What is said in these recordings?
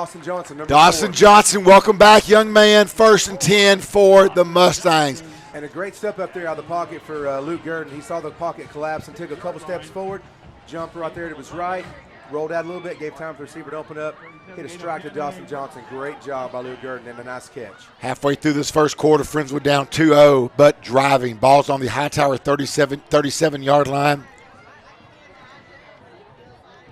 Dawson Johnson, number Dawson 4. Johnson, welcome back, young man. 1st and 10 for the Mustangs. And a great step up there out of the pocket for Luke Gurdon. He saw the pocket collapse and took a couple steps forward. Jumped right there to his right. Rolled out a little bit, gave time for the receiver to open up. Hit a strike to Dawson Johnson. Great job by Luke Gurdon and a nice catch. Halfway through this first quarter, Friendswood down 2-0, but driving. Ball's on the HighTower 37-yard line.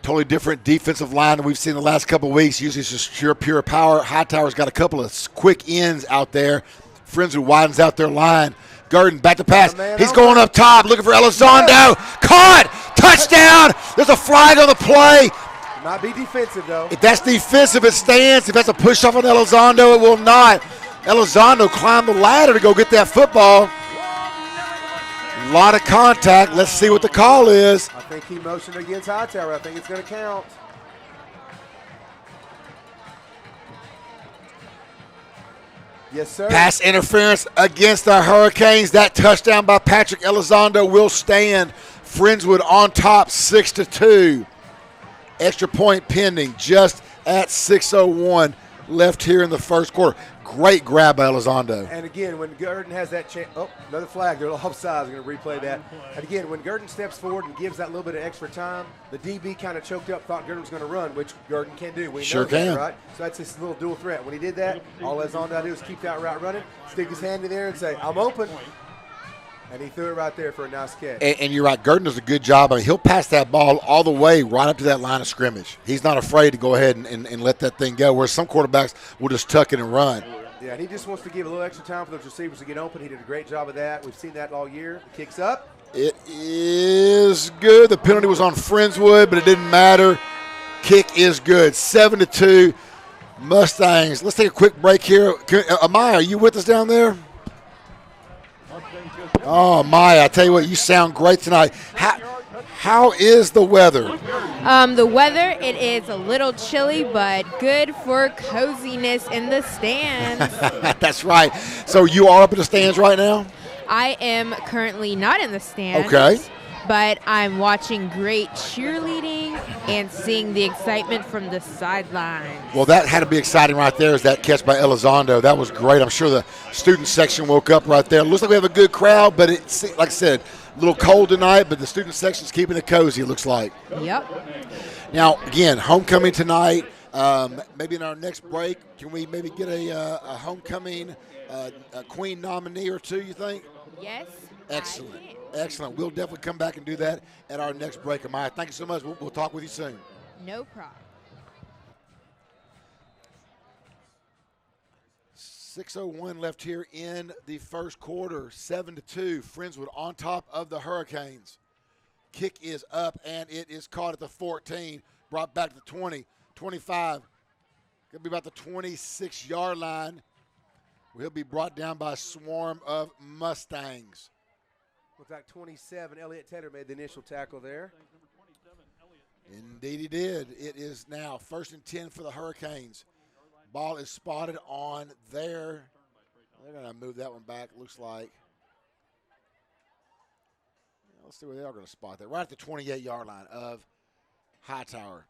Totally different defensive line than we've seen the last couple of weeks. Usually it's just pure power. HighTower's got a couple of quick ends out there. Friendswood widens out their line. Gurdon back to pass. He's going up top, looking for Elizondo. Caught! Touchdown! There's a flag on the play. Might be defensive, though. If that's defensive, it stands. If that's a push off on Elizondo, it will not. Elizondo climbed the ladder to go get that football. A lot of contact. Let's see what the call is. I think he motioned against HighTower. I think it's going to count. Yes, sir. Pass interference against the Hurricanes. That touchdown by Patrick Elizondo will stand. Friendswood on top, 6-2. Extra point pending just at 6:01 left here in the first quarter. Great grab by Elizondo. And again, when Gurdon has that chance, another flag. They're offside. They're going to replay that. And again, when Gurdon steps forward and gives that little bit of extra time, the DB kind of choked up, thought Gurdon was going to run, which Gurdon can do. We sure know that, can. right? So that's his little dual threat. When he did that, all Elizondo had to do was keep that route running, stick his hand in there and say, I'm open. And he threw it right there for a nice catch. And you're right, Gurdon does a good job. I mean, he'll pass that ball all the way right up to that line of scrimmage. He's not afraid to go ahead and let that thing go, whereas some quarterbacks will just tuck it and run. Yeah, and he just wants to give a little extra time for those receivers to get open. He did a great job of that. We've seen that all year. The kick's up. It is good. The penalty was on Friendswood, but it didn't matter. Kick is good. 7-2 Mustangs. Let's take a quick break here. Amaya, are you with us down there? Oh, Maya, I tell you what, you sound great tonight. How is the weather? The weather, it is a little chilly, but good for coziness in the stands. That's right. So you are up in the stands right now? I am currently not in the stands. Okay. But I'm watching great cheerleading and seeing the excitement from the sidelines. Well, that had to be exciting right there, is that catch by Elizondo. That was great. I'm sure the student section woke up right there. Looks like we have a good crowd, but it's, like I said, a little cold tonight, but the student section's keeping it cozy, it looks like. Yep. Now, again, homecoming tonight. Maybe in our next break, can we maybe get a homecoming a queen nominee or two, you think? Yes. Excellent. Excellent. We'll definitely come back and do that at our next break. Amaya, thank you so much. We'll talk with you soon. No problem. 6:01 left here in the first quarter. 7-2. Friendswood on top of the Hurricanes. Kick is up, and it is caught at the 14. Brought back to the 20, 25. Going to be about the 26-yard line. He'll be brought down by a swarm of Mustangs. Looks like 27. Elliott Tedder made the initial tackle there. Indeed he did. It is now 1st and 10 for the Hurricanes. Ball is spotted on there. They're going to move that one back, looks like. Let's see where they are going to spot that. Right at the 28-yard line of HighTower.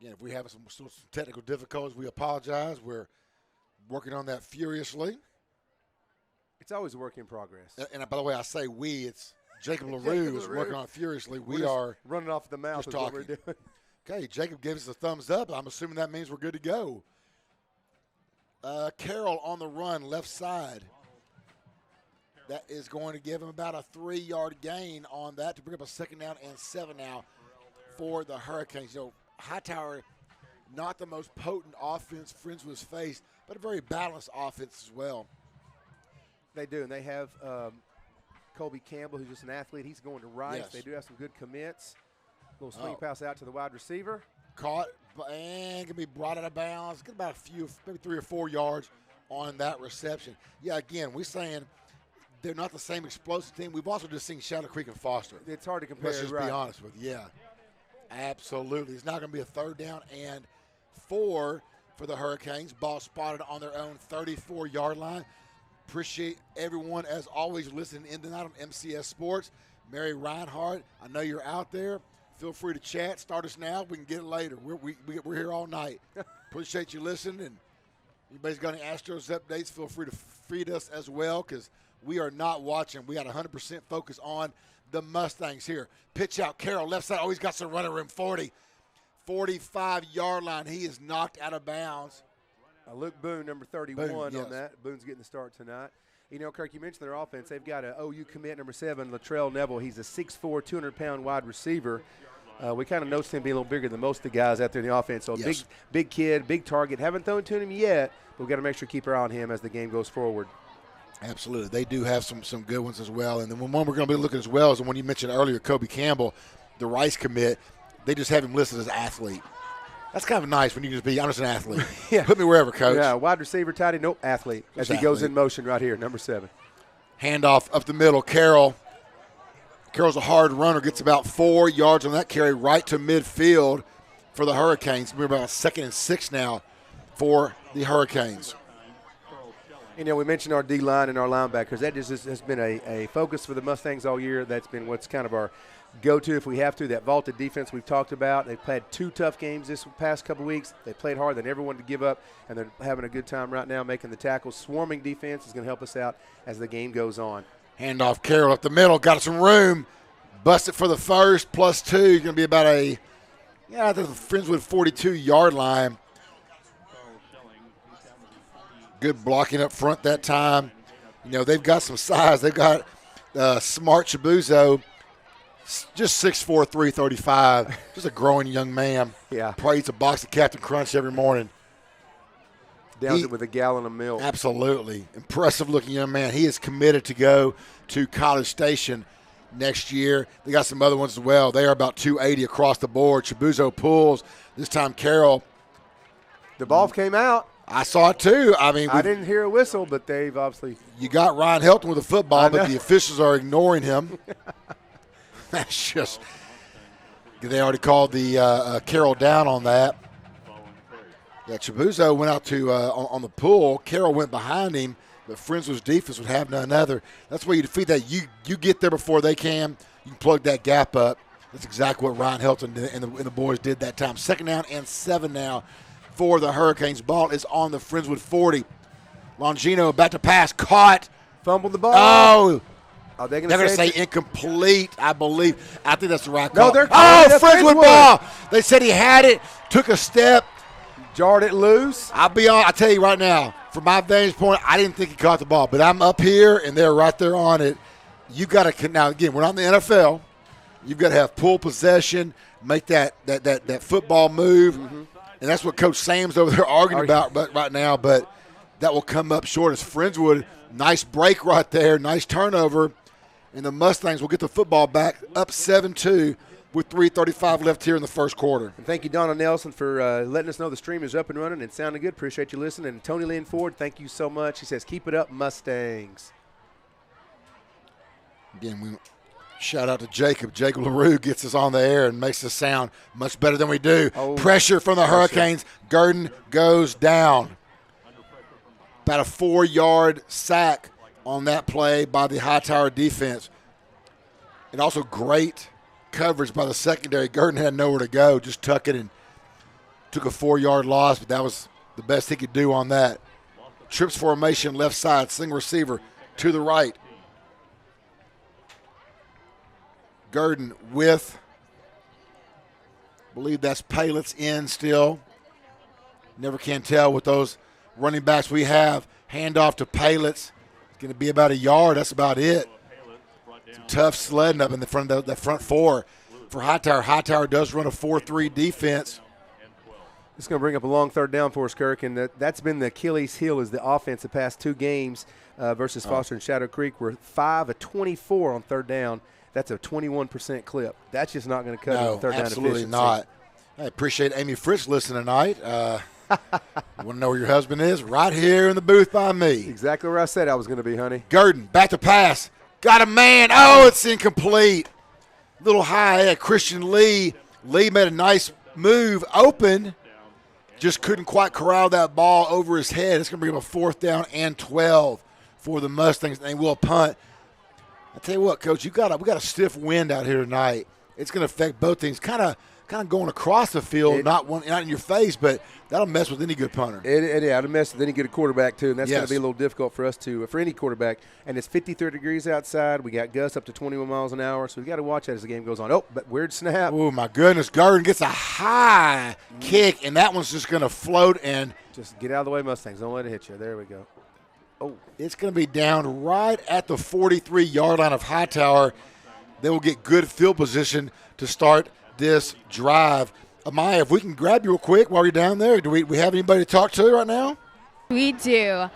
Again, if we have some technical difficulties, we apologize. We're working on that furiously. It's always a work in progress. And by the way, I say we, it's Jacob LaRue is working on it furiously. We are running off the mouth is what we're doing. Okay, Jacob gave us a thumbs up. I'm assuming that means we're good to go. Carroll on the run, left side. That is going to give him about a 3-yard gain on that to bring up a 2nd down and 7 now for the Hurricanes. You know, HighTower, not the most potent offense Friendswood's faced, but a very balanced offense as well. They do, and they have Colby Campbell, who's just an athlete. He's going to Rice. Yes. They do have some good commits. Little swing pass out to the wide receiver. Caught and can be brought out of bounds. Get about a few, maybe 3 or 4 yards on that reception. Yeah, again, we're saying they're not the same explosive team. We've also just seen Shadow Creek and Foster. It's hard to compare. Let's just be honest with you. Yeah, absolutely. It's not going to be a 3rd down and 4 for the Hurricanes. Ball spotted on their own 34-yard line. Appreciate everyone, as always, listening in tonight on MCS Sports. Mary Reinhardt, I know you're out there. Feel free to chat. Start us now. We can get it later. We're here all night. Appreciate you listening. And anybody's got any Astros updates, feel free to feed us as well, because we are not watching. We got 100% focus on the Mustangs here. Pitch out, Carroll, left side. Oh, he's got some running room, 40. 45-yard line. He is knocked out of bounds. Luke Boone, number 31 Boone, yes. on that. Boone's getting the start tonight. You know, Kirk, you mentioned their offense. They've got an OU commit, number 7, Latrell Neville. He's a 6'4", 200-pound wide receiver. We kind of noticed him being a little bigger than most of the guys out there in the offense. So yes. big kid, big target. Haven't thrown to him yet, but we've got to make sure to keep our eye on him as the game goes forward. Absolutely. They do have some good ones as well. And the one we're going to be looking as well is the one you mentioned earlier, Kobe Campbell, the Rice commit. They just have him listed as athlete. That's kind of nice when you can just be, I'm just an athlete. Yeah. Put me wherever, Coach. Yeah, wide receiver, tight end, nope, athlete. As he goes in motion right here, number 7. Handoff up the middle, Carroll. Carroll's a hard runner, gets about 4 yards on that carry right to midfield for the Hurricanes. We're about 2nd and 6 now for the Hurricanes. You know, we mentioned our D-line and our linebackers. That just has been a focus for the Mustangs all year. That's been what's kind of our go-to if we have to. That vaulted defense we've talked about. They've played 2 tough games this past couple weeks. They played hard. They never wanted to give up, and they're having a good time right now making the tackles. Swarming defense is going to help us out as the game goes on. Handoff, Carroll up the middle, got some room. Busted for the first, +2. Going to be about I think the Friendswood 42-yard line. Good blocking up front that time. You know, they've got some size. They've got Smart Chibuzo, just 6'4", 335. Just a growing young man. Yeah. Probably eats a box of Captain Crunch every morning. Downs it with a gallon of milk. Absolutely. Impressive-looking young man. He is committed to go to College Station next year. They got some other ones as well. They are about 280 across the board. Chibuzo pulls. This time Carroll. The ball came out. I saw it too. I mean, I didn't hear a whistle, but they've obviously. You got Ryan Helton with the football, but the officials are ignoring him. That's just. They already called the Carroll down on that. Yeah, Chibuzo went out to on the pull. Carroll went behind him, but Friendswood's defense would have none other. That's where you defeat that. You get there before they can. You can plug that gap up. That's exactly what Ryan Helton and the boys did that time. 2nd down and 7 now for the Hurricanes. Ball is on the Friendswood 40. Longino about to pass, caught. Fumbled the ball. Oh, are they they're going to say incomplete, I believe. I think that's the right No, call. they're calling it Friendswood ball. They said he had it, took a step. Jarred it loose. I'll tell you right now, from my vantage point, I didn't think he caught the ball. But I'm up here, and they're right there on it. You got to – now, again, we're not in the NFL. You've got to have full possession, make that football move. Mm-hmm. And that's what Coach Sam's over there arguing about right now. But that will come up short as Friendswood. Nice break right there, nice turnover. And the Mustangs will get the football back up 7-2 with 3:35 left here in the first quarter. And thank you, Donna Nelson, for letting us know the stream is up and running and sounding good. Appreciate you listening. And Tony Lynn Ford, thank you so much. He says, keep it up, Mustangs. Again, we shout out to Jacob. Jacob LaRue gets us on the air and makes us sound much better than we do. Pressure from the Hurricanes. Gurdon goes down. About a 4-yard sack on that play by the HighTower defense. And also great coverage by the secondary. Gurdon had nowhere to go, just tuck it and took a 4-yard loss, but that was the best he could do on that. Trips formation, left side, single receiver to the right. Gurdon with, I believe that's Payless in still. Never can tell with those running backs we have. Handoff to Payless. It's going to be about a yard. That's about it. Some tough sledding up in the front of the front four for HighTower. HighTower does run a 4-3 defense. It's going to bring up a long 3rd down for us, Kirk, and that's been the Achilles heel is the offense the past 2 games versus Foster and Shadow Creek. We're 5 of 24 on 3rd down. That's a 21% clip. That's just not going to cut it. 3rd down absolutely efficiency. not. I appreciate Amy Fritz listening tonight. You want to know where your husband is? Right here in the booth by me. Exactly where I said I was going to be, honey. Gurdon, back to pass. Got a man. Oh, it's incomplete. Little high at Christian Lee. Lee made a nice move open. Just couldn't quite corral that ball over his head. It's going to bring up a 4th down and 12 for the Mustangs. They will punt. I tell you what, Coach, we got a stiff wind out here tonight. it's going to affect both teams. Kind of going across the field, not in your face, but that'll mess with any good punter. It'll mess with any good quarterback too, and that's Yes. going to be a little difficult for us for any quarterback. And it's 53 degrees outside. We got gusts up to 21 miles an hour, so we got to watch that as the game goes on. Oh, but weird snap. Oh my goodness! Gurdon gets a high kick, and that one's just going to float and just get out of the way, Mustangs. Don't let it hit you. There we go. Oh, it's going to be down right at the 43-yard line of HighTower. They will get good field position to start this drive. Amaya, if we can grab you real quick while you're down there, do we have anybody to talk to right now? We do.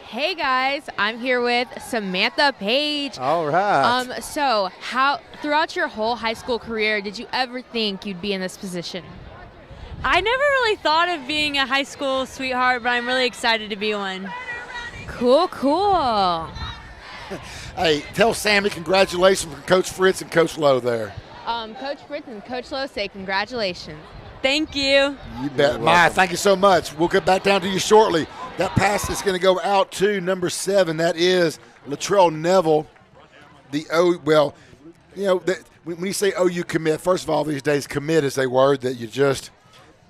Hey guys, I'm here with Samantha Page. all right. So how throughout your whole high school career did you ever think you'd be in this position? I never really thought of being a high school sweetheart, but I'm really excited to be one. Cool. Hey, tell Sammy congratulations from Coach Fritz and Coach Lowe there. Coach Fritz and Coach Lowe say congratulations. Thank you. You bet. Maya, thank you so much. We'll get back down to you shortly. That pass is going to go out to number 7. That is Latrell Neville. When you say OU commit, first of all, these days commit is a word that you just,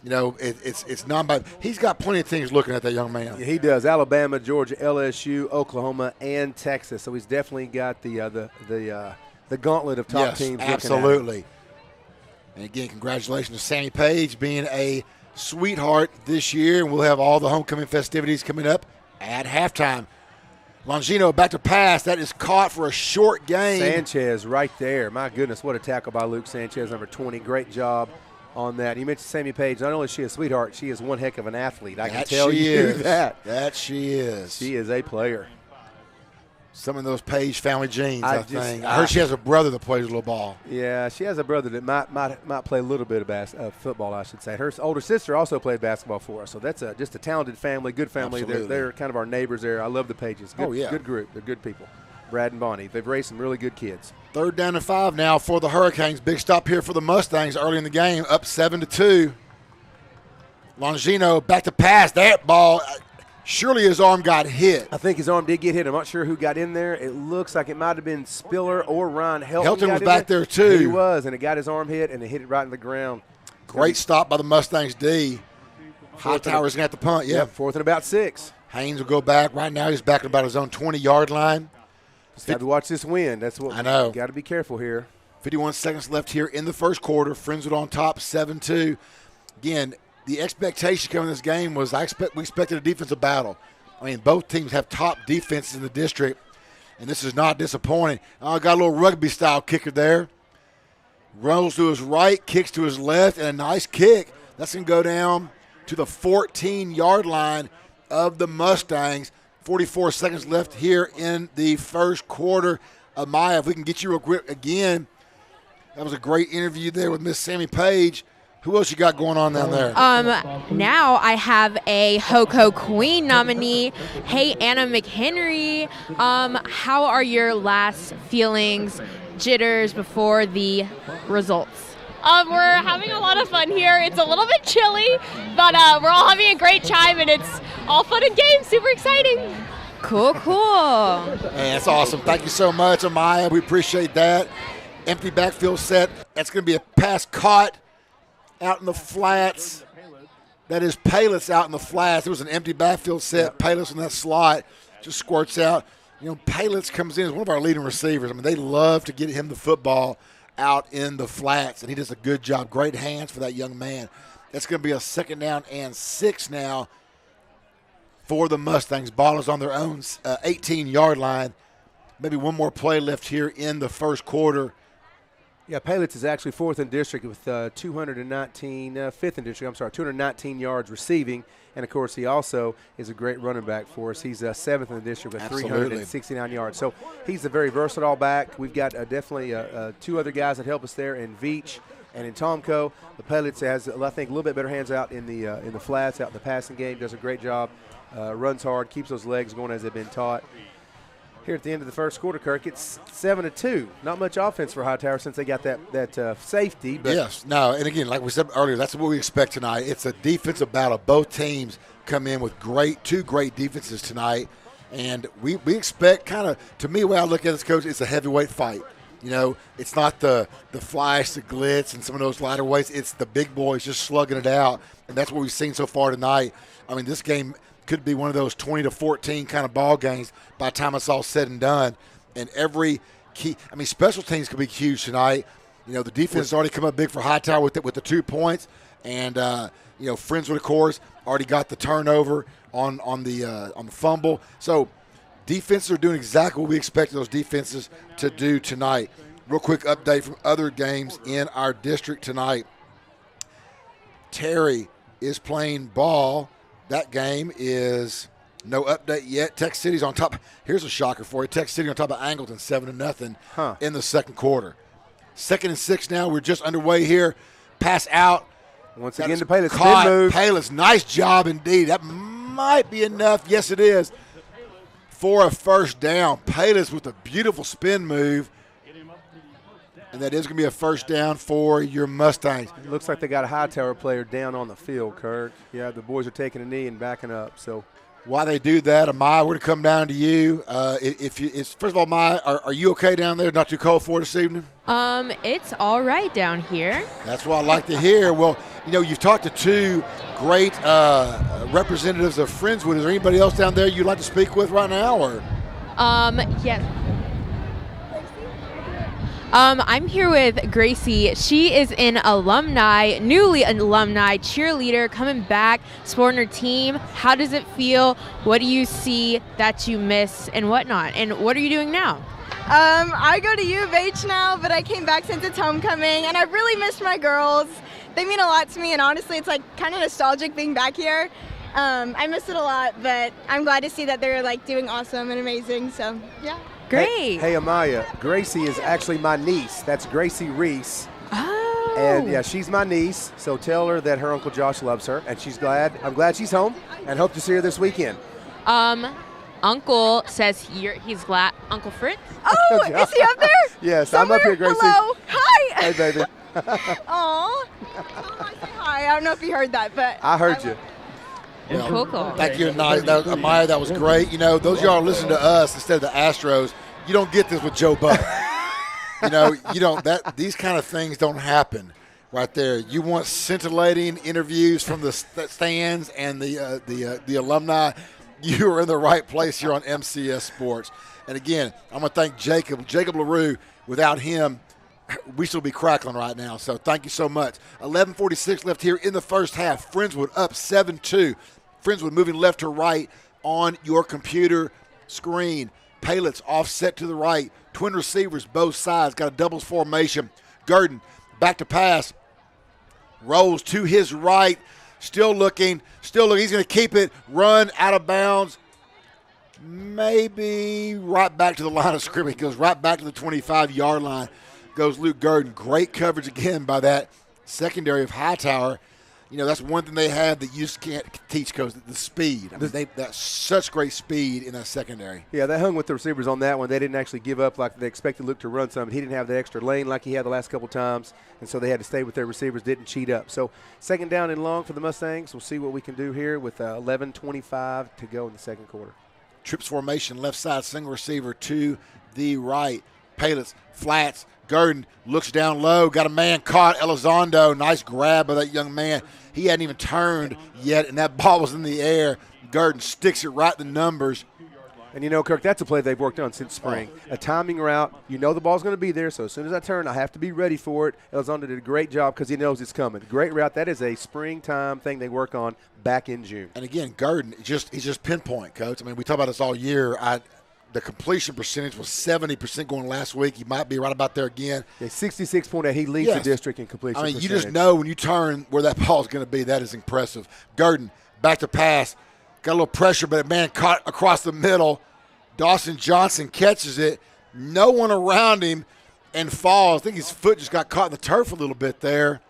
it's non-by. He's got plenty of things looking at that young man. Yeah, he does. Alabama, Georgia, LSU, Oklahoma, and Texas. So he's definitely got the gauntlet of top teams. Absolutely. And again, congratulations to Sammy Page being a sweetheart this year. And we'll have all the homecoming festivities coming up at halftime. Longino back to pass. That is caught for a short gain. Sanchez right there. My goodness, what a tackle by Luke Sanchez, number 20. Great job on that. You mentioned Sammy Page. Not only is she a sweetheart, she is one heck of an athlete. I can tell you that. That she is. She is a player. Some of those Page family genes, I think. I heard she has a brother that plays a little ball. Yeah, she has a brother that might play a little bit of football, I should say. Her older sister also played basketball for us, so that's just a talented family, good family. They're kind of our neighbors there. I love the Pages. Good group. They're good people. Brad and Bonnie. They've raised some really good kids. 3rd down and 5 now for the Hurricanes. Big stop here for the Mustangs early in the game, up 7-2. Longino back to pass. That ball, surely his arm got hit. I think his arm did get hit. I'm not sure who got in there. It looks like it might have been Spiller or Ryan Helton. Helton was back there too. He was, and it got his arm hit, and it hit it right in the ground. Great stop by the Mustangs D. HighTower's going to have to punt, yeah. 4th and about 6. Haynes will go back. Right now he's back at about his own 20-yard line. Just have to watch this wind. That's what I know. Got to be careful here. 51 seconds left here in the first quarter. Friendswood on top, 7-2. Again, the expectation coming in this game was we expected a defensive battle. I mean, both teams have top defenses in the district, and this is not disappointing. Got a little rugby-style kicker there. Rolls to his right, kicks to his left, and a nice kick. That's going to go down to the 14-yard line of the Mustangs. 44 seconds left here in the first quarter. Amaya, if we can get you real quick again. That was a great interview there with Miss Sammy Page. Who else you got going on down there? Now I have a HoCo Queen nominee. Hey, Anna McHenry. How are your last feelings, jitters before the results? We're having a lot of fun here. It's a little bit chilly, but we're all having a great time, and it's all fun and games. Super exciting. Cool. Man, that's awesome. Thank you so much, Amaya. We appreciate that. Empty backfield set. That's going to be a pass caught out in the flats. That is Payless out in the flats. It was an empty backfield set. Payless in that slot just squirts out. Payless comes in as one of our leading receivers. I mean, they love to get him the football out in the flats, and he does a good job. Great hands for that young man. That's going to be a 2nd down and 6 now for the Mustangs. Ball is on their own 18-yard line. Maybe one more play left here in the first quarter. Yeah, Paylitz is actually 4th in district with 5th in district, 219 yards receiving. And, of course, he also is a great running back for us. He's 7th in the district with 369 yards. So he's a very versatile back. We've got definitely 2 other guys that help us there in Veach and in Tomko. The Paylitz has, I think, a little bit better hands out in the flats, out in the passing game, does a great job, runs hard, keeps those legs going as they've been taught. Here at the end of the first quarter, Kirk, it's 7-2. Not much offense for HighTower since they got that safety. But yes. No, and again, like we said earlier, that's what we expect tonight. It's a defensive battle. Both teams come in with two great defenses tonight. And we expect to me, the way I look at this, Coach, it's a heavyweight fight. You know, it's not the flash, the glitz, and some of those lighter weights. It's the big boys just slugging it out, and that's what we've seen so far tonight. I mean, this game could be one of those 20-14 kind of ball games by the time it's all said and done. And every key – I mean, special teams could be huge tonight. You know, the defense has already come up big for HighTower with the 2 points. And, you know, Friendswood, of course, already got the turnover on the fumble. So – defenses are doing exactly what we expected those defenses to do tonight. Real quick update from other games in our district tonight. Terry is playing ball. That game is no update yet. Tech City's on top. Here's a shocker for you. Tech City on top of Angleton, 7-0 in the second quarter. 2nd and 6 now. We're just underway here. Pass out. Once again to Payless. Spin move. Payless, nice job indeed. That might be enough. Yes, it is. For a first down. Payless with a beautiful spin move. And that is going to be a first down for your Mustangs. It looks like they got a HighTower player down on the field, Kirk. Yeah, the boys are taking a knee and backing up. So while they do that, Amaya, we're going to come down to you. First of all, Amaya, are you okay down there? Not too cold for this evening? It's all right down here. That's what I like to hear. Well, you know, you've talked to 2 great representatives of Friendswood. Is there anybody else down there you'd like to speak with right now? Or? Yes. I'm here with Gracie. She is an newly alumni cheerleader coming back, supporting her team. How does it feel? What do you see that you miss and whatnot? And what are you doing now? I go to U of H now, but I came back since it's homecoming, and I really missed my girls. They mean a lot to me, and honestly, it's like kind of nostalgic being back here. I miss it a lot, but I'm glad to see that they're like doing awesome and amazing. So yeah. Great. Hey, Amaya, Gracie is actually my niece. That's Gracie Reese. Oh. And yeah, she's my niece. So tell her that her Uncle Josh loves her, and she's glad. I'm glad she's home, and hope to see her this weekend. Uncle says he's glad. Uncle Fritz? Oh, is he up there? Yes, Somewhere? I'm up here, Gracie. Hello. Hi. Hey, baby. Aw. Hi. I don't know if you heard that, but I heard you. Well, cool. Thank you, Amaya. That was great. You know, those of y'all listening to us instead of the Astros, you don't get this with Joe Buck. You know, you don't. These kind of things don't happen right there. You want scintillating interviews from the stands and the alumni. You are in the right place here on MCS Sports. And again, I'm going to thank Jacob LaRue. Without him, we still be crackling right now. So thank you so much. 11:46 left here in the first half. Friendswood up 7-2. Friendswood moving left to right on your computer screen. Paylets offset to the right. Twin receivers both sides. Got a doubles formation. Gurdon back to pass. Rolls to his right. Still looking. He's going to keep it. Run out of bounds. Maybe right back to the line of scrimmage. Goes right back to the 25-yard line. Goes Luke Gurdon. Great coverage again by that secondary of HighTower. You know, that's one thing they have that you just can't teach, Coach, the speed. I mean, that's such great speed in that secondary. Yeah, they hung with the receivers on that one. They didn't actually give up like they expected Luke to run some. He didn't have the extra lane like he had the last couple times, and so they had to stay with their receivers, didn't cheat up. So second down and long for the Mustangs. We'll see what we can do here with 11:25 to go in the second quarter. Trips formation, left side, single receiver to the right. Payless, flats. Gurdon looks down low, got a man caught. Elizondo, nice grab by that young man. He hadn't even turned yet, and that ball was in the air. Gurdon sticks it right in the numbers. And, you know, Kirk, that's a play they've worked on since spring. A timing route. You know the ball's going to be there, so as soon as I turn, I have to be ready for it. Elizondo did a great job because he knows it's coming. Great route. That is a springtime thing they work on back in June. And, again, Gurdon, he's just pinpoint, Coach. I mean, we talk about this all year. The completion percentage was 70% going last week. He might be right about there again. Yeah, 66.8. He leads the district in completion percentage. You just know when you turn where that ball is going to be. That is impressive. Gurdon, back to pass. Got a little pressure, but a man caught across the middle. Dawson Johnson catches it. No one around him and falls. I think his foot just got caught in the turf a little bit there.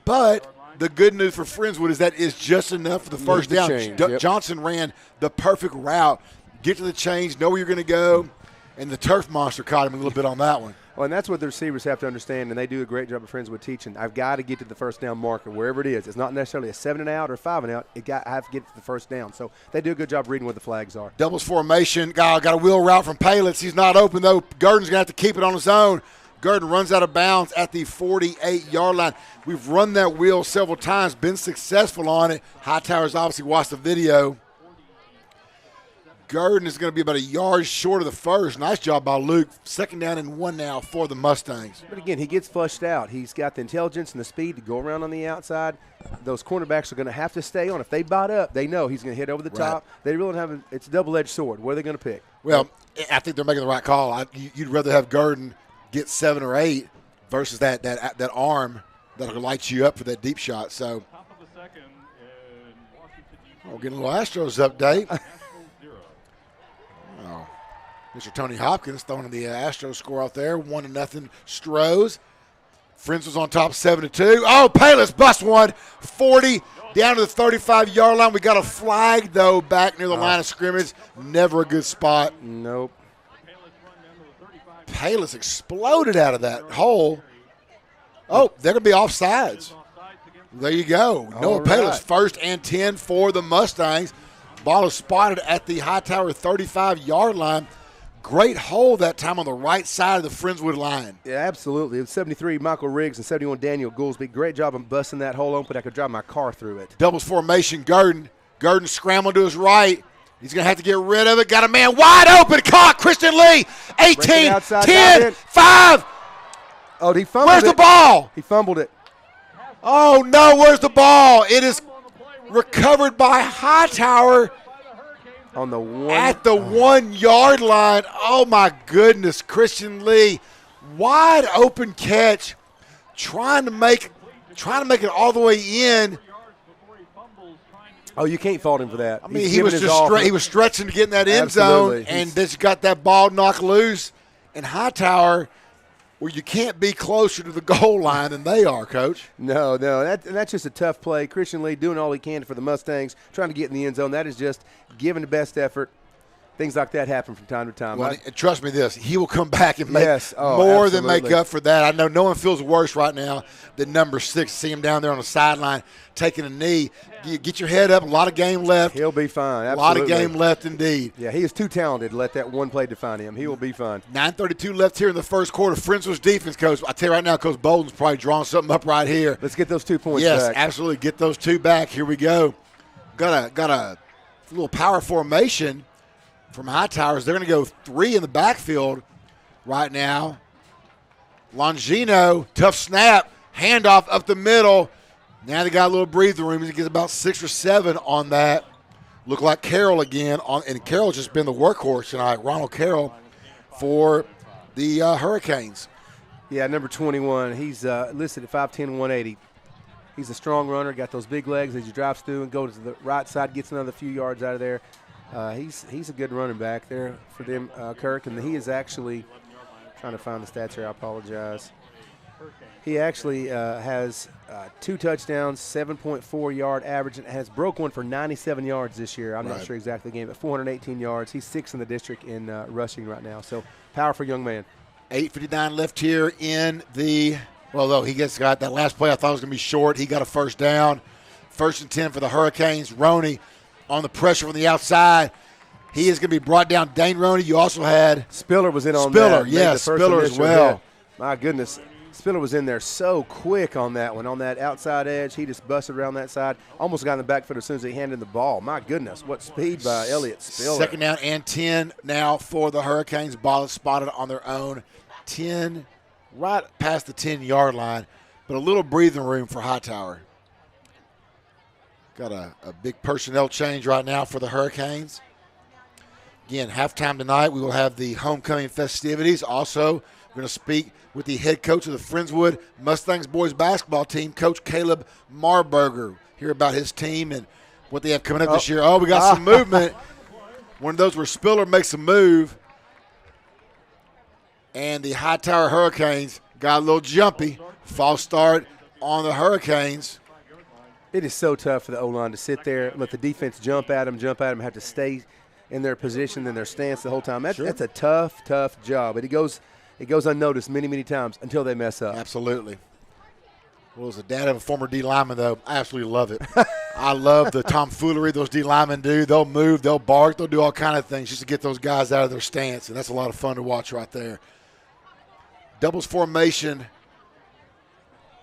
But the good news for Friendswood is that is just enough for the first down. Yep. Johnson ran the perfect route. Get to the change, know where you're going to go, and the turf monster caught him a little bit on that one. Well, and that's what the receivers have to understand, and they do a great job of Friendswood teaching. I've got to get to the first down marker, wherever it is. It's not necessarily a 7 and out or 5 and out. I have to get to the first down. So they do a good job reading what the flags are. Doubles formation. Got a wheel route from Palitz. He's not open, though. Gurdon's going to have to keep it on his own. Gurdon runs out of bounds at the 48-yard line. We've run that wheel several times, been successful on it. HighTower's obviously watched the video. Gurdon is going to be about a yard short of the first. Nice job by Luke. 2nd down and 1 now for the Mustangs. But again, he gets flushed out. He's got the intelligence and the speed to go around on the outside. Those cornerbacks are going to have to stay on. If they bite up, they know he's going to hit over the top. They really don't have it's a double-edged sword. What are they going to pick? Well, I think they're making the right call. You'd rather have Gurdon get 7 or 8 versus that arm that'll light you up for that deep shot. So, we're getting a little Astros update. Mr. Tony Hopkins throwing the Astros score out there, 1-0 Stros. Friends was on top 7-2. Oh, Payless bust one, 40 down to the 35-yard line. We got a flag, though, back near the line of scrimmage. Never a good spot. Nope. Payless exploded out of that hole. Oh, they're going to be offsides. There you go. Noah Payless, 1st and 10 for the Mustangs. Ball is spotted at the HighTower 35-yard line. Great hole that time on the right side of the Friendswood line. Yeah, absolutely. It was 73 Michael Riggs and 71 Daniel Goolsby. Great job of busting that hole open. I could drive my car through it. Doubles formation, Gurdon. Gurdon scrambled to his right. He's going to have to get rid of it. Got a man wide open. Caught. Christian Lee. 18, outside, 10, 5. Oh, he fumbled Where's it. the ball? He fumbled it. Oh, no. Where's the ball? It is recovered by HighTower. On the one. At the 1-yard line. Oh, my goodness. Christian Lee, wide open catch, trying to make it all the way in. Oh, you can't fault him for that. I mean, he was stretching to get in that end Absolutely. zone, and just got that ball knocked loose. And HighTower, where you can't be closer to the goal line than they are, Coach. No. That's just a tough play. Christian Lee doing all he can for the Mustangs, trying to get in the end zone. That is just giving the best effort. Things like that happen from time to time. Well, trust me this, he will come back and make more than make up for that. I know no one feels worse right now than number 6. See him down there on the sideline taking a knee. Get your head up. A lot of game left. He'll be fine. Absolutely. A lot of game left indeed. Yeah, he is too talented to let that one play define him. He will be fine. 9:32 left here in the first quarter. Friendswood's defense, Coach. I tell you right now, Coach Bolden's probably drawing something up right here. Let's get those 2 points back. Yes, back. absolutely. Get those 2 back. Here we go. Got a little power formation from HighTowers. They're going to go 3 in the backfield right now. Longino, tough snap, handoff up the middle. Now they got a little breathing room. He gets about 6 or 7 on that. Look like Carroll again, and Carroll's just been the workhorse tonight. Ronald Carroll for the Hurricanes. Yeah, number 21. He's listed at 5'10", 180. He's a strong runner, got those big legs as he drives through and goes to the right side, gets another few yards out of there. He's a good running back there for them, Kirk, and he is actually trying to find the stats here. I apologize. He actually has 2 touchdowns, 7.4 yard average, and has broke one for 97 yards this year. I'm not sure exactly the game, but 418 yards. He's 6th in the district in rushing right now. So powerful young man. 8:59 left here in the. Well, though he got that last play, I thought it was going to be short. He got a first down. 1st and 10 for the Hurricanes. Roney on the pressure from the outside. He is going to be brought down. Dane Roney. You also had Spiller was in on Spiller, that. yes, Spiller as well. Hit. My goodness. Spiller was in there so quick on that one, on that outside edge. He just busted around that side. Almost got in the back foot as soon as he handed the ball. My goodness, what speed by Elliott Spiller. 2nd down and 10 now for the Hurricanes. Ball is spotted on their own 10, right past the 10-yard line, but a little breathing room for HighTower. Got a big personnel change right now for the Hurricanes. Again, halftime tonight, we will have the homecoming festivities. Also, we're going to speak with the head coach of the Friendswood Mustangs boys basketball team, Coach Caleb Marburger. Hear about his team and what they have coming up this year. Oh, we got some movement. One of those where Spiller makes a move. And the HighTower Hurricanes got a little jumpy. False start on the Hurricanes. It is so tough for the O-line to sit there, let the defense jump at them, have to stay in their position, in their stance the whole time. That's a tough job. But he goes it goes unnoticed many, many times until they mess up. Absolutely. Well, as a dad of a former D lineman, though, I absolutely love it. I love the tomfoolery those D linemen do. They'll move, they'll bark, they'll do all kind of things just to get those guys out of their stance, and that's a lot of fun to watch right there. Doubles formation.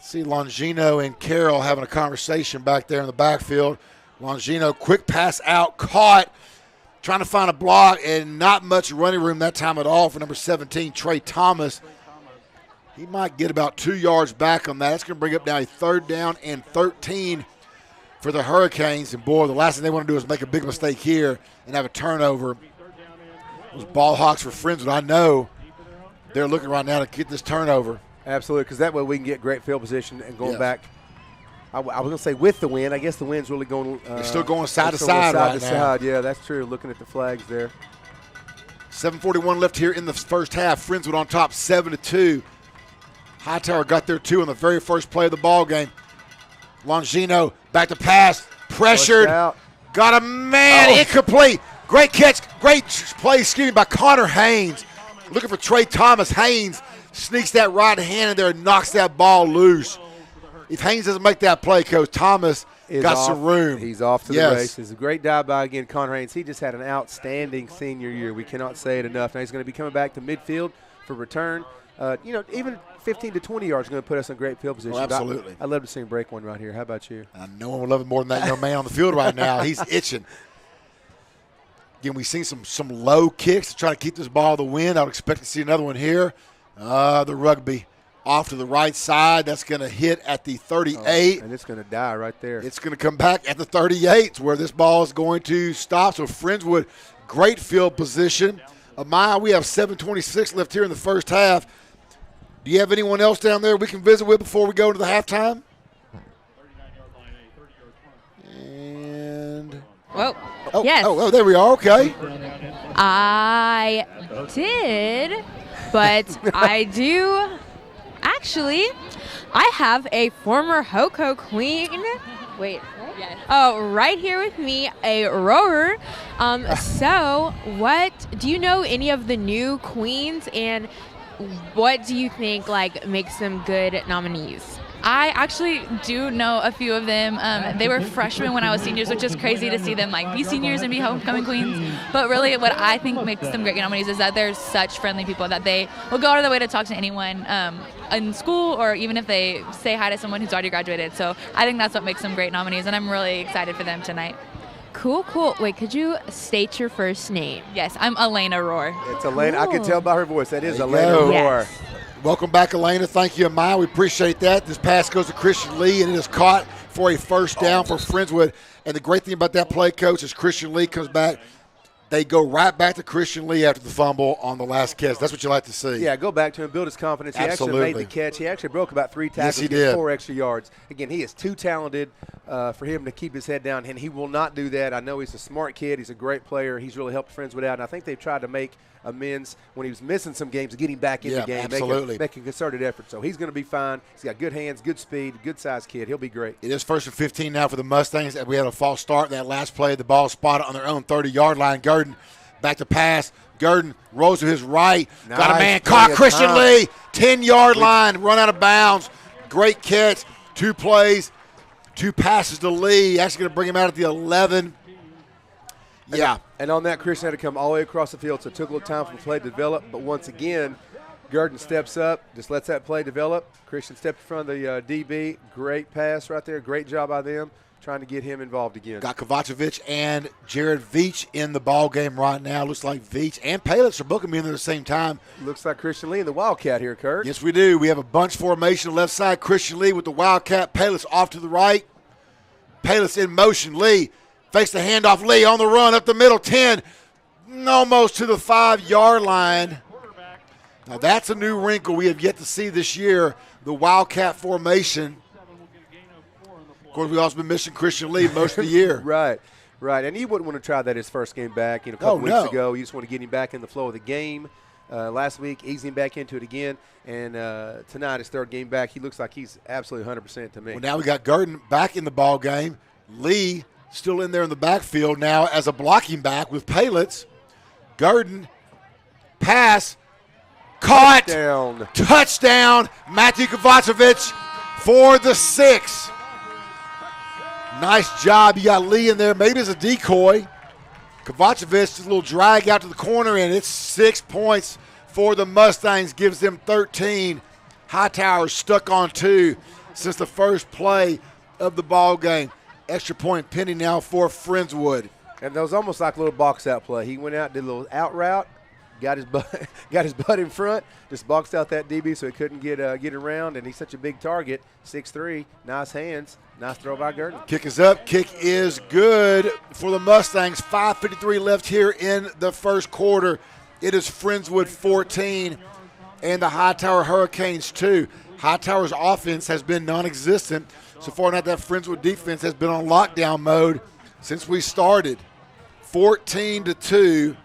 See Longino and Carroll having a conversation back there in the backfield. Longino, quick pass out, caught, trying to find a block, and not much running room that time at all for number 17, Trey Thomas. He might get about 2 yards back on that. That's going to bring up now a 3rd down and 13 for the Hurricanes. And, boy, the last thing they want to do is make a big mistake here and have a turnover. Those ball hawks for Friendswood, I know they're looking right now to get this turnover. Absolutely, because that way we can get great field position and going back. I was going to say with the wind. I guess the wind's really going. They're still going side to side right now. Side. Yeah, that's true. Looking at the flags there. 7:41 left here in the first half. Friendswood on top, 7-2. HighTower got there too on the very first play of the ball game. Longino back to pass, pressured, got a man, incomplete. Great catch, great play, by Connor Haynes. Looking for Trey Thomas. Haynes sneaks that right hand in there and knocks that ball loose. If Haynes doesn't make that play, Coach, Thomas got some room. He's off to the races. A great dive by, again, Connor Haynes. He just had an outstanding senior year. We cannot say it enough. Now he's going to be coming back to midfield for return. Even 15 to 20 yards is going to put us in great field position. Oh, absolutely. I'd love to see him break one right here. How about you? No one would love it more than that young man on the field right now. He's itching. Again, we've seen some low kicks to try to keep this ball in the wind. I would expect to see another one here. The rugby off to the right side. That's going to hit at the 38. And it's going to die right there. It's going to come back at the 38 where this ball is going to stop. So Friendswood, great field position. Amaya, we have 7:26 left here in the first half. Do you have anyone else down there we can visit with before we go to the halftime? And yes. Oh, there we are. Okay. I did, but I do actually. I have a former Hoko queen. Wait. Yes. Oh, right here with me, a rower. So, what do you know any of the new queens, and what do you think makes them good nominees? I actually do know a few of them. They were freshmen when I was seniors, which is crazy to see them be seniors and be homecoming queens. But really what I think makes them great nominees is that they're such friendly people that they will go out of their way to talk to anyone in school, or even if they say hi to someone who's already graduated. So I think that's what makes them great nominees, and I'm really excited for them tonight. Cool. Wait, could you state your first name? Yes, I'm Elena Rohr. It's Elena. I can tell by her voice. That is There you Elena go. Rohr. Yes. Welcome back, Elena. Thank you, Amaya. We appreciate that. This pass goes to Christian Lee, and it is caught for a first down for Friendswood. And the great thing about that play, Coach, is Christian Lee comes back. They go right back to Christian Lee after the fumble on the last catch. That's what you like to see. Yeah, go back to him, build his confidence. He actually made the catch. He actually broke about 3 tackles, Yes, he did. 4 extra yards. Again, he is too talented for him to keep his head down, and he will not do that. I know he's a smart kid. He's a great player. He's really helped Friendswood out, and I think they've tried to make amends when he was missing some games to get him back in the game. Absolutely. Make a concerted effort. So he's going to be fine. He's got good hands, good speed, good-sized kid. He'll be great. It is 1st and 15 now for the Mustangs. We had a false start in that last play. The ball spotted on their own 30-yard line. Gurdon back to pass. Gurdon rolls to his right. Nice. Got a man caught. Christian Lee, 10-yard line, run out of bounds. Great catch. 2 plays, 2 passes to Lee. That's going to bring him out at the 11. Yeah. And on that, Christian had to come all the way across the field, so it took a little time for the play to develop. But once again, Gurdon steps up, just lets that play develop. Christian stepped in front of the DB. Great pass right there. Great job by them trying to get him involved again. Got Kovacevic and Jared Veach in the ball game right now. Looks like Veach and Palis are booking me in there at the same time. Looks like Christian Lee and the Wildcat here, Kurt. Yes, we do. We have a bunch formation left side. Christian Lee with the Wildcat. Palis off to the right. Palis in motion. Lee fakes the handoff. Lee on the run up the middle. 10. Almost to the 5-yard line. Now that's a new wrinkle we have yet to see this year. The Wildcat formation. Of course, we've also been missing Christian Lee most of the year. Right. And he wouldn't want to try that his first game back. A couple weeks ago, you just want to get him back in the flow of the game. Last week, easing him back into it again. And tonight, his 3rd game back, he looks like he's absolutely 100% to me. Well, now we got Gurdon back in the ball game. Lee still in there in the backfield now as a blocking back with Palitz. Gurdon, pass, Caught. Touchdown. Touchdown. Matthew Kovacevic for the 6. Nice job. You got Lee in there. Maybe it's a decoy. Kovacevic, just a little drag out to the corner, and it's 6 points for the Mustangs. Gives them 13. HighTower stuck on 2 since the first play of the ball game. Extra point pending now for Friendswood. And that was almost like a little box out play. He went out, did a little out route, got his butt in front, just boxed out that DB so he couldn't get around. And he's such a big target, 6'3", nice hands, nice throw by Gurdon. Kick is up. Kick is good for the Mustangs. 5:53 left here in the first quarter. It is Friendswood 14 and the HighTower Hurricanes 2. HighTower's offense has been non-existent. So far, not that Friendswood defense has been on lockdown mode since we started. 14-2.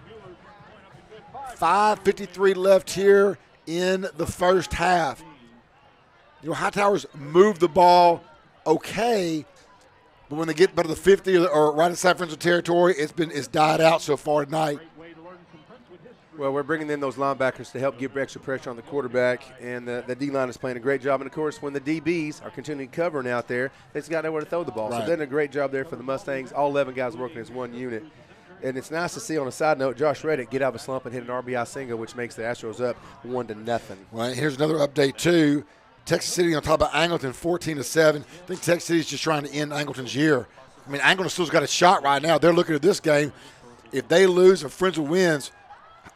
5:53 left here in the first half. You know, HighTower's moved the ball okay, but when they get better to the 50 or right inside Friendswood territory, it's died out so far tonight. Well, we're bringing in those linebackers to help give extra pressure on the quarterback, and the D-line is playing a great job. And, of course, when the DBs are continuing covering out there, they've got nowhere to throw the ball. Right. So they're doing a great job there for the Mustangs. All 11 guys working as one unit. And it's nice to see, on a side note, Josh Reddick get out of a slump and hit an RBI single, which makes the Astros up 1-0. Well, here's another update, too. Texas City on top of Angleton, 14-7. I think Texas City's just trying to end Angleton's year. I mean, Angleton still's got a shot right now. They're looking at this game. If they lose or Friendswood wins,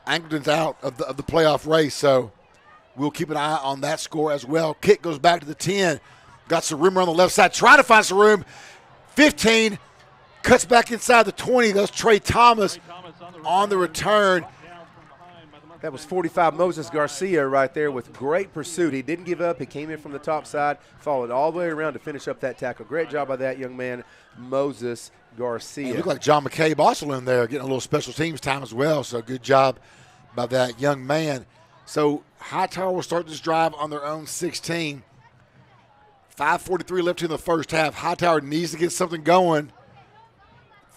Angleton's out of the playoff race, so we'll keep an eye on that score as well. Kick goes back to the 10. Got Sarum on the left side. Trying to find Sarum. 15. Cuts back inside the 20. That's Trey Thomas on the return. That was 45 Moses Garcia right there with great pursuit. He didn't give up. He came in from the top side, followed all the way around to finish up that tackle. Great job by that young man, Moses Garcia. It looked like John McCabe also in there getting a little special teams time as well, so good job by that young man. So HighTower will start this drive on their own 16. 5:43 left in the first half. HighTower needs to get something going.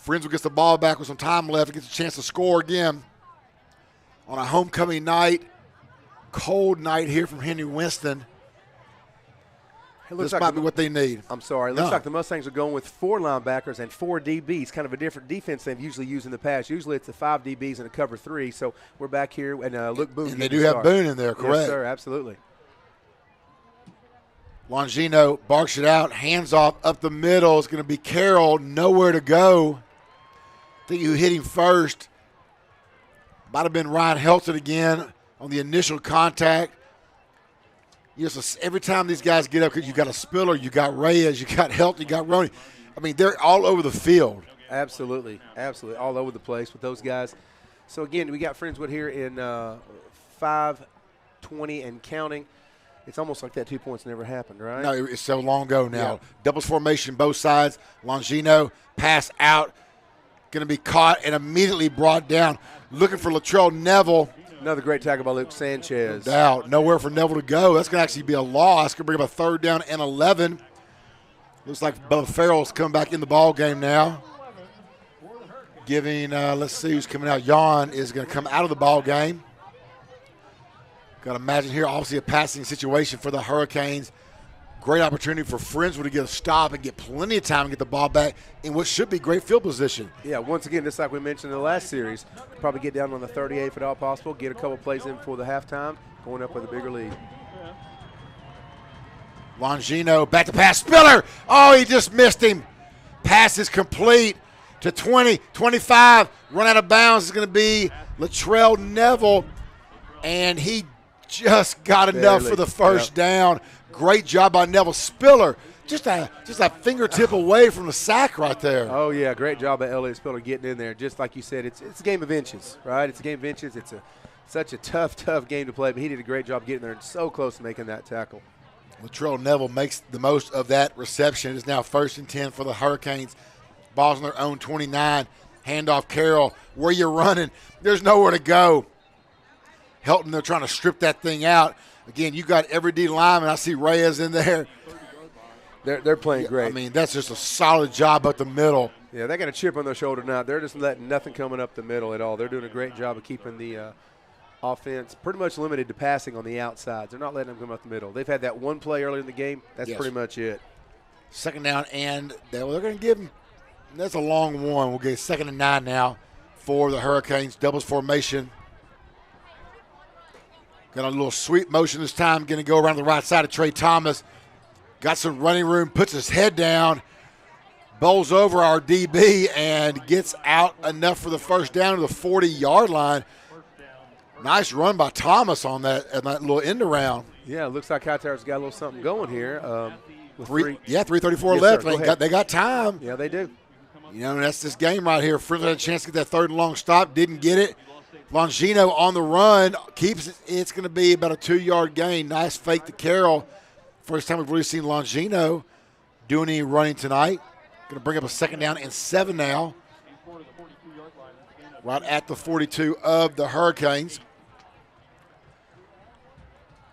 Friendswood gets the ball back with some time left and gets a chance to score again on a homecoming night. Cold night here from Henry Winston. This might be what they need. I'm sorry. It looks like the Mustangs are going with 4 linebackers and 4 DBs, kind of a different defense they've usually used in the past. Usually it's the 5 DBs and a cover 3. So we're back here, and Luke Boone. And they do have Boone in there, correct? Yes, sir, absolutely. Longino barks it out, hands off up the middle. It's going to be Carroll, nowhere to go. I think who hit him first might have been Ryan Helton again on the initial contact. You know, so every time these guys get up, you got a Spiller, you got Reyes, you got Helton, you got Roney. I mean, they're all over the field. Absolutely, all over the place with those guys. So, again, we got Friendswood here in 5:20 and counting. It's almost like that 2 points never happened, right? No, it's so long ago now. Yeah. Doubles formation, both sides. Longino, pass out, going to be caught and immediately brought down. Looking for Latrell Neville. Another great tackle by Luke Sanchez. No doubt. Nowhere for Neville to go. That's going to actually be a loss. Going to bring up a 3rd down and 11. Looks like Bubba Farrell's coming back in the ball game now. Giving, let's see who's coming out. Jan is going to come out of the ball game. Got to imagine here, obviously a passing situation for the Hurricanes. Great opportunity for Friendswood to get a stop and get plenty of time to get the ball back in what should be great field position. Yeah, once again, just like we mentioned in the last series, probably get down on the 38 if at all possible, get a couple plays in before the halftime, going up with a bigger lead. Longino, back to pass. Spiller! Oh, he just missed him. Pass is complete to 20, 25. Run out of bounds is going to be Latrell Neville, and he just got enough for the first down. Great job by Neville. Spiller, just a fingertip away from the sack right there. Oh, yeah, great job by Elliott Spiller getting in there. Just like you said, it's a game of inches, right? It's a game of inches. It's such a tough game to play, but he did a great job getting there and so close to making that tackle. Latrell Neville makes the most of that reception. It's now 1st and 10 for the Hurricanes. Ball's on their own 29. Handoff Carroll. Where you running? There's nowhere to go. Helton, they're trying to strip that thing out. Again, you got every D lineman. I see Reyes in there. They're playing great. I mean, that's just a solid job up the middle. Yeah, they got a chip on their shoulder now. They're just letting nothing coming up the middle at all. They're doing a great job of keeping the offense pretty much limited to passing on the outsides. They're not letting them come up the middle. They've had that one play earlier in the game. That's pretty much it. Second down, and they're going to give them – that's a long one. We'll get 2nd and 9 now for the Hurricanes. Doubles formation. Got a little sweep motion this time. Going to go around the right side of Trey Thomas. Got some running room, puts his head down, bowls over our DB, and gets out enough for the first down to the 40-yard line. Nice run by Thomas on that little end around. Yeah, it looks like HighTower's got a little something going here. 3:34 Yes, left. sir, They got time. Yeah, they do. You know, that's this game right here. Friends had a chance to get that 3rd and long stop, didn't get it. Longino on the run, keeps it. It's going to be about a 2-yard gain. Nice fake to Carroll. First time we've really seen Longino doing any running tonight. Going to bring up a 2nd down and 7 now. Right at the 42 of the Hurricanes.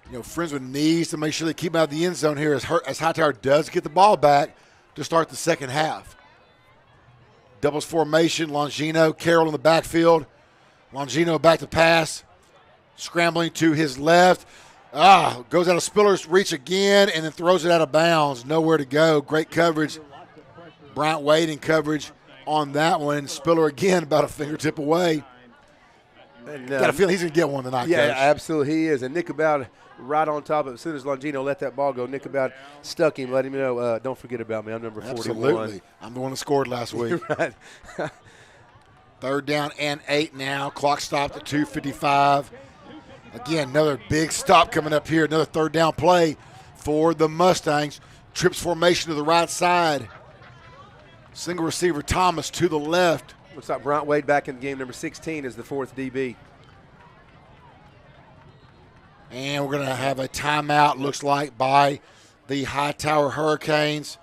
You know, Friendswood needs to make sure they keep him out of the end zone here as HighTower does get the ball back to start the second half. Doubles formation, Longino, Carroll in the backfield. Longino back to pass, scrambling to his left. Goes out of Spiller's reach again and then throws it out of bounds. Nowhere to go. Great coverage. Bryant Wade in coverage on that one. Spiller again about a fingertip away. Got a feeling he's going to get one tonight, Yeah, Coach. absolutely he is. And Nick about right on top of it. As soon as Longino let that ball go, Nick about stuck him, let him know, don't forget about me. I'm number 41. Absolutely. I'm the one that scored last week. Right. 3rd down and 8 now. Clock stopped at 2:55. Again, another big stop coming up here. Another 3rd down play for the Mustangs. Trips formation to the right side. Single receiver Thomas to the left. Looks like Bryant Wade back in the game. Number 16 is the 4th DB. And we're going to have a timeout, looks like, by the HighTower Hurricanes.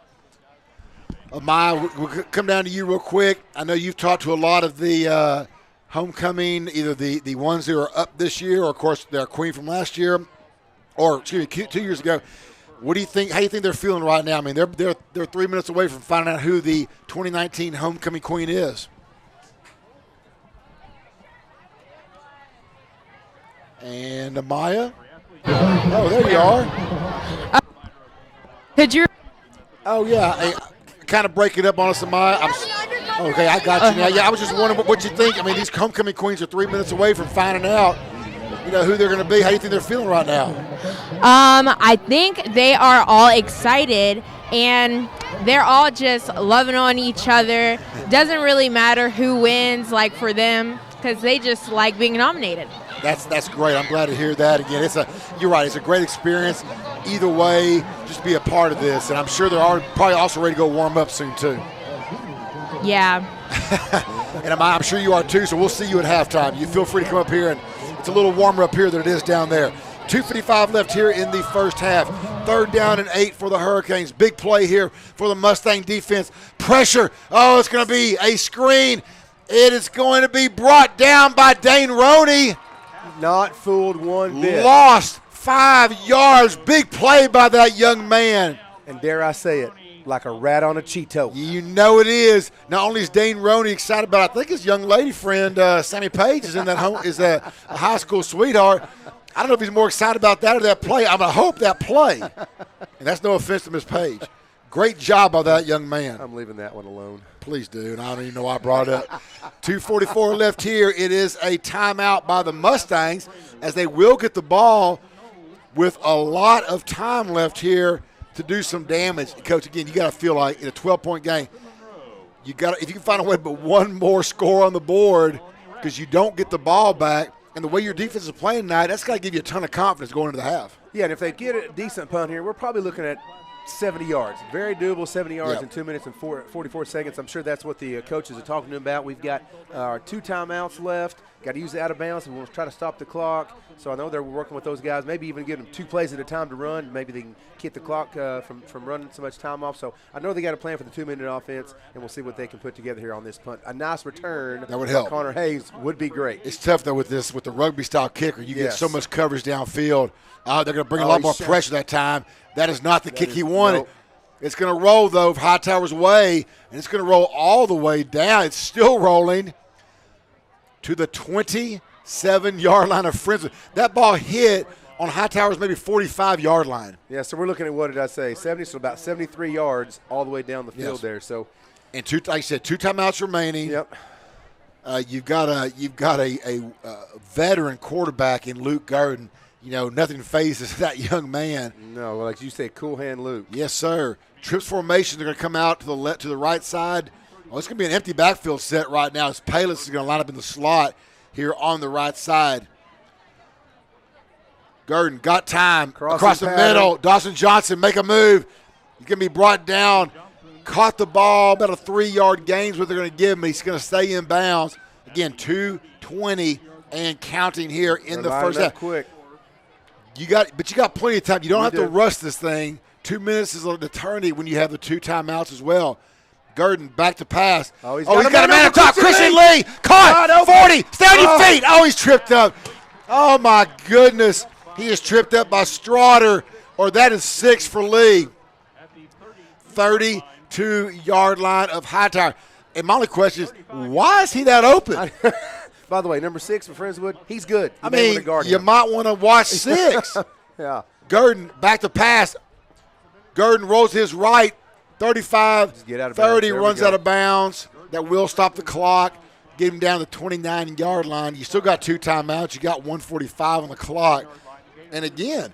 Amaya, we'll come down to you real quick. I know you've talked to a lot of the homecoming, either the ones that are up this year or, of course, their queen from last year, or, 2 years ago. What do you think? How do you think they're feeling right now? I mean, they're 3 minutes away from finding out who the 2019 homecoming queen is. And Amaya. Oh, there you are. Could you? Oh, yeah. Hey, kind of break it up on us, Amaya. Okay, I got you now. Yeah, I was just wondering what you think. I mean, these homecoming queens are 3 minutes away from finding out, who they're going to be. How do you think they're feeling right now? I think they are all excited, and they're all just loving on each other. Doesn't really matter who wins, like, for them, because they just like being nominated. That's great. I'm glad to hear that again. You're right. It's a great experience. Either way, just be a part of this, and I'm sure they're probably also ready to go warm up soon too. Yeah. And I'm sure you are too. So we'll see you at halftime. You feel free to come up here, and it's a little warmer up here than it is down there. 2:55 left here in the first half. 3rd down and 8 for the Hurricanes. Big play here for the Mustang defense. Pressure. Oh, it's going to be a screen. It is going to be brought down by Dane Roney. Not fooled one bit. Lost 5 yards. Big play by that young man. And dare I say it, like a rat on a Cheeto. You know it is. Not only is Dane Roney excited about, I think his young lady friend Sammy Page is in that home, is a high school sweetheart. I don't know if he's more excited about that or that play. I'm going to hope that play. And that's no offense to Miss Page. Great job by that young man. I'm leaving that one alone. Please do, and I don't even know why I brought it up. 2:44 left here. It is a timeout by the Mustangs as they will get the ball with a lot of time left here to do some damage. Coach, again, you got to feel like in a 12-point game, if you can find a way to put one more score on the board because you don't get the ball back, and the way your defense is playing tonight, that's got to give you a ton of confidence going into the half. Yeah, and if they get a decent punt here, we're probably looking at 70 yards. Very doable 70 yards in 2 minutes and 44 seconds. I'm sure that's what the coaches are talking to them about. We've got our 2 timeouts left. Got to use it out of bounds, and we'll try to stop the clock. So I know they're working with those guys, maybe even give them 2 plays at a time to run. Maybe they can keep the clock from running so much time off. So I know they got a plan for the 2-minute offense, and we'll see what they can put together here on this punt. A nice return that would help. Connor Hayes would be great. It's tough, though, with the rugby-style kicker. You get so much coverage downfield. They're going to bring a lot more pressure that time. That is not the kick he wanted. Nope. It's going to roll, though, HighTower's way, and it's going to roll all the way down. It's still rolling to the 27 7-yard line of Friendswood. That ball hit on HighTower's maybe 45-yard line. Yeah, so we're looking at, what did I say, 70, so about 73 yards all the way down the field there. So, and like I said, 2 timeouts remaining. Yep. You've got a veteran quarterback in Luke Garden. You know, nothing phases that young man. No, like you say, cool hand Luke. Yes, sir. Trips formation, they're going to come out to the right side. Oh, it's going to be an empty backfield set right now as Payless is going to line up in the slot here on the right side. Garden got time across the middle. Dawson Johnson make a move. He's going to be brought down. Caught the ball, about a 3-yard gain is what they're going to give him. He's going to stay in bounds. Again, 2:20 and counting here in the first half. Quick. But you got plenty of time. You don't have to rush this thing. 2 minutes is an eternity when you have the 2 timeouts as well. Garden back to pass. He's got a man up top. Christian Lee caught. 40. Stay on your feet. Oh, he's tripped up. Oh, my goodness. He is tripped up by Straughter, or that is 6 for Lee. 32-yard line of HighTower. And my only question is, why is he that open? By the way, number 6 for Friendswood, he's good. I mean, you might want to watch 6. Yeah. Garden back to pass. Garden rolls his right. 35, 30, runs out of bounds. That will stop the clock. Get him down to the 29-yard line. You still got 2 timeouts. You got 1:45 on the clock. And again,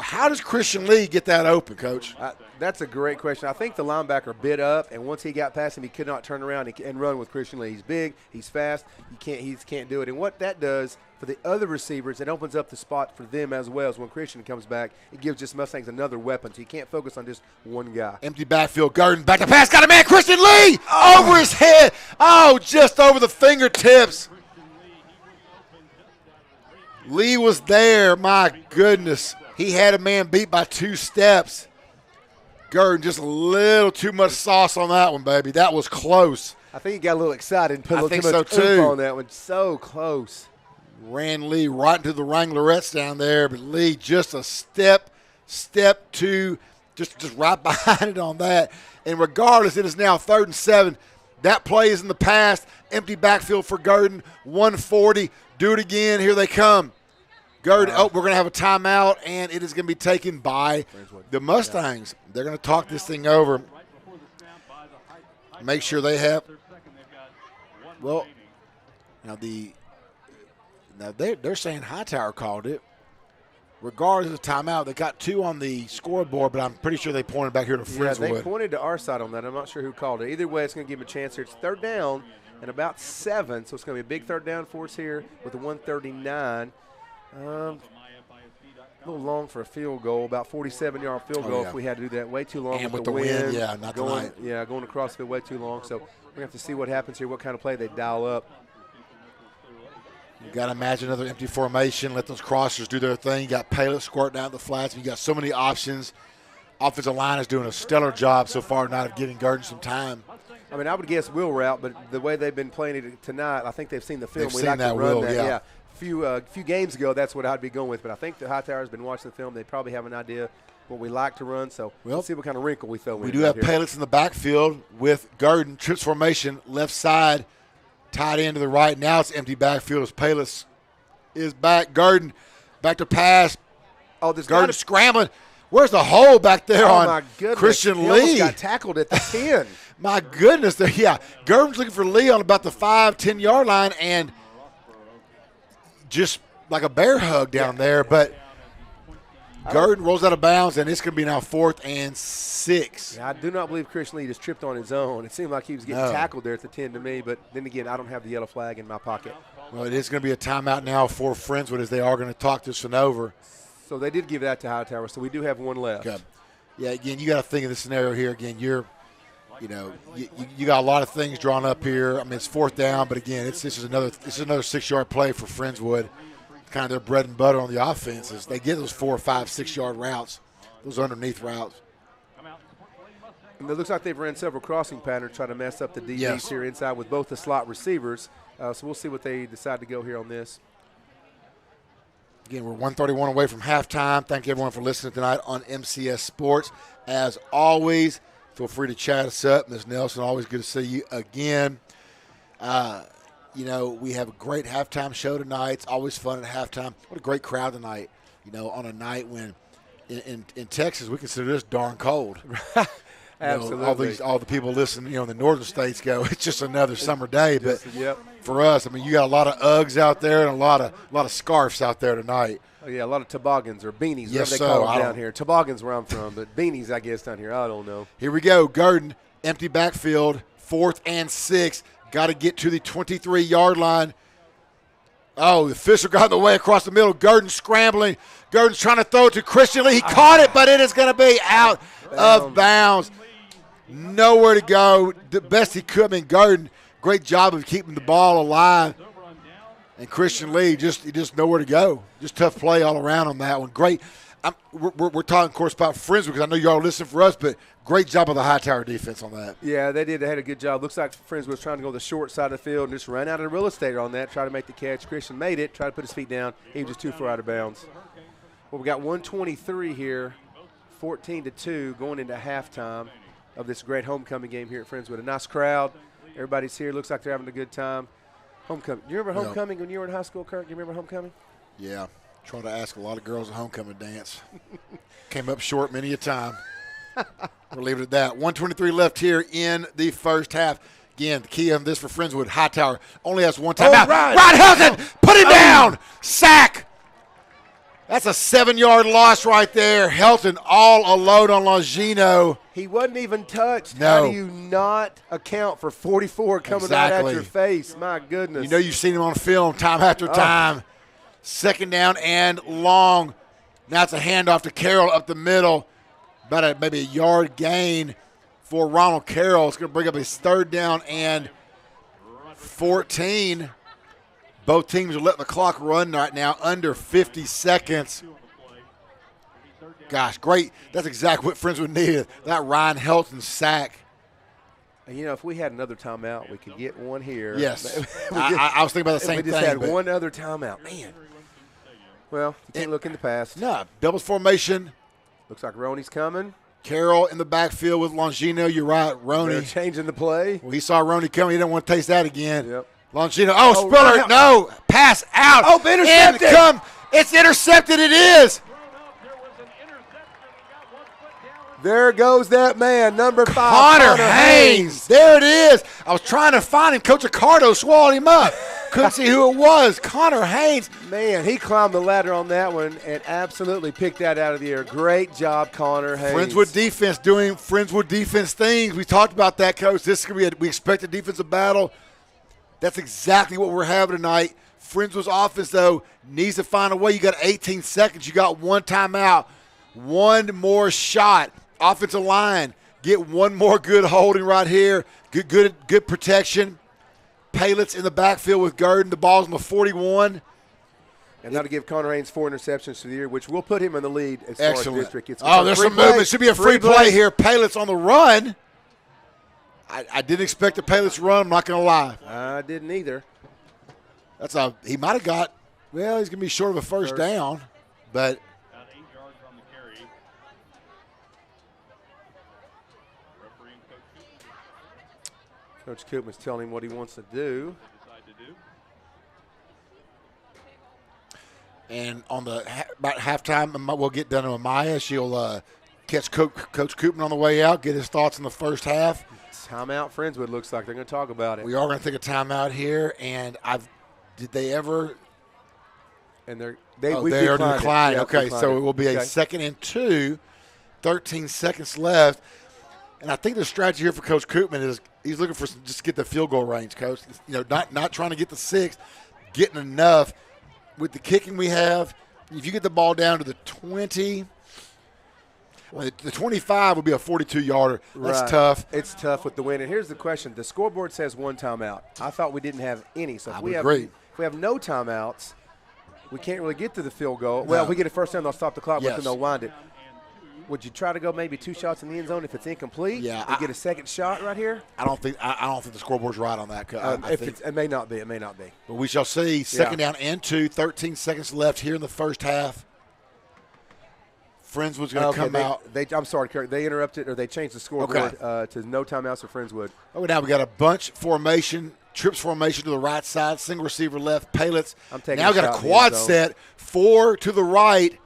how does Christian Lee get that open, Coach? That's a great question. I think the linebacker bit up, and once he got past him, he could not turn around and run with Christian Lee. He's big, he's fast, he can't do it. And what that does for the other receivers, it opens up the spot for them as well. As when Christian comes back, it gives just Mustangs another weapon, so you can't focus on just one guy. Empty backfield, Garden back to pass, got a man, Christian Lee over his head. Oh, just over the fingertips. Lee was there, my goodness. He had a man beat by 2 steps. Garden, just a little too much sauce on that one, baby. That was close. I think he got a little excited and put a little too much too on that one. So close. Ran Lee right into the Wranglerettes down there, but Lee just a step 2, just right behind it on that. And regardless, it is now 3rd and 7. That play is in the past. Empty backfield for Garden, 140. Do it again. Here they come. Garden, we're going to have a timeout, and it is going to be taken by the Mustangs. They're going to talk this thing over. Make sure they have. Well, now they're saying HighTower called it. Regardless of the timeout, they got 2 on the scoreboard, but I'm pretty sure they pointed back here to Friendswood. Yeah, they pointed to our side on that. I'm not sure who called it. Either way, it's going to give them a chance here. It's 3rd down and about 7, so it's going to be a big 3rd down for us here with the 139. A little long for a field goal, about 47-yard field goal if we had to do that. Way too long and with the wind. Yeah, not going, tonight. Yeah, going across the field way too long. So we're going to have to see what happens here, what kind of play they dial up. You got to imagine another empty formation. Let those crossers do their thing. You got Payless squirting down the flats. You got so many options. Offensive line is doing a stellar job so far not of giving Garden some time. I mean, I would guess wheel route, but the way they've been playing it tonight, I think they've seen the film. They've seen that run wheel, that. yeah. A few games ago, that's what I'd be going with. But I think the HighTower's been watching the film. They probably have an idea what we like to run. So let's see what kind of wrinkle we throw in. We do have Payless in the backfield with Garden. Trips formation, left side, tight end to the right. Now it's empty backfield as Payless is back. Garden back to pass. Oh, this Garden scrambling. Where's the hole back there on my goodness. Christian He Lee? almost got tackled at the 10. My goodness. Yeah, Garden's looking for Lee on about the 5-10-yard line and just like a bear hug down there. But Garden rolls out of bounds, and it's going to be now 4th and 6. Yeah, I do not believe Christian Lee just tripped on his own. It seemed like he was getting tackled there at the 10 to me. But then again, I don't have the yellow flag in my pocket. Well, it is going to be a timeout now for Friendswood as they are going to talk this one over. So they did give that to HighTower, so we do have 1 left. Okay. Yeah, again, you got to think of the scenario here. Again, you got a lot of things drawn up here. I mean, it's 4th down, but again, this is another 6-yard play for Friendswood. Kind of their bread and butter on the offenses. They get those 4, 5, 6-yard routes, those underneath routes. And it looks like they've ran several crossing patterns trying to mess up the DBs here inside with both the slot receivers. So we'll see what they decide to go here on this. Again, we're 131 away from halftime. Thank everyone for listening tonight on MCS Sports. As always, feel free to chat us up. Ms. Nelson, always good to see you again. you know, we have a great halftime show tonight. It's always fun at halftime. What a great crowd tonight, you know, on a night when in Texas we consider this darn cold. Absolutely. You know, all the people listening, you know, in the northern states go, it's just another summer day. But yep. for us, I mean, you got a lot of Uggs out there and a lot of scarves out there tonight. Oh, yeah, a lot of toboggans or beanies, Yes, whatever they call them down here. Toboggans where I'm from, but beanies, I guess, down here. I don't know. Here we go. Gurdon, empty backfield, 4th and 6. Got to get to the 23-yard line. Oh, the official got in the way across the middle. Gurdon scrambling. Gurdon's trying to throw it to Christian Lee. He caught it, but it is going to be out of bounds. Nowhere to go. The best he could. I mean, Gurdon, great job of keeping the ball alive. And Christian Lee, just nowhere to go. Just tough play all around on that one. Great. We're talking, of course, about Friendswood because I know y'all listen for us, but great job of the HighTower defense on that. Yeah, they did. They had a good job. Looks like Friendswood was trying to go the short side of the field and just ran out of real estate on that, try to make the catch. Christian made it, tried to put his feet down. He was just too far out of bounds. Well, we got 1:23 here, 14-2 going into halftime of this great homecoming game here at Friendswood. A nice crowd. Everybody's here. Looks like they're having a good time. Homecoming. Do you remember homecoming when you were in high school, Kirk? Do you remember homecoming? Yeah. Trying to ask a lot of girls at homecoming dance. Came up short many a time. We'll leave it at that. 1:23 left here in the first half. Again, the key on this for Friendswood, HighTower only has one timeout. Ryan Hilton, put it down. Sack. That's a 7-yard loss right there. Helton all alone on Longino. He wasn't even touched. No. How do you not account for 44 coming right at your face? My goodness. You know you've seen him on film time after time. 2nd down and long. Now it's a handoff to Carroll up the middle. About maybe a yard gain for Ronald Carroll. It's going to bring up his 3rd down and 14. Both teams are letting the clock run right now, under 50 seconds. Gosh, great. That's exactly what Friendswood needed, that Ryan Helton sack. And, you know, if we had another timeout, we could get one here. Yes. I was thinking about the same thing. We just had one other timeout. Man. Well, you can't look in the past. No, doubles formation. Looks like Roney's coming. Carroll in the backfield with Longino. You're right, Roney. They're changing the play. Well, he saw Roney coming. He didn't want to taste that again. Yep. Longino. Oh, Spiller. Right. No. Pass out. Oh, intercepted. It's intercepted. It is. There goes that man, number 5. Connor Haynes. There it is. I was trying to find him. Coach Accardo swallowed him up. Couldn't see who it was. Connor Haynes. Man, he climbed the ladder on that one and absolutely picked that out of the air. Great job, Connor Haynes. Friendswood defense doing Friendswood defense things. We talked about that, Coach. This is going to be we expect a defensive battle. That's exactly what we're having tonight. Friendswood's offense, though, needs to find a way. You got 18 seconds. You got one timeout. One more shot. Offensive line, get one more good holding right here. Good protection. Paylitz in the backfield with Gurdon. The ball's on the 41. And that'll give Connor Haynes 4 interceptions for the year, which will put him in the lead as Excellent. far as district. It's there's some movement. Should be a free play here. Paylitz on the run. I didn't expect the Paylitz run. I'm not going to lie. I didn't either. He might have got. Well, he's going to be short of a first down, but. Coach Koopman's telling him what he wants to do. And on the about halftime, we'll get done to Amaya. She'll catch Coach Koopman on the way out, get his thoughts in the first half. Timeout Friendswood looks like they're going to talk about it. We are going to take a timeout here, and did they ever? And they are declining. Yeah, okay, so it will be a 2nd and 2, 13 seconds left. And I think the strategy here for Coach Koopman is he's looking for just to get the field goal range, Coach. You know, not trying to get the 6, getting enough. With the kicking we have, if you get the ball down to the 20, the 25 would be a 42-yarder. That's right. tough. It's tough with the win. And here's the question. The scoreboard says one timeout. I thought we didn't have any. So if we have no timeouts, we can't really get to the field goal. Well, if we get a first down, they'll stop the clock, but then they'll wind it. Would you try to go maybe 2 shots in the end zone if it's incomplete? Yeah, and get a second shot right here. I don't think the scoreboard's right on that. It may not be. It may not be. But we shall see. 2nd down and 2, 13 seconds left here in the first half. Friendswood's going to come out. I'm sorry, Kirk. They interrupted or they changed the scoreboard to no timeouts for Friendswood. Oh, now we got a bunch formation trips formation to the right side, single receiver left, Palitz. I'm taking now a got shot a in the quad end zone. set, 4 to the right.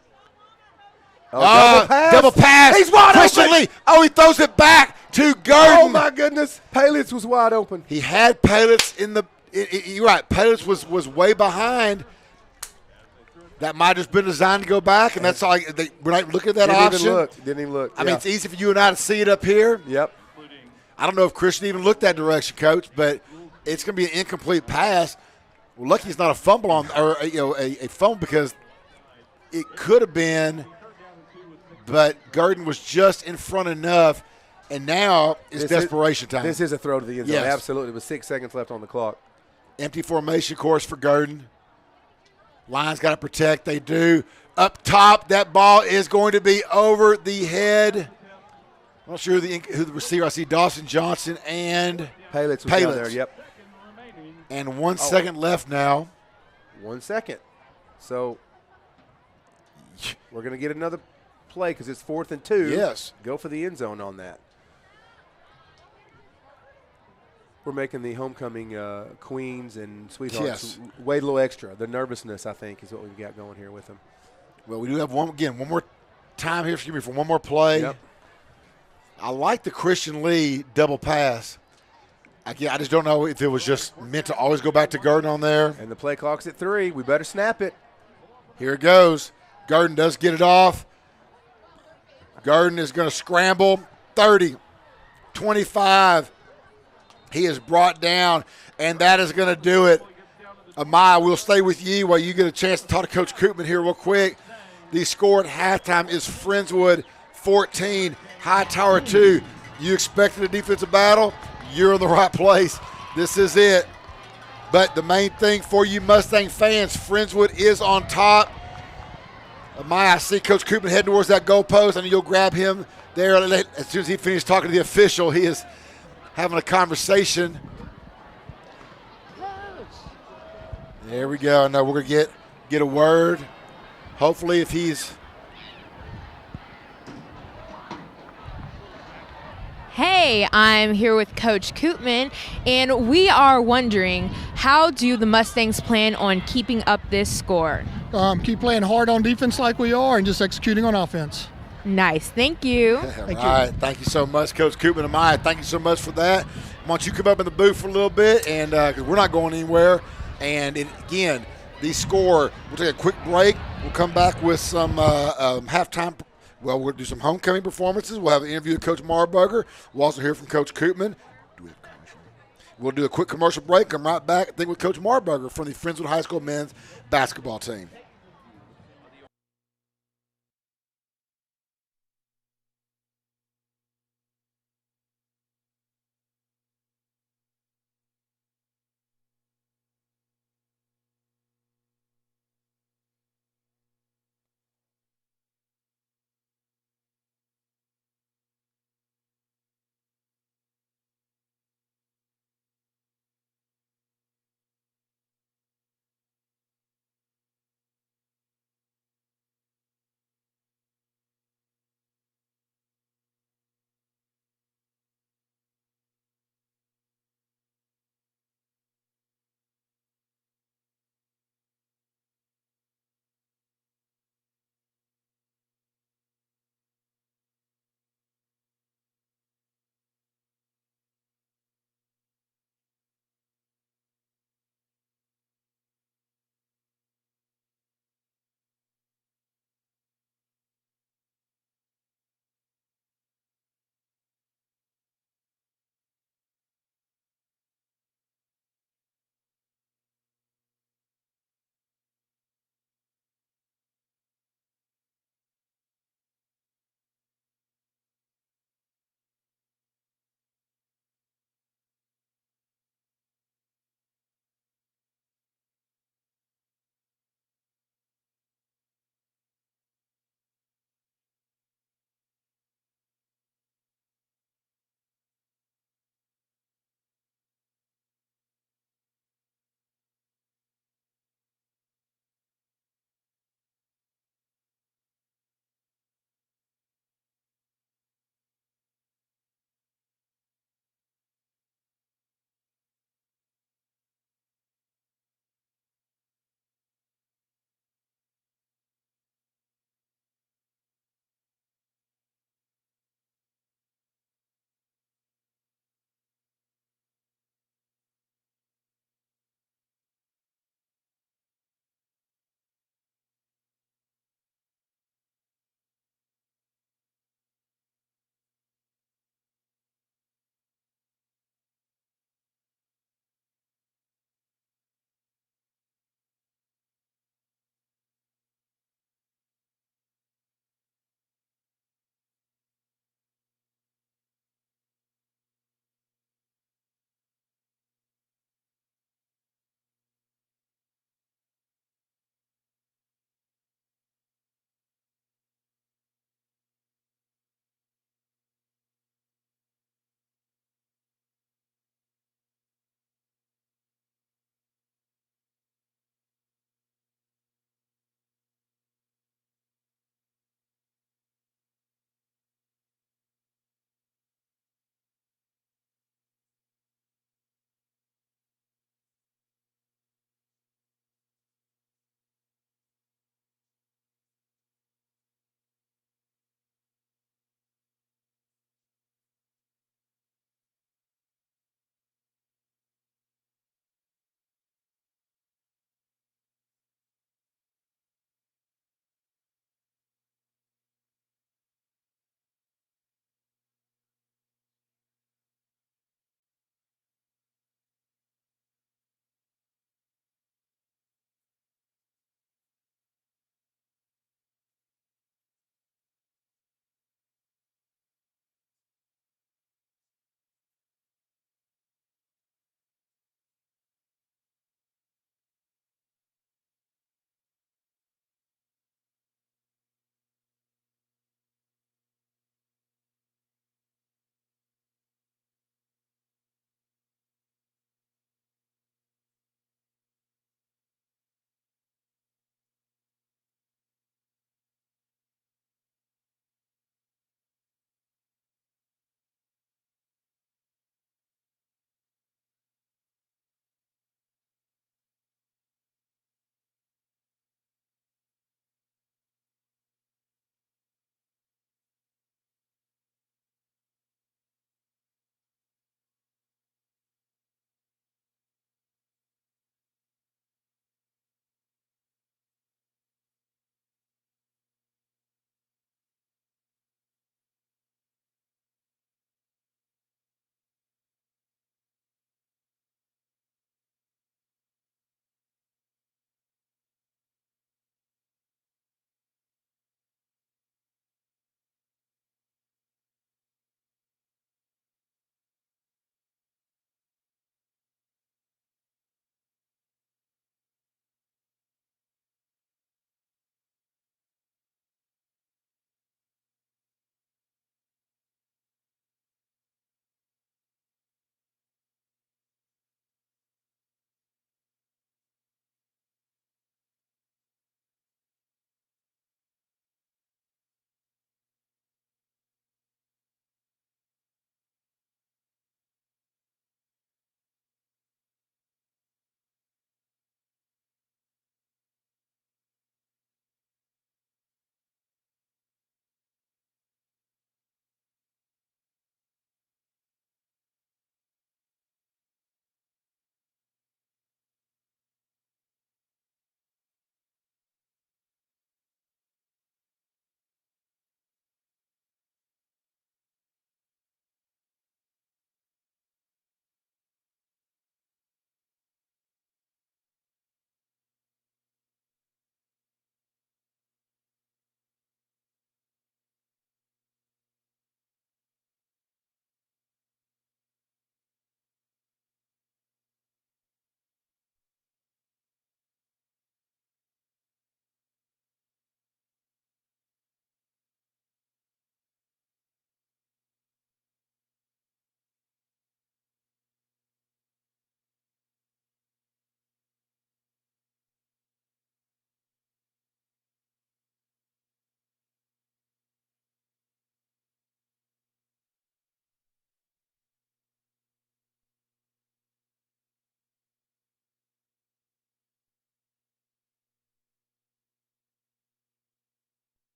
Double pass. Double pass. He's wide Christian open. Lee. Oh, he throws it back to Gurdon. Oh, my goodness. Palitz was wide open. He had Palitz in the you're right. Palitz was way behind. That might have just been designed to go back, and that's all. We're not looking at that option. Didn't even look. I mean, it's easy for you and I to see it up here. Yep. I don't know if Christian even looked that direction, Coach, but it's going to be an incomplete pass. Well, lucky it's not a fumble a fumble because it could have been, but Gurdon was just in front enough, and now it's desperation time. This is a throw to the end zone. Yes. Absolutely. With 6 seconds left on the clock. Empty formation course for Gurdon. Lions got to protect. They do. Up top, that ball is going to be over the head. I'm not sure who the receiver. I see Dawson Johnson and Palitz was down there. Yep. And 1 second left now. 1 second. So we're going to get another play because it's 4th and 2. Yes. Go for the end zone on that. We're making the homecoming queens and sweethearts weigh a little extra. The nervousness, I think, is what we've got going here with them. Well, we do have one more time here for one more play. Yep. I like the Christian Lee double pass. I just don't know if it was just meant to always go back to Gurdon on there. And the play clock's at 3. We better snap it. Here it goes. Gurdon does get it off. Gurdon is going to scramble. 30, 25. He is brought down, and that is going to do it. Amaya, we'll stay with you while you get a chance to talk to Coach Koopman here real quick. The score at halftime is Friendswood 14, HighTower 2. You expected a defensive battle? You're in the right place. This is it. But the main thing for you Mustang fans, Friendswood is on top. Amaya, I see Coach Koopman heading towards that goalpost. I know you'll grab him there as soon as he finishes talking to the official. He is having a conversation. There we go. Now we're going to get a word. Hopefully if he's – Hey, I'm here with Coach Koopman, and we are wondering, how do the Mustangs plan on keeping up this score? Keep playing hard on defense like we are and just executing on offense. Nice. Thank you. Thank you. All right. Thank you so much, Coach Koopman and Maya. Thank you so much for that. Why don't you come up in the booth for a little bit, and because we're not going anywhere. And again, the score, we'll take a quick break. We'll come back with some halftime. Well, we'll do some homecoming performances. We'll have an interview with Coach Marburger. We'll also hear from Coach Koopman. We'll do a quick commercial break. Come right back, I think, with Coach Marburger from the Friendswood High School men's basketball team.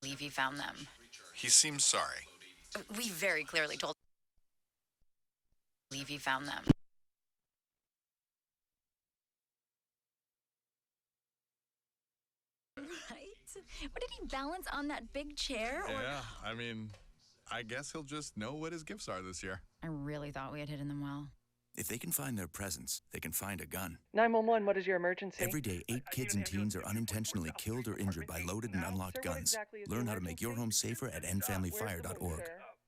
Levy found them. He seems sorry. We very clearly told Levy found them. Right? What did he balance on that big chair? Yeah, I mean, I guess he'll just know what his gifts are this year. I really thought we had hidden them well. If they can find their presents, they can find a gun. 911, what is your emergency? Every day, 8 kids and teens are unintentionally killed or injured by loaded and unlocked guns. Learn how to make your home safer at endfamilyfire.org.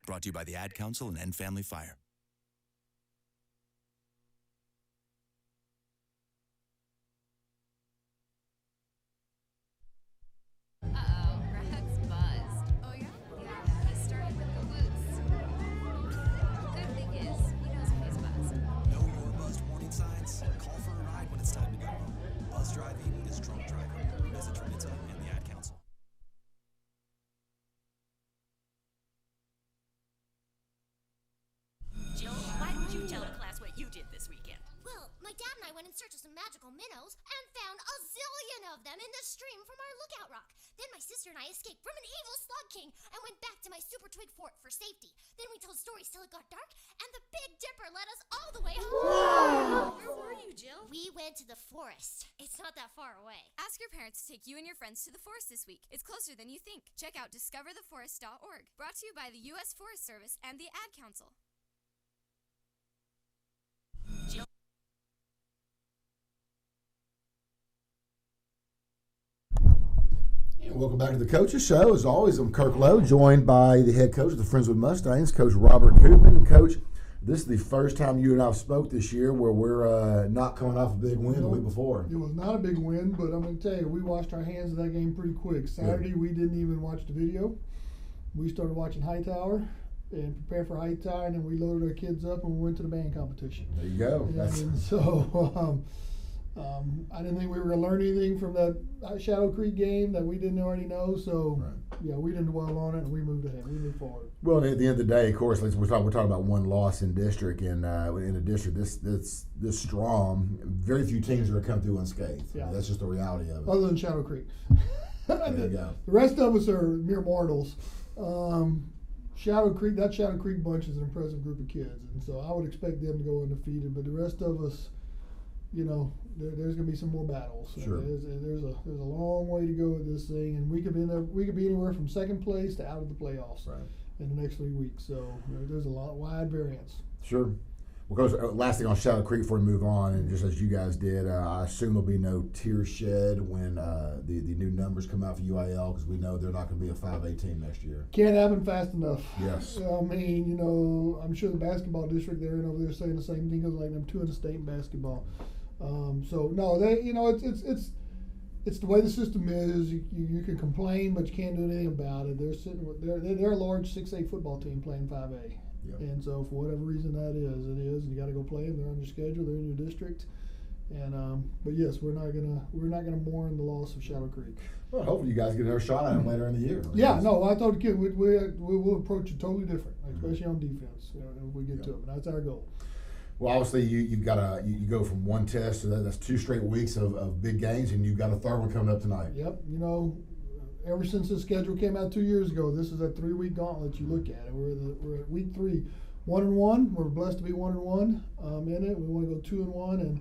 Brought to you by the Ad Council and End Family Fire. Brad's buzzed. Oh, yeah? Yeah, he started with the boots. Good thing is, he knows if he's buzzed. Know your buzzed warning signs? Call for a ride when it's time to go. Buzz driving is drunk driving. Visit Trinita and the Ad Council. Jill, why didn't you tell the class what you did this weekend? Well, my dad and I went in search of some magical minnows and found a zillion of them in the stream from our lookout rock. Then my sister and I escaped from an evil slug king and went back to my super twig fort for safety. Then we told stories till it got dark, and the Big Dipper led us all the way home. Wow. Where were you, Jill? We went to the forest. It's not that far away. Ask your parents to take you and your friends to the forest this week. It's closer than you think. Check out discovertheforest.org. Brought to you by the U.S. Forest Service and the Ad Council. Jill. Welcome back to the Coaches Show. As always, I'm Kirk Lowe, joined by the head coach of the Friendswood Mustangs, Coach Robert Koopman. And Coach, this is the first time you and I have spoke this year where we're not coming off a big win the week before. It was not a big win, but I'm going to tell you, we washed our hands of that game pretty quick. Saturday, we didn't even watch the video. We started watching HighTower and prepare for HighTower, and then we loaded our kids up and we went to the band competition. There you go. And so I didn't think we were going to learn anything from that Shadow Creek game that we didn't already know. So, yeah, we didn't dwell on it, and we moved ahead. We moved forward. Well, at the end of the day, of course, we're talking about one loss in district, and in a district this strong, very few teams are going to come through unscathed. Yeah. That's just the reality of it. Other than Shadow Creek. There you go. The rest of us are mere mortals. Shadow Creek bunch is an impressive group of kids, and so I would expect them to go undefeated. But the rest of us, you know, there's going to be some more battles. Sure. There's a long way to go with this thing, and we could be anywhere from second place to out of the playoffs in the next 3 weeks. So there's a wide variance. Sure. Well, Coach, last thing on Shadow Creek before we move on, and just as you guys did, I assume there'll be no tears shed when the new numbers come out for UIL, because we know they're not going to be a 5A team next year. Can't happen fast enough. Yes. I mean, you know, I'm sure the basketball district they're in over there saying the same thing, because like them 2 in the state in basketball. So no, it's the way the system is. You can complain, but you can't do anything about it. They're a large 6A football team playing 5A. Yep. And so for whatever reason that is, it is. You got to go play them. They're on your schedule. They're in your district. And but yes, we're not gonna mourn the loss of Shadow Creek. Well, hopefully you guys get another shot at them later in the year. Yeah, no, I told the kid we'll approach it totally different, especially on defense. If we get to them, that's our goal. Well, obviously you've got you go from one test to that's 2 straight weeks of big games, and you've got a third one coming up tonight. Yep, you know. Ever since the schedule came out 2 years ago, this is a 3-week gauntlet. You look at it. We're at week 3, 1-1. We're blessed to be 1-1 in it. We want to go 2-1, and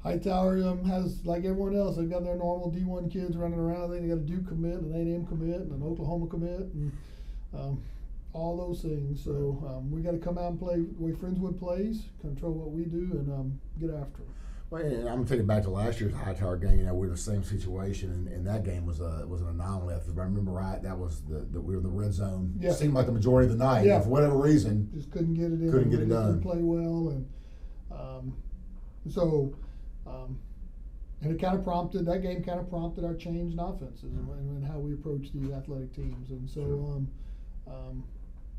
HighTower has, like everyone else, they've got their normal D1 kids running around. They got a Duke commit, an A&M commit, and an Oklahoma commit, and all those things. So we got to come out and play the way Friendswood plays, control what we do, and get after them. Well, and I'm gonna take it back to last year's HighTower game. You know, we're in the same situation, and that game was an anomaly. If I remember right, that was we were in the red zone. Yeah. It seemed like the majority of the night. Yeah. For whatever reason, just couldn't get it in. Couldn't get it done. Didn't play well, and and it kind of prompted our change in offenses and how we approach these athletic teams. And so,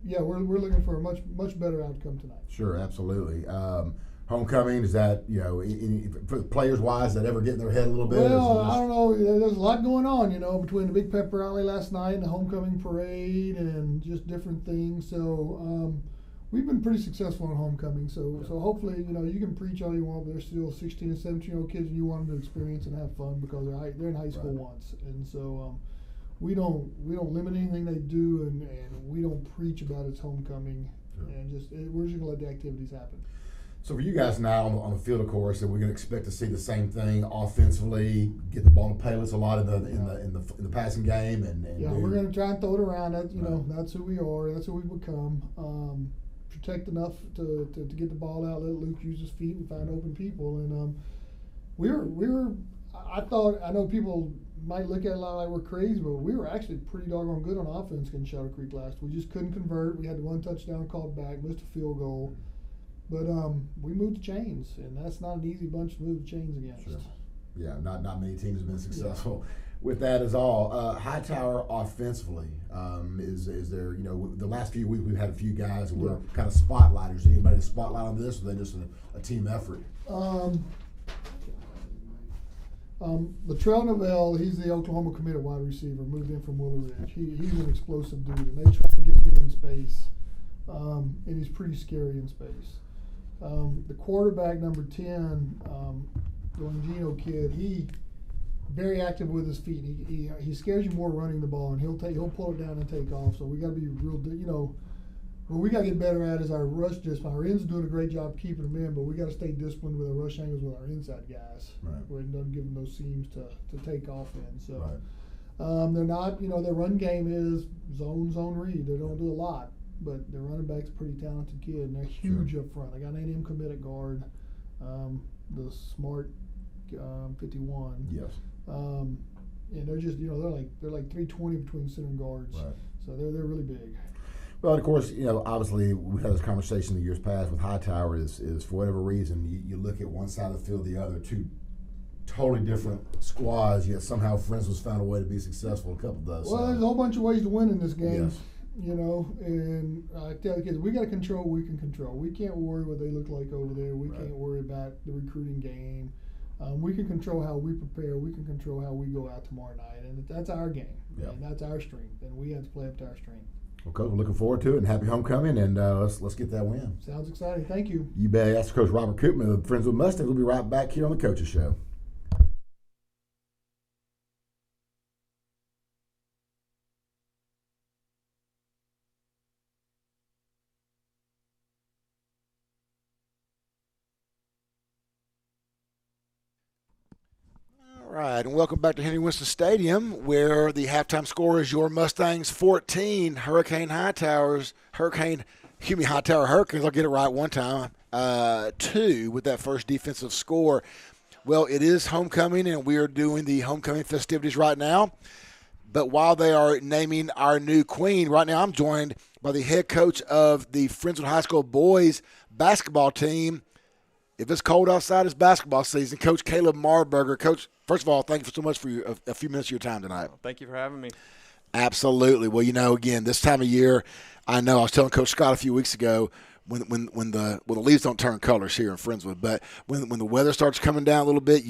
yeah, we're looking for a much better outcome tonight. Sure, absolutely. Homecoming, is that, you know, for players wise, that ever get in their head a little bit? Well, I don't know. There's a lot going on, you know, between the big pep rally last night and the homecoming parade and just different things. So we've been pretty successful in homecoming. So hopefully, you know, you can preach all you want, but there's still 16 and 17-year-old kids, and you want them to experience and have fun because they're in high school once. And so we don't limit anything they do, and we don't preach about it's homecoming, and we're just gonna let the activities happen. So for you guys now on the field, of course, and we're gonna expect to see the same thing offensively, get the ball to Payless a lot in the passing game, and we're gonna try and throw it around. That that's who we are. That's who we become. Protect enough to get the ball out, let Luke use his feet and find open people, and I know people might look at it like we're crazy, but we were actually pretty doggone good on offense against Shadow Creek last. We just couldn't convert. We had one touchdown called back, missed a field goal. But we moved the chains, and that's not an easy bunch to move the chains against. Sure. Yeah, not many teams have been successful with that as all. HighTower offensively, is there, the last few weeks we've had a few guys who were kind of spotlighters. Anybody to spotlight on this, or are they just a team effort? Latrell Novell, he's the Oklahoma committed wide receiver, moved in from Willow Ridge. He's an explosive dude, and they try to get him in space, and he's pretty scary in space. The quarterback, number 10, the Longino kid, he very active with his feet. He scares you more running the ball, and he'll pull it down and take off. So we got to be real, what we got to get better at is our rush discipline. Our ends doing a great job keeping them in, but we got to stay disciplined with our rush angles with our inside guys. Right. Where it doesn't give them those seams to take off in. So they're not, their run game is zone read. They don't do a lot, but their running back's a pretty talented kid, and they're huge up front. I got an A&M committed guard, the smart 51. Yes. And they're just, they're like 320 between center and guards. Right. So they're really big. Well, of course, obviously we've had this conversation in the years past with HighTower is for whatever reason you look at one side of the field, the other, two totally different squads, yet somehow Friendswood's found a way to be successful a couple of those. Well, there's a whole bunch of ways to win in this game. Yes. And I tell the kids, we got to control what we can control. We can't worry what they look like over there. We can't worry about the recruiting game. We can control how we prepare. We can control how we go out tomorrow night, and that's our game. Yeah. And that's our strength, and we have to play up to our strength. Well, Coach, we're looking forward to it, and happy homecoming, and let's get that win. Sounds exciting. Thank you. You bet. That's Coach Robert Koopman of Friendswood Mustangs. We'll be right back here on the Coaches Show. All right, and welcome back to Henry Winston Stadium, where the halftime score is your Mustangs 14, HighTower Hurricanes. I'll get it right one time. 2 with that first defensive score. Well, it is homecoming, and we are doing the homecoming festivities right now. But while they are naming our new queen, right now I'm joined by the head coach of the Friendswood High School boys basketball team. If it's cold outside, it's basketball season. Coach Caleb Marburger. Coach, first of all, thank you so much for a few minutes of your time tonight. Thank you for having me. Absolutely. Well, again, this time of year, I know I was telling Coach Scott a few weeks ago when the leaves don't turn colors here in Friendswood, but when the weather starts coming down a little bit,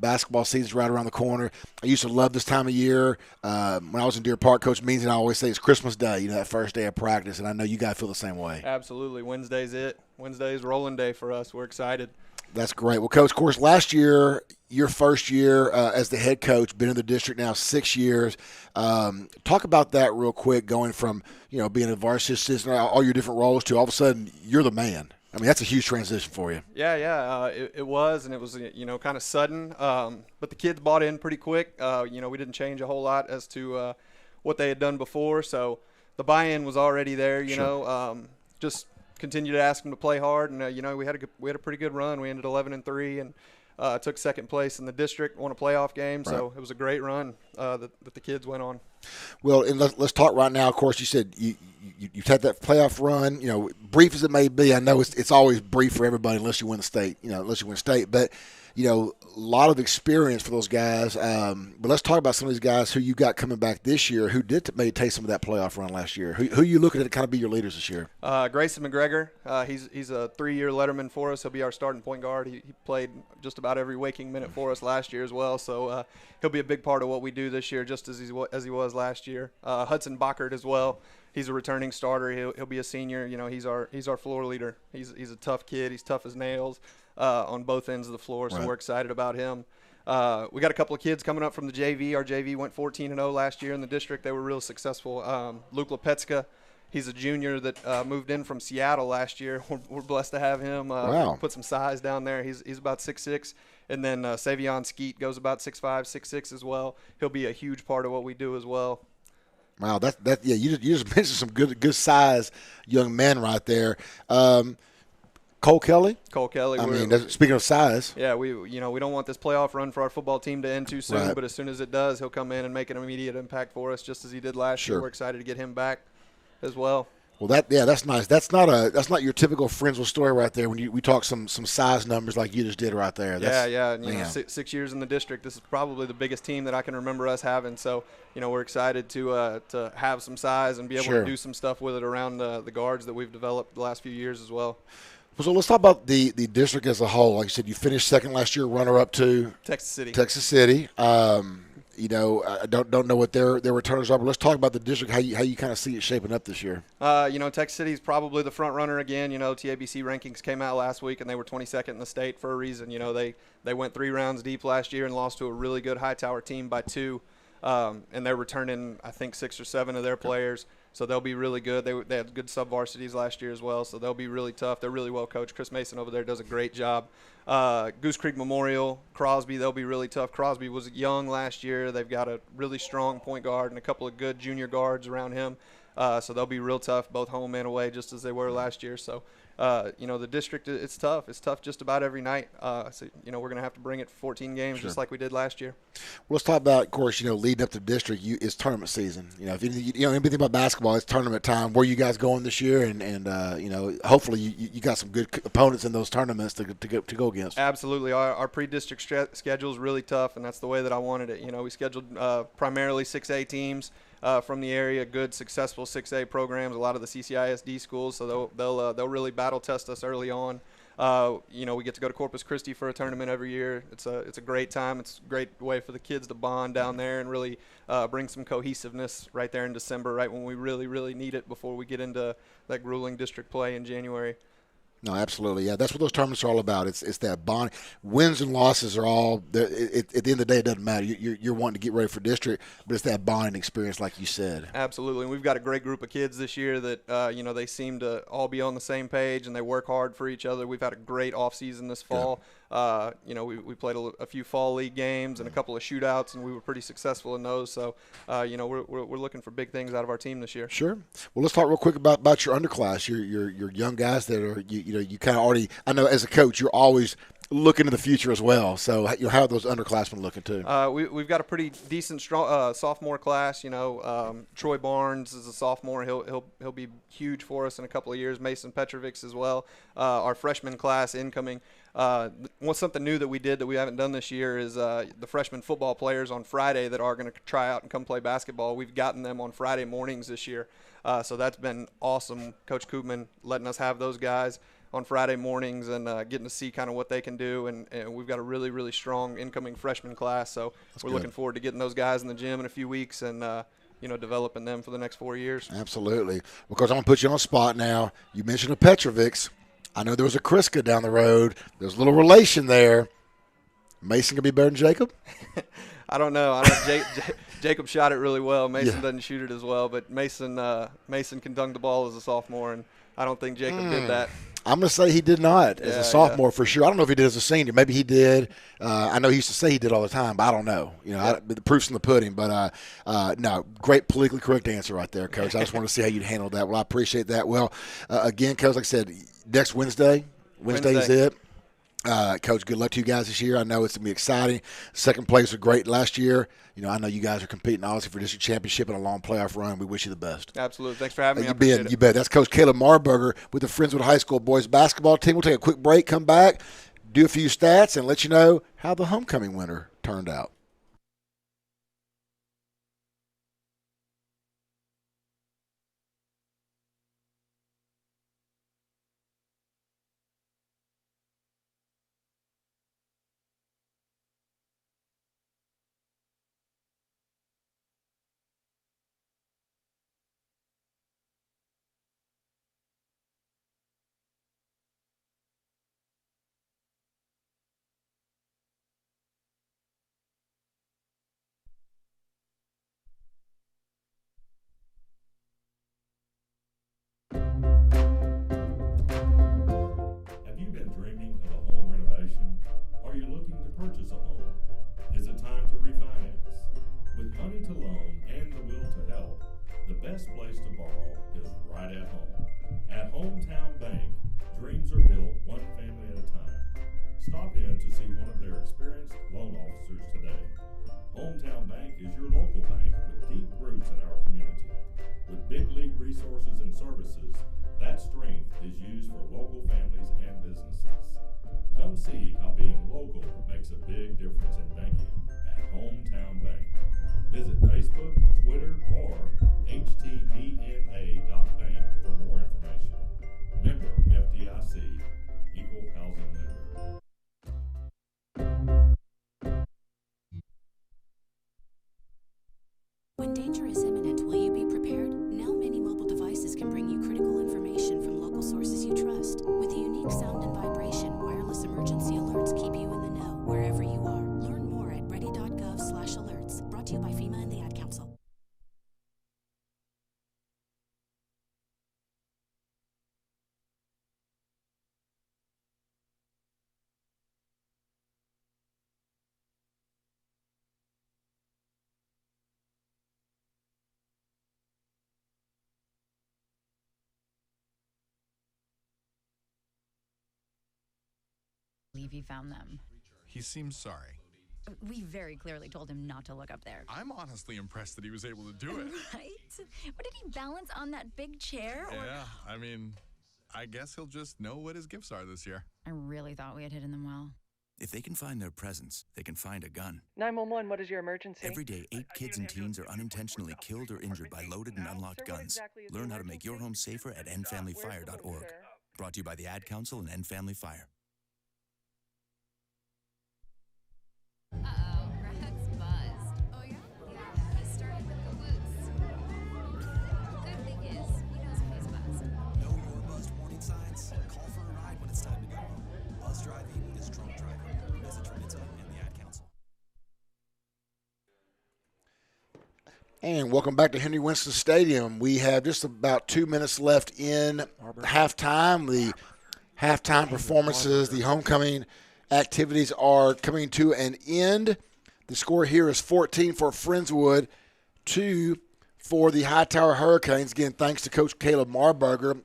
basketball season's right around the corner. I used to love this time of year. When I was in Deer Park, Coach Means and I always say it's Christmas Day, that first day of practice, and I know you guys feel the same way. Absolutely. Wednesday's it. Wednesday's rolling day for us. We're excited. That's great. Well, Coach, of course, last year, your first year as the head coach, been in the district now 6 years. Talk about that real quick, going from, being a varsity assistant, all your different roles, to all of a sudden you're the man. I mean, that's a huge transition for you. Yeah. It was, and it was, kind of sudden. But the kids bought in pretty quick. We didn't change a whole lot as to what they had done before. So the buy-in was already there, just continue to ask them to play hard, and we had a pretty good run. We ended 11-3 and took second place in the district, won a playoff game. So it was a great run that the kids went on. Well, and let's talk right now. Of course, you said you've had that playoff run. Brief as it may be, I know it's always brief for everybody unless you win the state. But a lot of experience for those guys. But let's talk about some of these guys who you got coming back this year who did maybe take some of that playoff run last year. Who you looking at to kind of be your leaders this year? Grayson McGregor. He's a 3-year letterman for us. He'll be our starting point guard. He played just about every waking minute for us last year as well. So he'll be a big part of what we do this year, just as he was last year. Hudson Bockert as well. He's a returning starter. He'll be a senior. He's our floor leader. He's a tough kid. He's tough as nails on both ends of the floor. So we're excited about him. We got a couple of kids coming up from the JV. Our JV went 14-0 last year in the district. They were real successful. Luke Lepetska, he's a junior that moved in from Seattle last year. We're blessed to have him. Wow. Put some size down there. He's about 6'6". And then Savion Skeet goes about 6'5", 6'6" as well. He'll be a huge part of what we do as well. Wow, yeah. You just mentioned some good size young men right there. Cole Kelly. I mean, speaking of size. Yeah, we don't want this playoff run for our football team to end too soon. Right. But as soon as it does, he'll come in and make an immediate impact for us, just as he did last year. Sure. We're excited to get him back as well. Well, that's nice. That's not your typical Friendswood story right there. When we talk some size numbers like you just did right there. Yeah. And, 6 years in the district. This is probably the biggest team that I can remember us having. So we're excited to have some size and be able to do some stuff with it around the guards that we've developed the last few years as well. So let's talk about the district as a whole. Like you said, you finished second last year, runner-up to Texas City. I don't know what their returns are, but let's talk about the district. How you kind of see it shaping up this year. Texas City is probably the front runner again. TABC rankings came out last week, and they were 22nd in the state for a reason. They went 3 rounds deep last year and lost to a really good HighTower team by 2, and they're returning I think 6 or 7 of their players. So they'll be really good. They had good sub-varsities last year as well, so they'll be really tough. They're really well coached. Chris Mason over there does a great job. Goose Creek Memorial, Crosby, they'll be really tough. Crosby was young last year. They've got a really strong point guard and a couple of good junior guards around him. So they'll be real tough, both home and away, just as they were last year. So, the district, it's tough. It's tough just about every night. So, we're going to have to bring it for 14 games just like we did last year. Well, let's talk about, of course, leading up to district, it's tournament season. If you know anything about basketball, it's tournament time. Where you guys going this year? And hopefully you got some good opponents in those tournaments to go against. Absolutely. Our pre-district schedule is really tough, and that's the way that I wanted it. We scheduled primarily 6A teams. From the area, good, successful 6A programs, a lot of the CCISD schools, so they'll really battle test us early on. We get to go to Corpus Christi for a tournament every year. It's a great time. It's a great way for the kids to bond down there and really bring some cohesiveness right there in December, right when we really, really need it before we get into that grueling district play in January. No, absolutely. Yeah, that's what those tournaments are all about. It's that bond. Wins and losses are all – at the end of the day, it doesn't matter. You're wanting to get ready for district, but it's that bonding experience like you said. Absolutely. And we've got a great group of kids this year that, they seem to all be on the same page and they work hard for each other. We've had a great offseason this fall. We played a few fall league games and a couple of shootouts, and we were pretty successful in those. So, we're looking for big things out of our team this year. Sure. Well, let's talk real quick about your underclass, your young guys that are you kind of already. I know as a coach, you're always looking to the future as well. So, how are those underclassmen looking too? We've got a pretty decent strong sophomore class. Troy Barnes is a sophomore. He'll be huge for us in a couple of years. Mason Petrovics as well. Our freshman class incoming. Something new that we did that we haven't done this year is the freshman football players on Friday that are going to try out and come play basketball. We've gotten them on Friday mornings this year. So that's been awesome. Coach Koopman letting us have those guys on Friday mornings and getting to see kind of what they can do. And we've got a really, really strong incoming freshman class. So we're looking forward to getting those guys in the gym in a few weeks and, developing them for the next 4 years. Absolutely. Because I'm going to put you on the spot now. You mentioned a Petrovics. I know there was a Kriska down the road. There's a little relation there. Mason going to be better than Jacob? I don't know. Jacob shot it really well. Mason doesn't shoot it as well, but Mason can dunk the ball as a sophomore, and I don't think Jacob did that. I'm going to say he did not as a sophomore for sure. I don't know if he did as a senior. Maybe he did. I know he used to say he did all the time, but I don't know. The proof's in the pudding. But, no, great politically correct answer right there, Coach. I just want to see how you'd handle that. Well, I appreciate that. Well, again, Coach, like I said, next Wednesday is it. Coach, good luck to you guys this year. I know it's going to be exciting. Second place was great last year. I know you guys are competing, obviously, for district championship and a long playoff run. We wish you the best. Absolutely. Thanks for having me. You bet. That's Coach Caleb Marburger with the Friendswood High School boys basketball team. We'll take a quick break, come back, do a few stats, and let you know how the homecoming winter turned out. The best place to borrow is right at home. At Hometown Bank, dreams are built one family at a time. Stop in to see one of their experienced loan officers today. Hometown Bank is your local bank with deep roots in our community. With big league resources and services, that strength is used for local families and businesses. Come see how being local makes a big difference in banking at Hometown Bank. Visit Facebook, Twitter, or htbna.bank for more information. Member FDIC, Equal Housing Lender. When danger is imminent, will you be prepared? Now many mobile devices can bring you critical information from local sources you trust. With a unique sound and vibration, wireless emergency alerts keep you in the know wherever you are. Learn more at ready.gov/alerts. Brought to you by FEMA and the Ad Council. Believe he found them. He seems sorry. We very clearly told him not to look up there. I'm honestly impressed that he was able to do it. Right? What did he balance on that big chair? Or... Yeah, I mean, I guess he'll just know what his gifts are this year. I really thought we had hidden them well. If they can find their presents, they can find a gun. 911, what is your emergency? Every day, 8 kids and teens are unintentionally killed or injured by loaded and unlocked guns. Learn how to make your home safer at endfamilyfire.org. Brought to you by the Ad Council and End Family Fire. Uh-oh, Brad's buzzed. Oh, yeah? Yeah, he started with the woods. Good thing is, he knows if he's buzzed. Know your buzzed warning signs? Call for a ride when it's time to go. Buzz driving is drunk driving. Visit Trinita and the Ad Council. And welcome back to Henry Winston Stadium. We have just about 2 minutes left in halftime. The halftime performances, the homecoming activities are coming to an end. The score here is 14 for Friendswood, 2 for the HighTower Hurricanes. Again, thanks to Coach Caleb Marburger,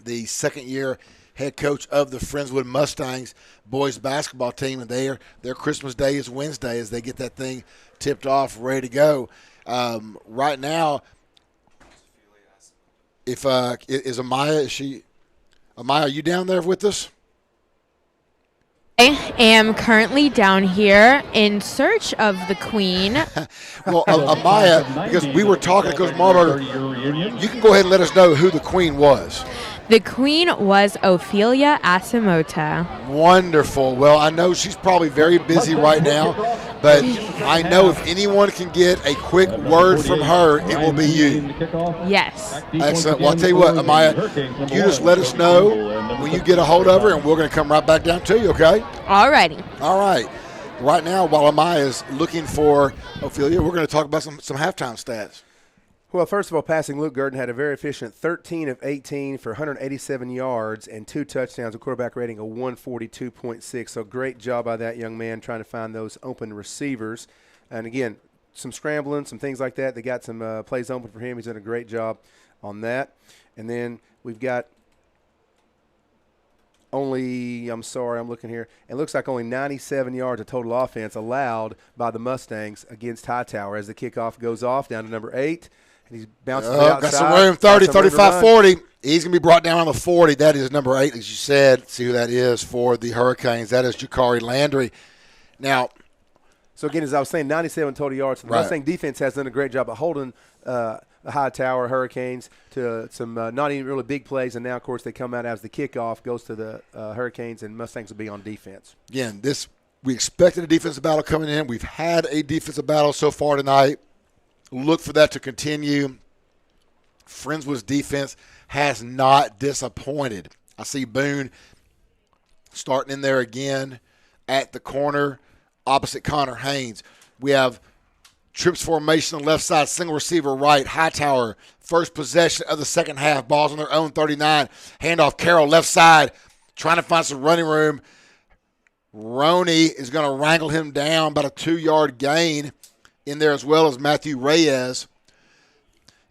the second-year head coach of the Friendswood Mustangs boys basketball team. And their Christmas Day is Wednesday as they get that thing tipped off, ready to go. Right now, if is Amaya, Amaya, are you down there with us? I am currently down here in search of the Queen. Well, Amaya, because we were talking to Coach Marburger, you can go ahead and let us know who the Queen was. The Queen was Ophelia Asimota. Wonderful. Well, I know she's probably very busy right now, but I know if anyone can get a quick word from her, it will be you. Yes. Excellent. Well, I'll tell you what, Amaya, you just let us know when you get a hold of her, and we're going to come right back down to you, okay? Alrighty. All right. Right now, while Amaya is looking for Ophelia, we're going to talk about some halftime stats. Well, first of all, passing Luke Gurdon had a very efficient 13 of 18 for 187 yards and 2 touchdowns, a quarterback rating of 142.6. So great job by that young man trying to find those open receivers. And, again, some scrambling, some things like that. They got some plays open for him. He's done a great job on that. And then we've got I'm looking here. It looks like only 97 yards of total offense allowed by the Mustangs against HighTower as the kickoff goes off down to number 8. And he's bouncing outside. Got some room, 30, 35, 40. He's going to be brought down on the 40. That is number 8, as you said. See who that is for the Hurricanes. That is Jakari Landry. Now, so again, as I was saying, 97 total yards. The Mustang defense has done a great job of holding the HighTower Hurricanes to some not even really big plays, and now, of course, they come out as the kickoff goes to the Hurricanes, and Mustangs will be on defense. Again, we expected a defensive battle coming in. We've had a defensive battle so far tonight. Look for that to continue. Friendswood's defense has not disappointed. I see Boone starting in there again at the corner opposite Connor Haynes. We have trips formation on the left side, single receiver right, HighTower, first possession of the second half, balls on their own 39. Handoff Carroll, left side, trying to find some running room. Roney is going to wrangle him down, about a 2-yard gain in there, as well as Matthew Reyes.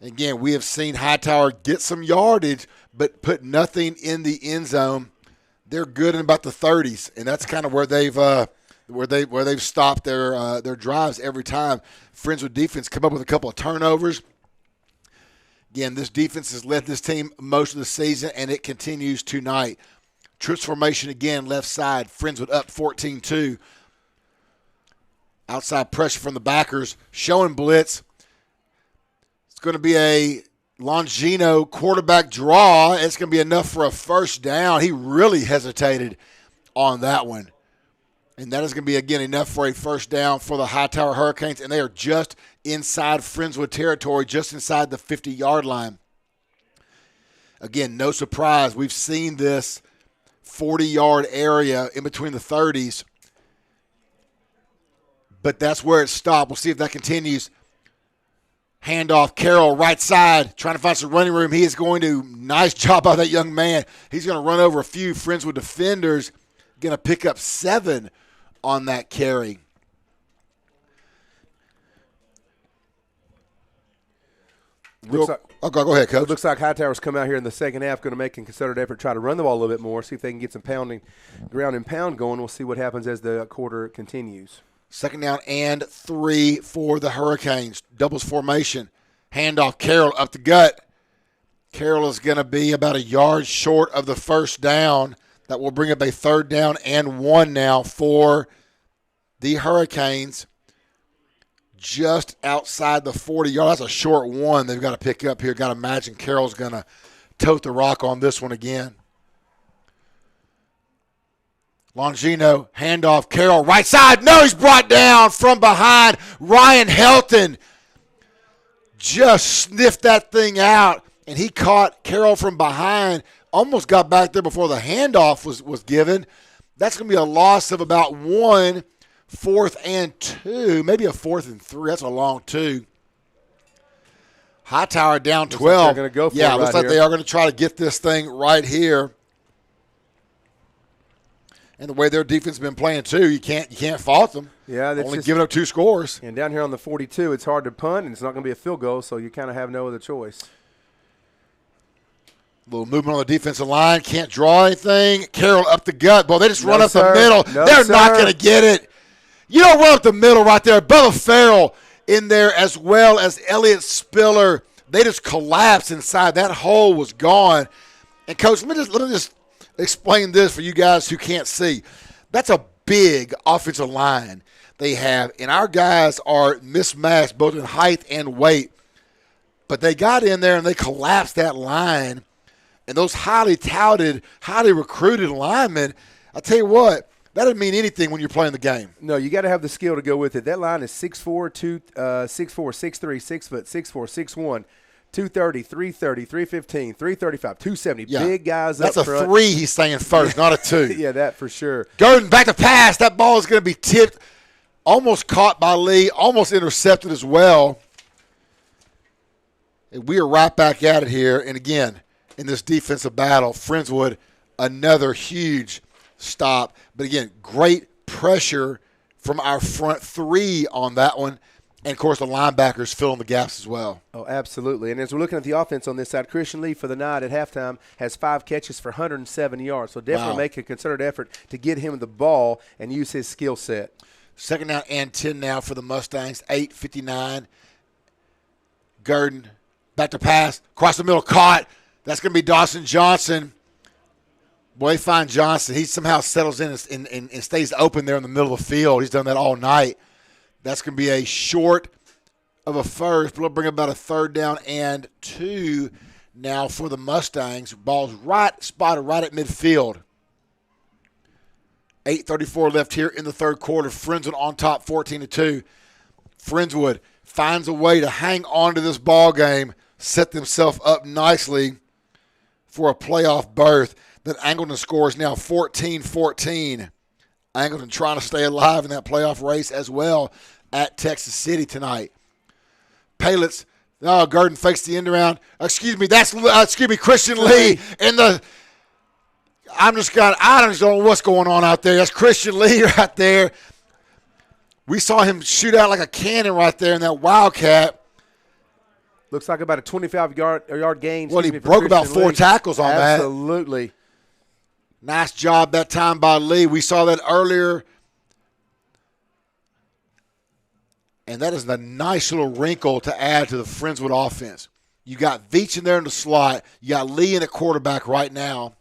Again, we have seen Hightower get some yardage, but put nothing in the end zone. They're good in about the 30s, and that's kind of where they've stopped their drives every time. Friendswood defense come up with a couple of turnovers. Again, this defense has led this team most of the season, and it continues tonight. Trips formation again, left side. Friendswood up 14-2. Outside pressure from the backers, showing blitz. It's going to be a Longino quarterback draw. It's going to be enough for a first down. He really hesitated on that one. And that is going to be, again, enough for a first down for the HighTower Hurricanes. And they are just inside Friendswood territory, just inside the 50-yard line. Again, no surprise. We've seen this 40-yard area in between the 30s. But that's where it stopped. We'll see if that continues. Handoff, Carroll, right side, trying to find some running room. He is going to, nice job by that young man. He's going to run over a few Friendswood defenders. Going to pick up 7 on that carry. Go ahead, Coach. It looks like Hightower's come out here in the second half, going to make a concerted effort, try to run the ball a little bit more, see if they can get some ground and pound going. We'll see what happens as the quarter continues. Second down and 3 for the Hurricanes. Doubles formation. Handoff, Carroll up the gut. Carroll is going to be about a yard short of the first down. That will bring up a third down and 1 now for the Hurricanes. Just outside the 40-yard. That's a short one they've got to pick up here. Got to imagine Carroll's going to tote the rock on this one again. Longino, handoff, Carroll, right side. No, he's brought down from behind. Ryan Helton just sniffed that thing out, and he caught Carroll from behind, almost got back there before the handoff was given. That's going to be a loss of about 1, 4th and 2, maybe a 4th and 3. That's a long 2. Hightower down 12. Looks like they're going to go for it looks like they are going to try to get this thing right here. And the way their defense has been playing too, you can't fault them. Yeah, that's only giving up 2 scores. And down here on the 42, it's hard to punt, and it's not going to be a field goal, so you kind of have no other choice. Little movement on the defensive line, can't draw anything. Carroll up the gut. Boy, they just run up the middle. They're not going to get it. You don't run up the middle right there. Bubba Farrell in there as well as Elliott Spiller. They just collapsed inside. That hole was gone. And, Coach, let me just explain this for you guys who can't see. That's a big offensive line they have, and our guys are mismatched both in height and weight. But they got in there and they collapsed that line, and those highly touted, highly recruited linemen, I tell you what, that doesn't mean anything when you're playing the game. No, you got to have the skill to go with it. That line is 6'4", 6'3", 6 foot, 6'4", 6'1", 230, 330, 315, 335, 270. Yeah. Big guys That's up front. That's a 3 he's saying first, not a 2. Yeah, that for sure. Gurdon back to pass. That ball is going to be tipped, almost caught by Lee, almost intercepted as well. And we are right back at it here. And again, in this defensive battle, Friendswood, another huge stop. But again, great pressure from our front 3 on that one. And, of course, the linebackers fill in the gaps as well. Oh, absolutely. And as we're looking at the offense on this side, Christian Lee for the night at halftime has 5 catches for 170 yards. So definitely make a concerted effort to get him the ball and use his skill set. Second down and 10 now for the Mustangs, 8:59. Gurdon back to pass, across the middle, caught. That's going to be Dawson Johnson. Boy, they find Johnson. He somehow settles in and stays open there in the middle of the field. He's done that all night. That's going to be a short of a first, but we'll bring about a third down and 2 now for the Mustangs. Ball's spotted right at midfield. 8:34 left here in the third quarter. Friendswood on top, 14-2. Friendswood finds a way to hang on to this ball game, set themselves up nicely for a playoff berth. Then Angleton scores now 14-14. Angleton trying to stay alive in that playoff race as well at Texas City tonight. Paylitz, Gurdon fakes the end around. Excuse me, Christian Lee in the. I don't know what's going on out there. That's Christian Lee right there. We saw him shoot out like a cannon right there in that Wildcat. Looks like about a 25-yard gain. Well, he for broke about Christian 4 Lee. tackles on that. Absolutely. Nice job that time by Lee. We saw that earlier. And that is a nice little wrinkle to add to the Friendswood offense. You got Veach in there in the slot. You got Lee in the quarterback right now.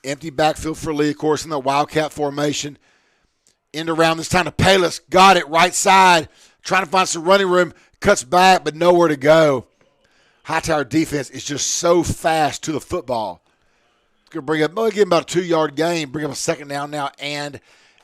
Empty backfield for Lee, of course, in the Wildcat formation. End around this time to Palis. Got it, right side. Trying to find some running room. Cuts back, but nowhere to go. HighTower defense is just so fast to the football. It's going to bring up, give him about a 2-yard gain. Bring up a second down now and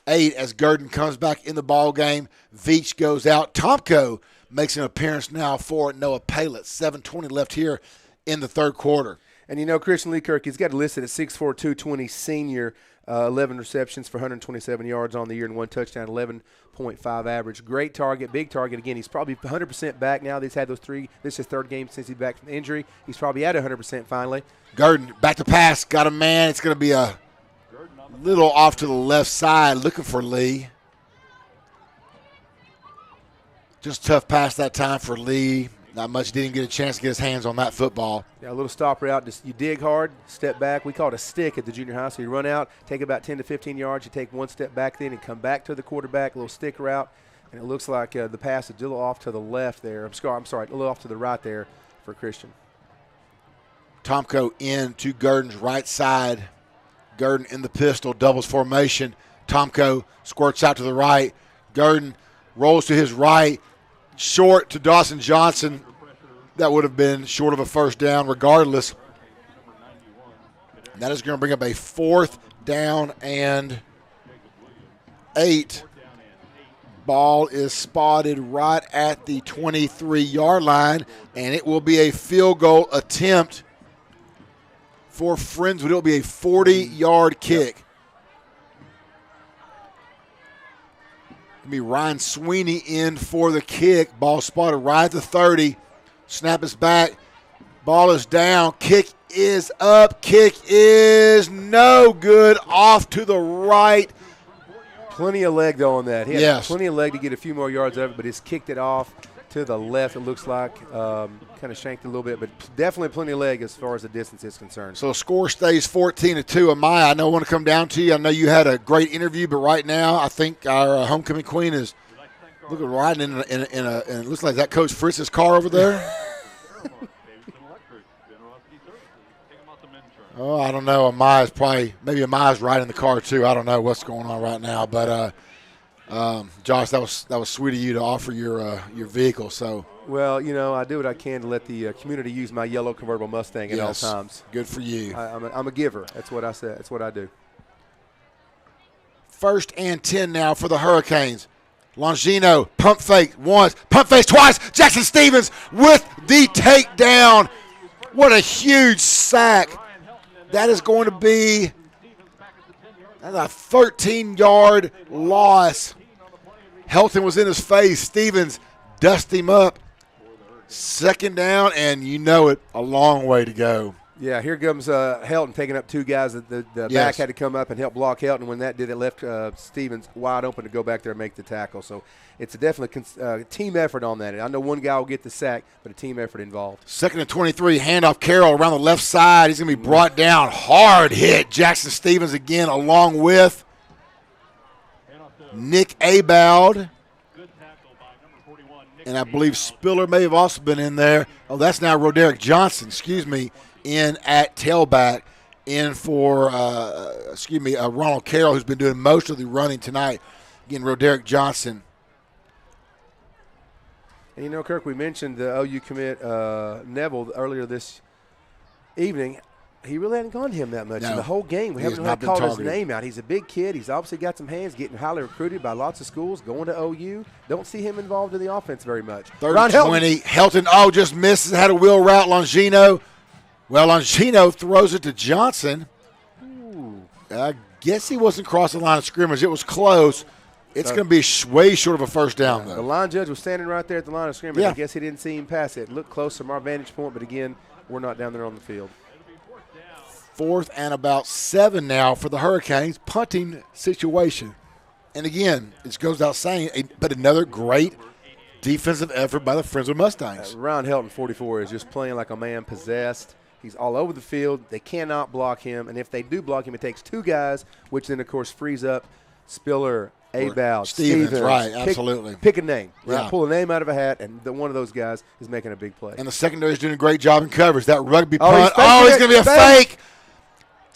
8 as Gurdon comes back in the ball game. Veach goes out. Tomko makes an appearance now for Noah Palis. 7:20 left here in the third quarter. And you know, Christian Lee Kirk, he's got it listed at 6'4", 220 senior, 11 receptions for 127 yards on the year and 1 touchdown, 11.5 average. Great target, big target. Again, he's probably 100% back now. He's had those 3. This is his 3rd game since he's back from injury. He's probably at 100% finally. Gurdon back to pass. Got a man. It's going to be a little off to the left side looking for Lee. Just tough pass that time for Lee. Not much. Didn't get a chance to get his hands on that football. Yeah, a little stop route. Just you dig hard, step back. We call it a stick at the junior high. So you run out, take about 10 to 15 yards. You take 1 step back then and come back to the quarterback, a little stick route. And it looks like the pass is a little off to the left there. I'm sorry, a little off to the right there for Christian. Tomko in to Gurdon's right side. Gurdon in the pistol, doubles formation. Tomko squirts out to the right. Gurdon rolls to his right. Short to Dawson Johnson. That would have been short of a first down regardless. And that is going to bring up a 4th down and 8. Ball is spotted right at the 23-yard line, and it will be a field goal attempt for Friendswood. It will be a 40-yard kick. It'll be Ryan Sweeney in for the kick. Ball spotted right at the 30. Snap is back. Ball is down. Kick is up. Kick is no good. Off to the right. Plenty of leg, though, on that. He had Yes. plenty of leg to get a few more yards of it, but he's kicked it off to the left, it looks like. Kind of shanked a little bit, but definitely plenty of leg as far as the distance is concerned. So the score stays 14-2. Amaya, I know I want to come down to you. I know you had a great interview, but right now I think our homecoming queen is looking riding in it looks like that Coach Fritz's car over there. Oh, I don't know. Maybe Amaya's riding the car too. I don't know what's going on right now, but Josh, that was sweet of you to offer your vehicle. So. Well, you know, I do what I can to let the community use my yellow convertible Mustang at all times. Good for you. I'm a giver. That's what I said. That's what I do. 1st and 10 now for the Hurricanes. Longino, pump fake once, pump fake twice. Jackson Stevens with the takedown. What a huge sack. That is going to be a 13-yard loss. Helton was in his face. Stevens dust him up. 2nd down, and you know it, a long way to go. Yeah, here comes Helton taking up 2 guys. The back had to come up and help block Helton. When that did, it left Stevens wide open to go back there and make the tackle. So it's a definitely team effort on that. I know one guy will get the sack, but a team effort involved. 2nd and 23, handoff Carroll around the left side. He's going to be brought down. Hard hit. Jackson Stevens again along with Nick Abald. And I believe Spiller may have also been in there. Oh, that's now Roderick Johnson, in at tailback, in for, Ronald Carroll, who's been doing most of the running tonight. Again, Roderick Johnson. And, you know, Kirk, we mentioned the OU commit Neville earlier this evening. He really hadn't gone to him that much in the whole game. We haven't really called his name out. He's a big kid. He's obviously got some hands, getting highly recruited by lots of schools, going to OU. Don't see him involved in the offense very much. 3rd and 20. Helton, just misses. Had a wheel route. Longino. Well, Longino throws it to Johnson. Ooh. I guess he wasn't crossing the line of scrimmage. It was close. It's going to be way short of a first down, though. The line judge was standing right there at the line of scrimmage. I guess he didn't see him pass it. It looked close from our vantage point, but, again, we're not down there on the field. 4th and about 7 now for the Hurricanes. Punting situation. And, again, it goes without saying, but another great defensive effort by the Friendswood Mustangs. Ryan Helton, 44, is just playing like a man possessed. He's all over the field. They cannot block him, and if they do block him, it takes two guys, which then, of course, frees up Spiller, Abel, Stevens. Right, absolutely. Pick a name. Right? Yeah. Pull a name out of a hat, and one of those guys is making a big play. And the secondary is doing a great job in coverage. That rugby Oh, punt. he's He's going to be a fake.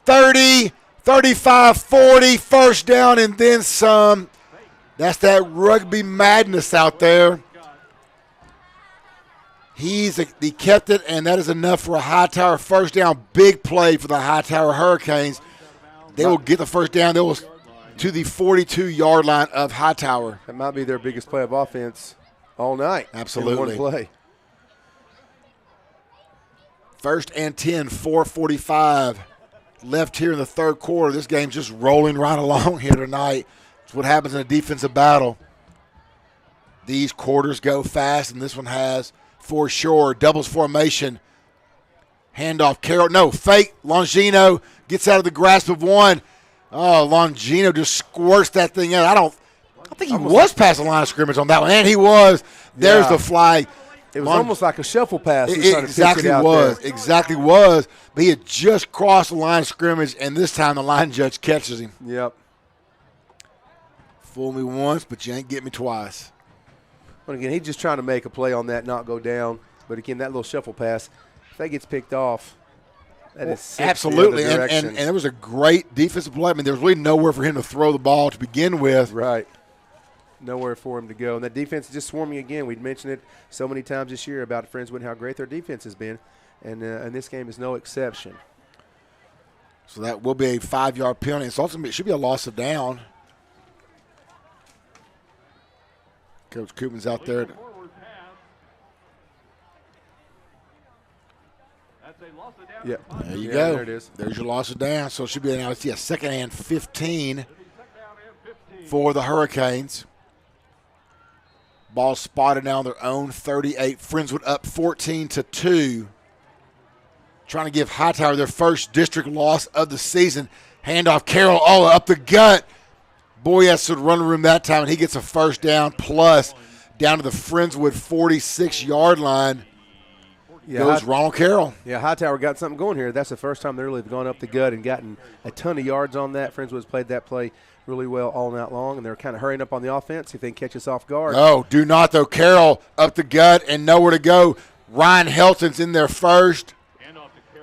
30, 35, 40, first down, and then some. That's that rugby madness out there. He kept it, and that is enough for a HighTower first down. Big play for the HighTower Hurricanes. They will get the first down. They will to the 42-yard line of HighTower. That might be their biggest play of offense all night. Absolutely. In one play. First and 10, 4:45 left here in the third quarter. This game's just rolling right along here tonight. It's what happens in a defensive battle. These quarters go fast, and this one has for sure. Doubles formation. Handoff. Carroll. No, fake. Longino gets out of the grasp of one. Oh, Longino just squirts that thing out. I think he was past the line of scrimmage on that one, and he was. There's the flag. It was almost like a shuffle pass. It exactly was. But he had just crossed the line of scrimmage, and this time the line judge catches him. Yep. Fool me once, but you ain't get me twice. But again, he's just trying to make a play on that, not go down. But again, that little shuffle pass, if that gets picked off, that is sick. Absolutely. The other and direction. there was a great defensive play. I mean, there was really nowhere for him to throw the ball to begin with. Right. Nowhere for him to go. And that defense is just swarming again. We'd mentioned it so many times this year about Friendswood and how great their defense has been. And this game is no exception. So that will be a 5-yard penalty. It should be a loss of down. Coach Koopman's out there. Yeah. There you go. There it is. There's your loss of down. So it should be now. It's second and 15 for the Hurricanes. Ball spotted now on their own 38. Friendswood up 14-2. Trying to give HighTower their first district loss of the season. Handoff Carroll. Oh, up the gut. Boyes would run the room that time, and he gets a first down plus down to the Friendswood 46-yard line. Goes Ronald Carroll. Yeah, HighTower got something going here. That's the first time they really have gone up the gut and gotten a ton of yards on that. Friendswood's played that play really well all night long, and they're kind of hurrying up on the offense if they can catch us off guard. No, do not, though. Carroll up the gut and nowhere to go. Ryan Helton's in there first.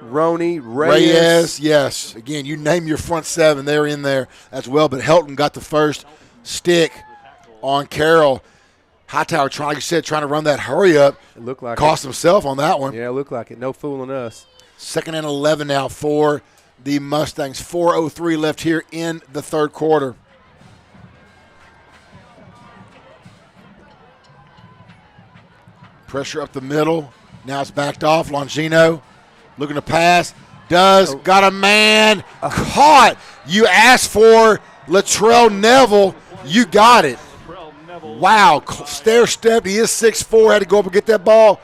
Roney, Reyes. Yes. Again, you name your front seven, they're in there as well. But Helton got the first stick on Carroll. HighTower, like you said, trying to run that hurry up. It looked like cost himself on that one. Yeah, it looked like it. No fooling us. Second and 11 now for the Mustangs. 4:03 left here in the third quarter. Pressure up the middle. Now it's backed off. Longino looking to pass. Got a man. Caught. You asked for Latrell Neville. You got it. Wow. Stair-stepped. He is 6'4". Had to go up and get that ball.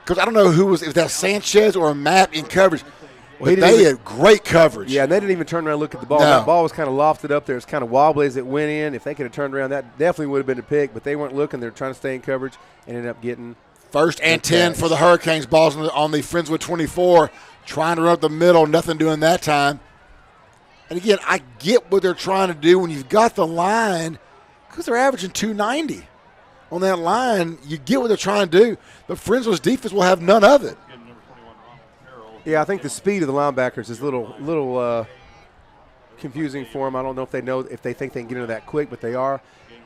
Because I don't know if that's Sanchez or Matt in coverage. But they had great coverage. Yeah, and they didn't even turn around and look at the ball. No. That ball was kind of lofted up there. It's kind of wobbly as it went in. If they could have turned around, that definitely would have been a pick. But they weren't looking. They were trying to stay in coverage and ended up getting first and 10 for the Hurricanes. Balls on the Friendswood 24. Trying to run up the middle. Nothing doing that time. And, again, I get what they're trying to do when you've got the line because they're averaging 290 on that line. You get what they're trying to do. But Friendswood's defense will have none of it. Yeah, I think the speed of the linebackers is a little confusing for them. I don't know if they think they can get into that quick, but they are.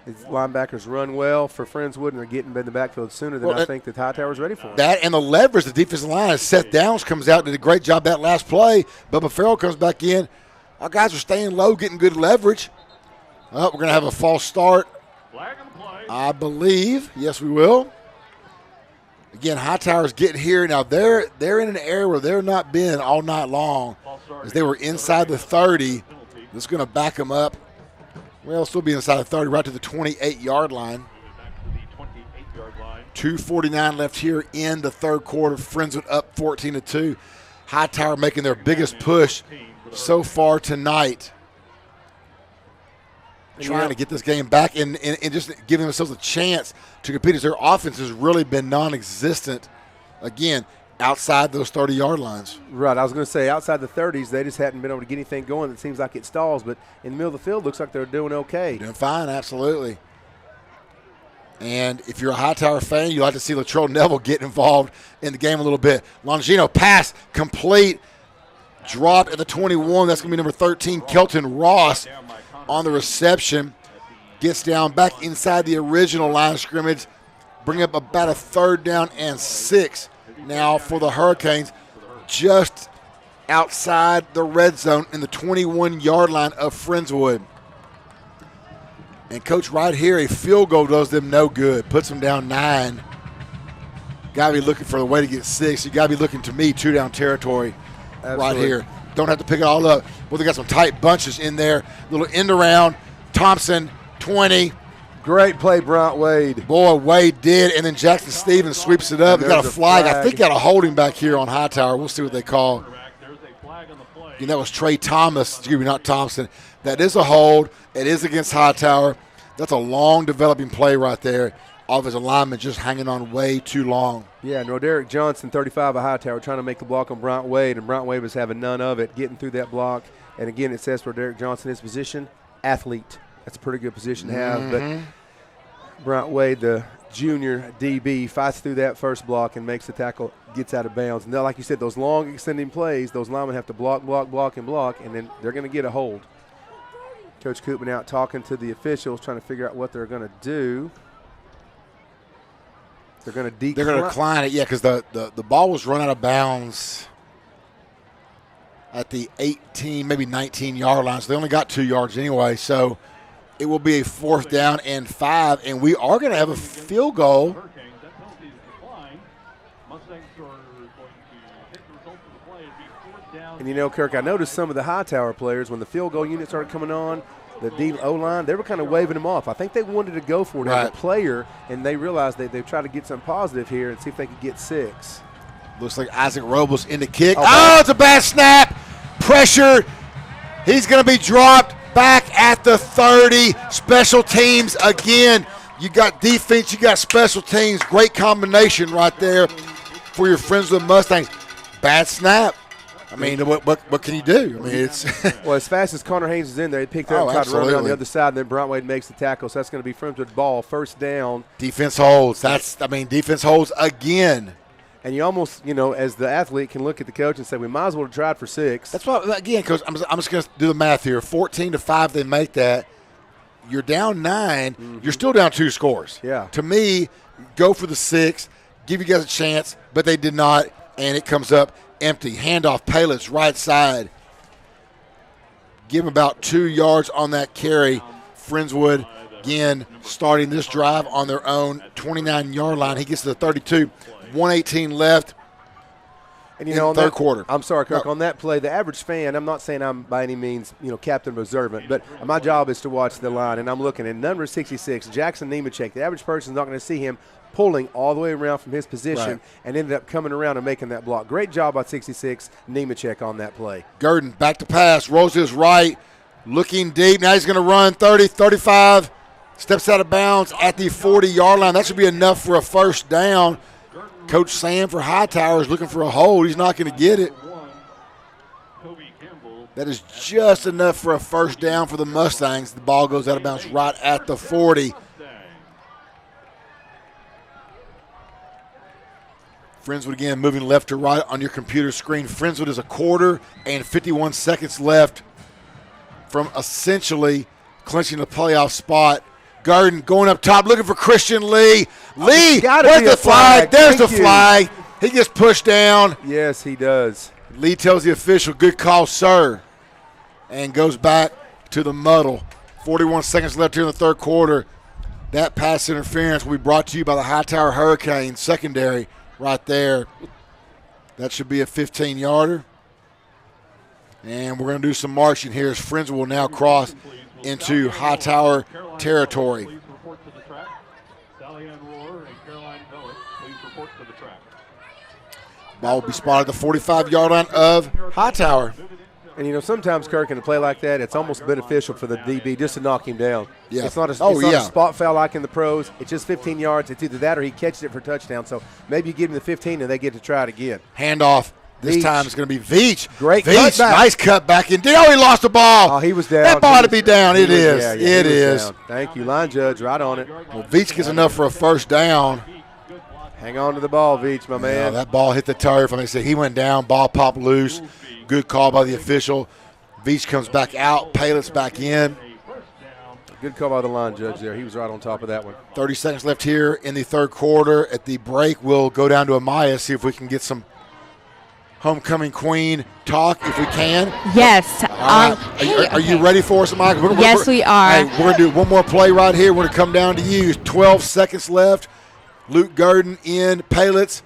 These linebackers run well for Friendswood, and they're getting in the backfield sooner than I think that HighTower's ready for them. That and the leverage, the defensive line. Seth Downs comes out and did a great job that last play. Bubba Farrell comes back in. Our guys are staying low, getting good leverage. We're going to have a false start, I believe. Yes, we will. Again, HighTower's getting here. Now, they're in an area where they're not been all night long as they were inside the 30. This is going to back them up. Well, still be inside the 30, right to the 28-yard line. 2:49 left here in the third quarter. Friendswood up 14-2. HighTower making their biggest push so far tonight. trying to get this game back and just giving themselves a chance to compete, as their offense has really been non-existent, again, outside those 30-yard lines. Right, I was going to say outside the 30s, they just hadn't been able to get anything going. It seems like it stalls, but in the middle of the field, looks like they're doing okay. Doing fine, absolutely. And if you're a HighTower fan, you like to see Latrell Neville get involved in the game a little bit. Longino pass complete, dropped at the 21. That's going to be number 13, Kelton Ross, on the reception. Gets down back inside the original line of scrimmage, bring up about a 3rd down and 6 now for the Hurricanes, just outside the red zone in the 21-yard line of Friendswood. And Coach, right here, a field goal does them no good. Puts them down 9. Got to be looking for the way to get 6. You got to be looking, to me, 2-down territory. Absolutely. Right here. Don't have to pick it all up. Well, they got some tight bunches in there. Little end around. Thompson, 20. Great play, Bryant Wade. Boy, Wade did. And then Jackson Stevens sweeps it up. They got a flag. I think got a holding back here on HighTower. We'll see what they call. And that was Trey Thomas. Excuse me, not Thompson. That is a hold. It is against HighTower. That's a long developing play right there. Offensive lineman just hanging on way too long. Yeah, and Roderick Johnson, 35 of HighTower, trying to make the block on Bryant Wade, and Bryant Wade was having none of it, getting through that block. And again, it says for Roderick Johnson, his position, athlete. That's a pretty good position to have. But Bryant Wade, the junior DB, fights through that first block and makes the tackle, gets out of bounds. And then, like you said, those long extending plays, those linemen have to block, and then they're going to get a hold. Coach Koopman out talking to the officials, trying to figure out what they're going to do. They're going to decline. They're going to decline it, yeah, because the ball was run out of bounds at the 18, maybe 19-yard line. So they only got 2 yards anyway. So it will be a 4th down and 5, and we are going to have a field goal. And, you know, Kirk, I noticed some of the HighTower players, when the field goal unit started coming on, the D-O-line, they were kind of waving them off. I think they wanted to go for it as a player, and they realized that they've tried to get something positive here and see if they could get 6. Looks like Isaac Robles in the kick. Oh, it's a bad snap. Pressure. He's going to be dropped back at the 30. Special teams again. You got defense, you got special teams. Great combination right there for your Friendswood Mustangs. Bad snap. I mean, what can you do? I mean, it's well, as fast as Connor Haynes is in there, he picked up and tried to run it on the other side, and then Bryant Wade makes the tackle. So that's going to be Friendswood ball, 1st down. Defense holds. Defense holds again. And you almost, you know, as the athlete can look at the coach and say, we might as well have tried for 6. That's why, again, Coach, I'm just going to do the math here. 14-5, they make that. You're down 9. You're still down 2 scores. Yeah. To me, go for the 6, give you guys a chance, but they did not, and it comes up empty. Handoff, Payless, right side. Give him about 2 yards on that carry. Friendswood, again, starting this drive on their own 29-yard line. He gets to the 32. 1:18 left. And, you know, on third quarter. I'm sorry, Kirk, on that play, the average fan, I'm not saying I'm by any means, you know, captain observant, but my job is to watch the line, and I'm looking at number 66, Jackson Nemechek. The average person's not going to see him pulling all the way around from his position and ended up coming around and making that block. Great job by 66, Nemechek on that play. Gurdon back to pass, rolls to his right, looking deep. Now he's going to run 30, 35, steps out of bounds at the 40-yard line. That should be enough for a 1st down. Coach Sam for HighTower is looking for a hold. He's not going to get it. That is just enough for a 1st down for the Mustangs. The ball goes out of bounds right at the 40. Friendswood again moving left to right on your computer screen. Friendswood is 1/4 and 51 seconds left from essentially clinching the playoff spot. Gurdon going up top, looking for Christian Lee. Lee, where's the flag? There's the flag. He gets pushed down. Yes, he does. Lee tells the official, good call, sir, and goes back to the muddle. 41 seconds left here in the 3rd quarter. That pass interference will be brought to you by the HighTower Hurricanes secondary right there. That should be a 15-yarder. And we're going to do some marching here as Friendswood will now cross into HighTower territory. Ball will be spotted at the 45-yard line of HighTower. And, sometimes, Kirk, in a play like that, it's almost beneficial for the DB just to knock him down. Yeah. It's not a spot foul like in the pros. It's just 15 yards. It's either that or he catches it for a touchdown. So maybe you give him the 15 and they get to try it again. Handoff. This time it's going to be Veach. Great Veach, cutback. nice cutback. And he lost the ball. Oh, he was down. That ball ought to be down. It is. Yeah, it is. Down. Thank you, line judge. Right on it. Well, Veach gets enough for a first down. Hang on to the ball, Veach, my man. That ball hit the turf. Like I said, he went down. Ball popped loose. Good call by the official. Veach comes back out. Payless back in. Good call by the line judge there. He was right on top of that one. 30 seconds left here in the third quarter. At the break, we'll go down to Amaya, see if we can get some homecoming queen talk, if we can. Yes. Are you ready for us, Amaya? Yes, we are. Hey, we're going to do one more play right here. We're going to come down to you. 12 seconds left. Luke Gurdon in. Payless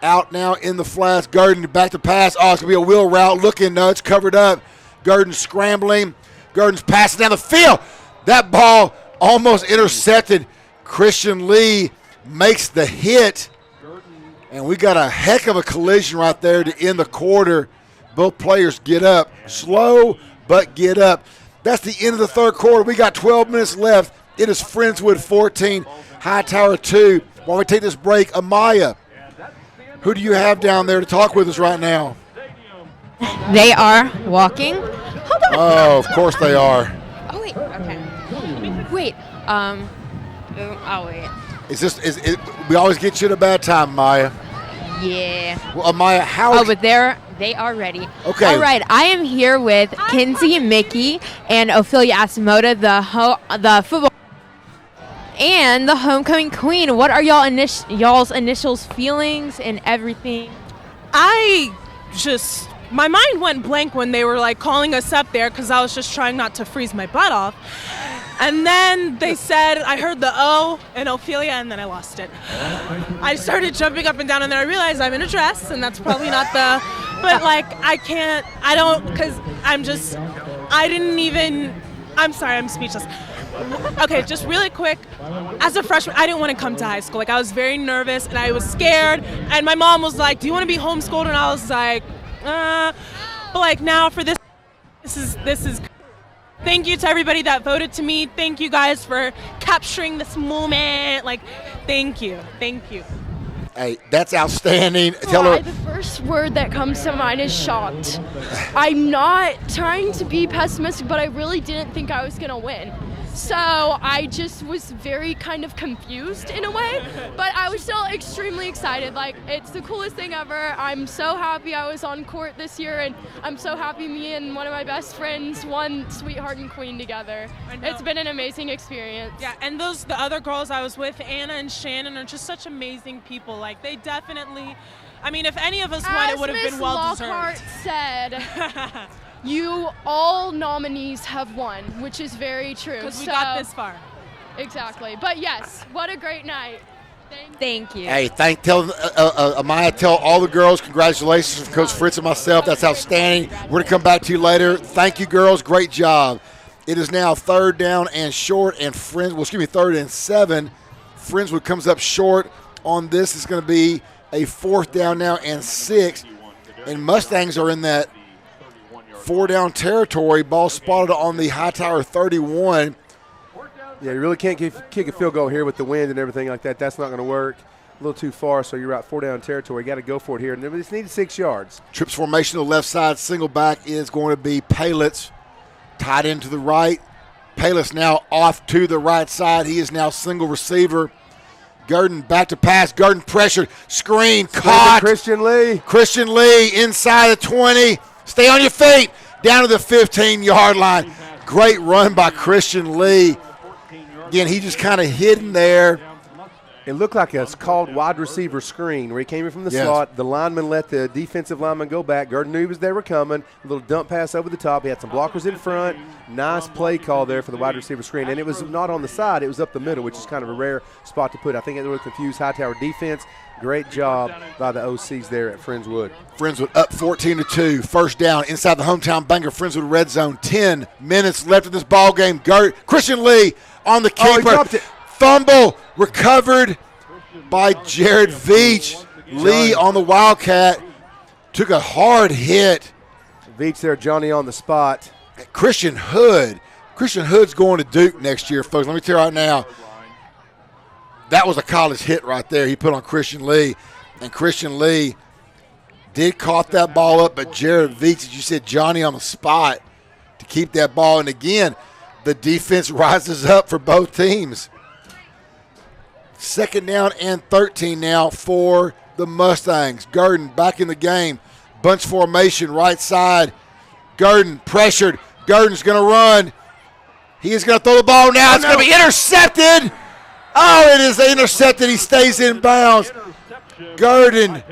out now in the flats. Gurdon back to pass. Oh, it's going to be a wheel route. Looking nuts, covered up. Gurdon scrambling. Gurdon's passing down the field. That ball almost intercepted. Christian Lee makes the hit. And we got a heck of a collision right there to end the quarter. Both players get up. Slow, but get up. That's the end of the third quarter. We got 12 minutes left. It is Friendswood 14, HighTower 2. While we take this break, Amaya, who do you have down there to talk with us right now? They are walking. Hold on. Oh, of course they are. Oh, wait. Okay. Wait. Oh, wait. We always get you at a bad time, Amaya. Yeah. Well, Amaya, how? Oh, but they are ready. Okay. All right. I am here with Kinsey and Mickey and Ophelia Asamoah, the football and the homecoming queen. What are y'all's initials, feelings, and everything? My mind went blank when they were like calling us up there because I was just trying not to freeze my butt off. And then they said, I heard the O and Ophelia, and then I lost it. I started jumping up and down, and then I realized I'm in a dress, and that's probably not but like, I'm sorry, I'm speechless. Okay, just really quick. As a freshman, I didn't want to come to high school. Like, I was very nervous, and I was scared, and my mom was like, do you want to be homeschooled? And I was like, but like now for this is thank you to everybody that voted to me. Thank you guys for capturing this moment. Like, thank you. Hey, that's outstanding. Tell her. The first word that comes to mind is shocked. I'm not trying to be pessimistic, but I really didn't think I was gonna win. So I just was very kind of confused in a way, but I was still extremely excited. Like, it's the coolest thing ever. I'm so happy I was on court this year, and I'm so happy me and one of my best friends won Sweetheart and Queen together. It's been an amazing experience. Yeah, and the other girls I was with, Anna and Shannon, are just such amazing people. Like, they definitely, I mean, if any of us won, it would have been well deserved. Lockhart said, you all nominees have won, which is very true. Because we got this far. Exactly. But yes, what a great night. Thank you. Hey, Amaya, tell all the girls congratulations from Coach Fritz and myself. That's outstanding. We're going to come back to you later. Thank you, girls. Great job. It is now third down and short, and third and 7. Friendswood comes up short on this. It's going to be a fourth down now and 6. And Mustangs are in that 4-down territory. Ball spotted on the HighTower 31. Yeah, you really can't kick a field goal here with the wind and everything like that. That's not going to work. A little too far, so you're out 4-down territory. You got to go for it here. And they just need 6 yards. Trips formation to the left side. Single back is going to be Payless. Tied into the right. Payless now off to the right side. He is now single receiver. Gurdon back to pass. Gurdon pressured. Screen caught. Christian Lee inside the 20. Stay on your feet. Down to the 15-yard line. Great run by Christian Lee. Again, he just kind of hidden there. It looked like a called wide receiver screen where he came in from the slot. The lineman let the defensive lineman go back. Gurdon knew they were coming. A little dump pass over the top. He had some blockers in front. Nice play call there for the wide receiver screen. And it was not on the side. It was up the middle, which is kind of a rare spot to put. I think it would confuse HighTower defense. Great job by the OCs there at Friendswood. Friendswood up 14-2. First down inside the hometown banker, Friendswood red zone. 10 minutes left in this ball game. Christian Lee on the keeper. He dropped it. Fumble recovered by Jared Veach. Lee on the Wildcat took a hard hit. Veach there, Johnny on the spot. Christian Hood's going to Duke next year, folks. Let me tell you right now, that was a college hit right there he put on Christian Lee. And Christian Lee did caught that ball up, but Jared Veach, as you said, Johnny on the spot to keep that ball. And again, the defense rises up for both teams. 2nd down and 13 now for the Mustangs. Gurdon back in the game. Bunch formation, right side. Gurdon pressured. Gurdon's going to run. He is going to throw the ball now. It's going to be intercepted. Oh, it is intercepted. He stays in bounds. Gurdon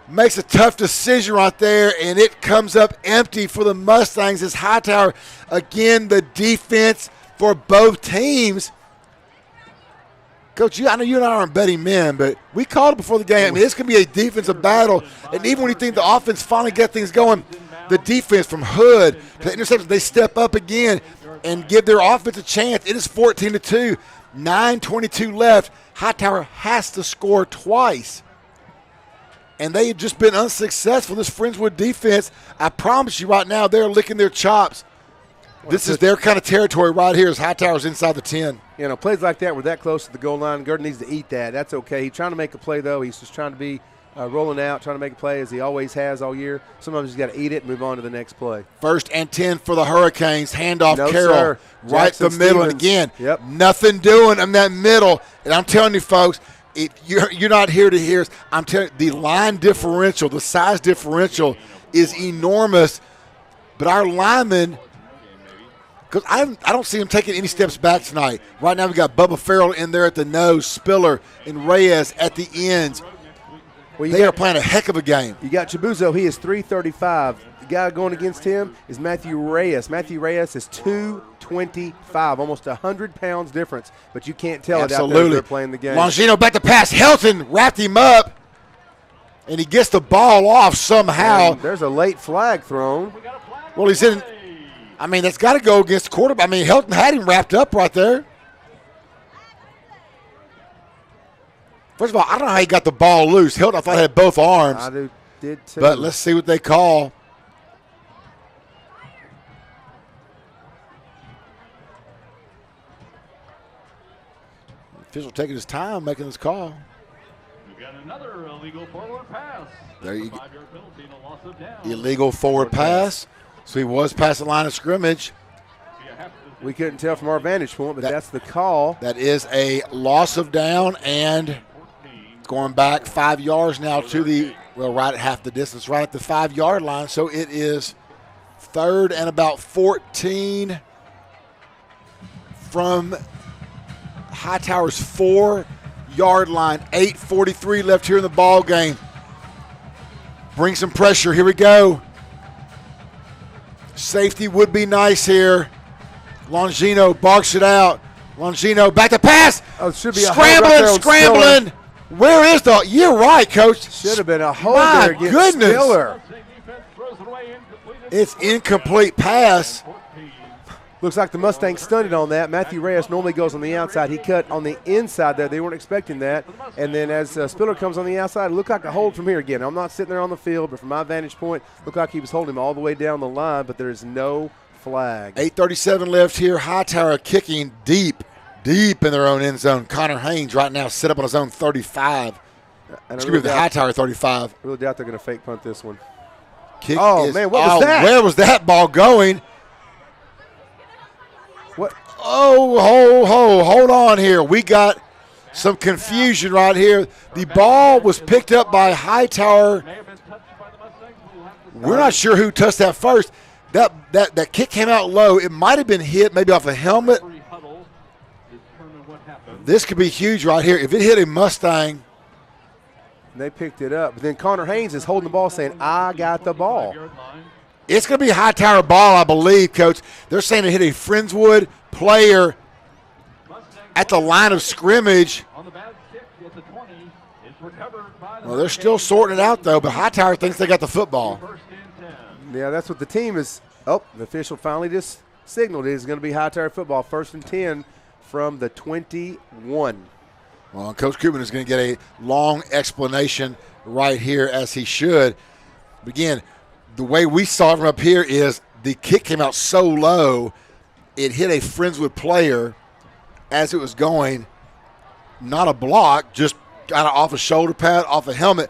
makes a tough decision right there, and it comes up empty for the Mustangs as HighTower. Again, the defense for both teams. Coach, I know you and I aren't betting men, but we called it before the game. I mean, this can be a defensive battle, and even when you think the offense finally got things going, the defense from Hood to the interception, they step up again and give their offense a chance. It is 14-2, 9:22 left. HighTower has to score twice. And they have just been unsuccessful. This Friendswood defense, I promise you right now, they're licking their chops. This is their kind of territory right here as HighTower's inside the 10. You know, plays like that, we're that close to the goal line. Gurdon needs to eat that. That's okay. He's trying to make a play, though. He's just trying to be rolling out, trying to make a play as he always has all year. Sometimes he's got to eat it and move on to the next play. 1st and 10 for the Hurricanes. Handoff No, Carroll. sir. Right Jackson the middle. And Stevens. again, nothing doing in that middle. And I'm telling you, folks, you're not here to hear us. I'm telling you, the line differential, the size differential is enormous. But our linemen, because I don't see him taking any steps back tonight. Right now we got Bubba Farrell in there at the nose, Spiller and Reyes at the ends. Well, they are playing a heck of a game. You got Chibuzo. He is 335. The guy going against him is Matthew Reyes. Matthew Reyes is 225, almost 100 pounds difference. But you can't tell it out there as they're playing the game. Longino back to pass. Helton wrapped him up, and he gets the ball off somehow. And there's a late flag thrown. Well, he's in. I mean, that's got to go against the quarterback. I mean, Helton had him wrapped up right there. First of all, I don't know how he got the ball loose. Hilton, I thought, had both arms. I did too. But let's see what they call. Official taking his time making this call. We've got another illegal forward pass. There you go. 5-yard penalty and a loss of down. Illegal forward pass. So he was past the line of scrimmage. We couldn't tell from our vantage point, but that's the call. That is a loss of down, and going back 5 yards now to the, well, right at half the distance, right at the 5-yard line. So it is 3rd and about 14 from HighTower's 4-yard line. 8:43 left here in the ball game. Bring some pressure. Here we go. Safety would be nice here. Longino barks it out. Longino back to pass. Oh, it should be a hold right there on scrambling. Spiller. Where is the? You're right, Coach. Should have been a hold My there against goodness. Spiller. It's incomplete pass. Looks like the Mustangs stunned on that. Matthew Reyes normally goes on the outside. He cut on the inside there. They weren't expecting that. And then as Spiller comes on the outside, it looked like a hold from here again. I'm not sitting there on the field, but from my vantage point, looked like he was holding him all the way down the line, but there is no flag. 8:37 left here. HighTower kicking deep in their own end zone. Connor Haynes right now set up on his own 35. It's going to be the HighTower 35. I really doubt they're going to fake punt this one. Kick man, what was that? Where was that ball going? What? Oh, hold on here. We got some confusion right here. The ball was picked up by HighTower. We're not sure who touched that first. That kick came out low. It might have been hit maybe off a helmet. This could be huge right here. If it hit a Mustang. They picked it up. But then Connor Haynes is holding the ball saying, I got the ball. It's going to be a HighTower ball, I believe, Coach. They're saying it hit a Friendswood player at the line of scrimmage. Well, they're still sorting it out, though, but HighTower thinks they got the football. Yeah, that's what the team is. Oh, the official finally just signaled it is going to be HighTower football, 1st and 10 from the 21. Well, Coach Koopman is going to get a long explanation right here, as he should. But again, the way we saw it from up here is the kick came out so low, it hit a Friendswood player as it was going. Not a block, just kind of off a shoulder pad, off a helmet.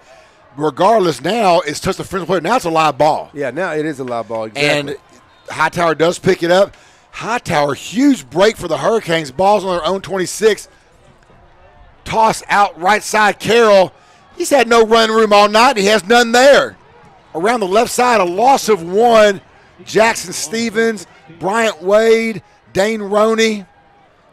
Regardless, now it's touched the Friendswood player. Now it's a live ball. Yeah, now it is a live ball. Exactly. And HighTower does pick it up. HighTower, huge break for the Hurricanes. Ball's on their own 26. Toss out right side, Carroll. He's had no run room all night. He has none there. Around the left side, a loss of one. Jackson Stevens, Bryant Wade, Dane Roney.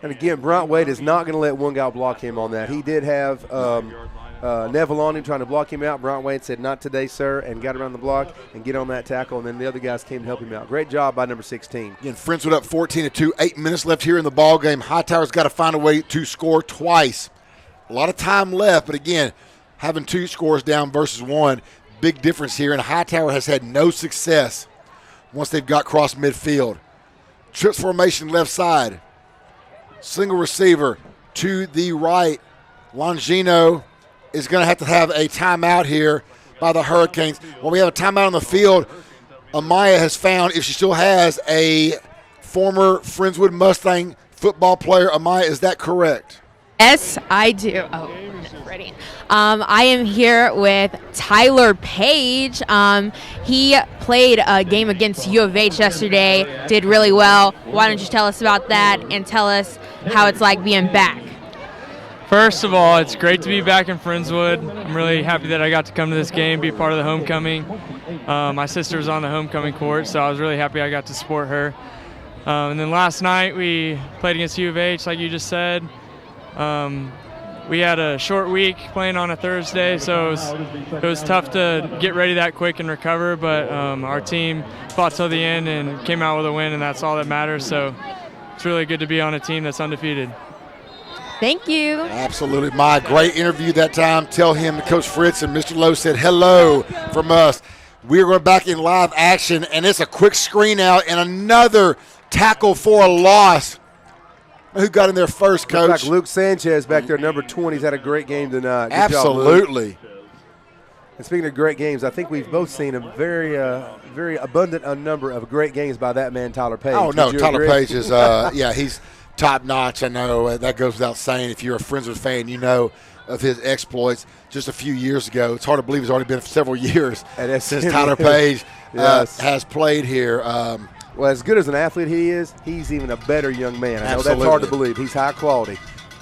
And again, Bryant Wade is not going to let one guy block him on that. He did have Neville on him trying to block him out. Bryant Wade said, "Not today, sir," and got around the block and get on that tackle. And then the other guys came to help him out. Great job by number 16. Again, Friendswood up 14-2. 8 minutes left here in the ball game. HighTower's got to find a way to score twice. A lot of time left, but again, having 2 scores down versus 1, big difference here. And HighTower has had no success once they've got cross midfield. Trips formation left side. Single receiver to the right. Longino is going to have a timeout here by the Hurricanes. When we have a timeout on the field, Amaya has found, if she still has, a former Friendswood Mustang football player. Amaya, is that correct? Yes, I do. Oh, ready. I am here with Tyler Page. He played a game against U of H yesterday, did really well. Why don't you tell us about that and tell us how it's like being back? First of all, it's great to be back in Friendswood. I'm really happy that I got to come to this game, be part of the homecoming. My sister was on the homecoming court, so I was really happy I got to support her. And then last night we played against U of H, like you just said. We had a short week playing on a Thursday, so it was tough to get ready that quick and recover, but our team fought till the end and came out with a win, and that's all that matters. So it's really good to be on a team that's undefeated. Thank you. Absolutely. My great interview that time. Tell him that Coach Fritz and Mr. Lowe said hello from us. We're going back in live action, and it's a quick screen out and another tackle for a loss. Who got in there first, Coach? Like Luke Sanchez back there, number 20. He's had a great game tonight. Good Absolutely. Job, Luke. And speaking of great games, I think we've both seen a very abundant number of great games by that man, Tyler Page. Oh, no, Tyler Page is, yeah, he's top notch. I know that goes without saying. If you're a Friendswood fan, you know of his exploits just a few years ago. It's hard to believe it's already been several years since Tyler Page has played here. Well, as good as an athlete he is, he's even a better young man. I know that's hard to believe. He's high quality.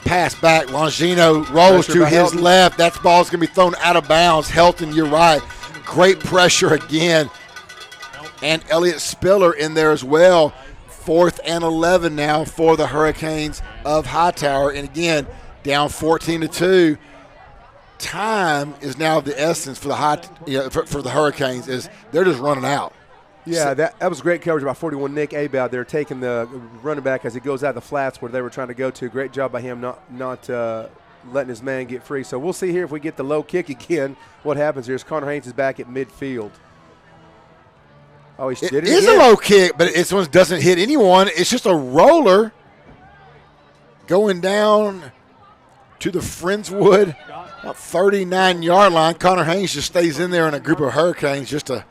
Pass back. Longino rolls to his left. That ball's going to be thrown out of bounds. Helton, you're right. Great pressure again. And Elliott Spiller in there as well. 4th and 11 now for the Hurricanes of HighTower. And again, down 14-2. Time is now the essence for the Hurricanes. Is they're just running out. Yeah, that was great coverage by 41 Nick Abe out there, taking the running back as he goes out of the flats where they were trying to go to. Great job by him not letting his man get free. So we'll see here if we get the low kick again. What happens here is Connor Haynes is back at midfield. Oh, he did it again. It is a low kick, but this one doesn't hit anyone. It's just a roller going down to the Friendswood, about 39-yard line. Connor Haynes just stays in there in a group of Hurricanes just to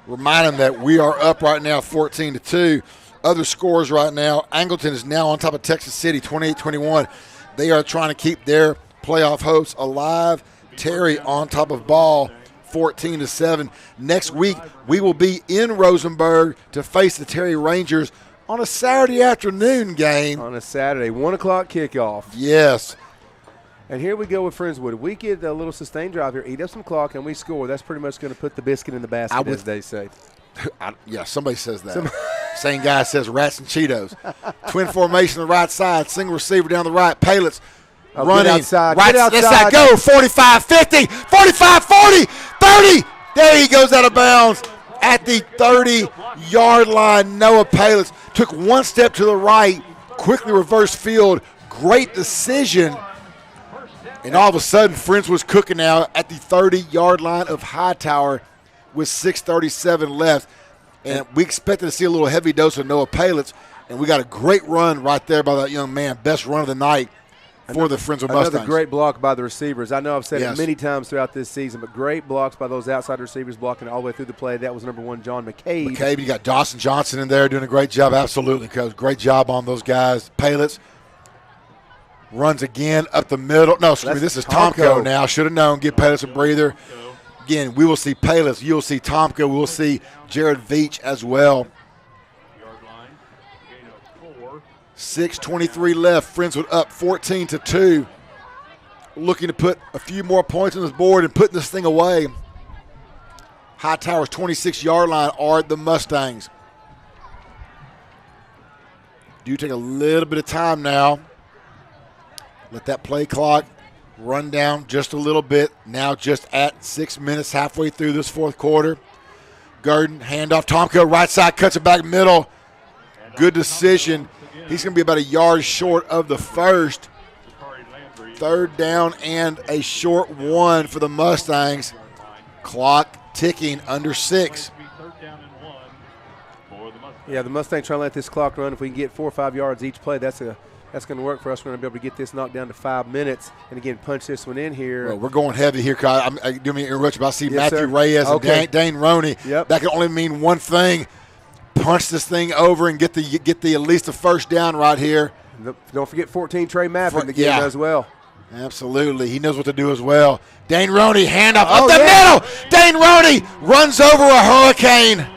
remind them that we are up right now 14-2. Other scores right now, Angleton is now on top of Texas City, 28-21. They are trying to keep their playoff hopes alive. Terry on top of Ball, 14-7. Next week, we will be in Rosenberg to face the Terry Rangers on a Saturday afternoon game. On a Saturday, 1 o'clock kickoff. Yes. And here we go with Friendswood. We get a little sustained drive here, eat up some clock, and we score. That's pretty much going to put the biscuit in the basket, as they say. Yeah, somebody says that. Same guy says rats and Cheetos. Twin formation on the right side, single receiver down the right. Palets running. Outside. Right side, go. 45, 50, 45, 40, 30. There he goes out of bounds at the 30-yard line. Noah Palets took one step to the right, quickly reversed field. Great decision. And all of a sudden, Friendswood's cooking now at the 30-yard line of HighTower with 6:37 left. And we expected to see a little heavy dose of Noah Palets, and we got a great run right there by that young man. Best run of the night for the Friendswood Mustangs. Another great block by the receivers. I know I've said Yes. it many times throughout this season, but great blocks by those outside receivers blocking all the way through the play. That was number 1, John McCabe. McCabe, you got Dawson Johnson in there doing a great job. Absolutely, Coach. Great job on those guys. Palitz runs again up the middle. No, excuse me, this is Tomko now. Should have known. Give Palitz a breather. Again, we will see Palitz. You'll see Tomko. We'll see Jared Veach as well. 6:23 left. Friendswood up 14-2. Looking to put a few more points on this board and putting this thing away. HighTower's 26-yard line are the Mustangs. Do take a little bit of time now. Let that play clock run down just a little bit. Now just at 6 minutes, halfway through this fourth quarter. Gurdon, handoff. Tomko, right side, cuts it back middle. Good decision. He's going to be about a yard short of the first. Third down and a short one for the Mustangs. Clock ticking under 6. Yeah, the Mustangs trying to let this clock run. If we can get 4 or 5 yards each play, that's going to work for us. We're going to be able to get this knocked down to 5 minutes and, again, punch this one in here. Well, we're going heavy here, Kyle. I do me interrupt you, but I see Yes, Matthew sir. Reyes and Dane Roney. Yep. That can only mean one thing. Punch this thing over and get the at least the first down right here. Don't forget 14 Trey Mapp in the game as well. Absolutely. He knows what to do as well. Dane Roney, handoff up the middle. Dane Roney runs over a Hurricane.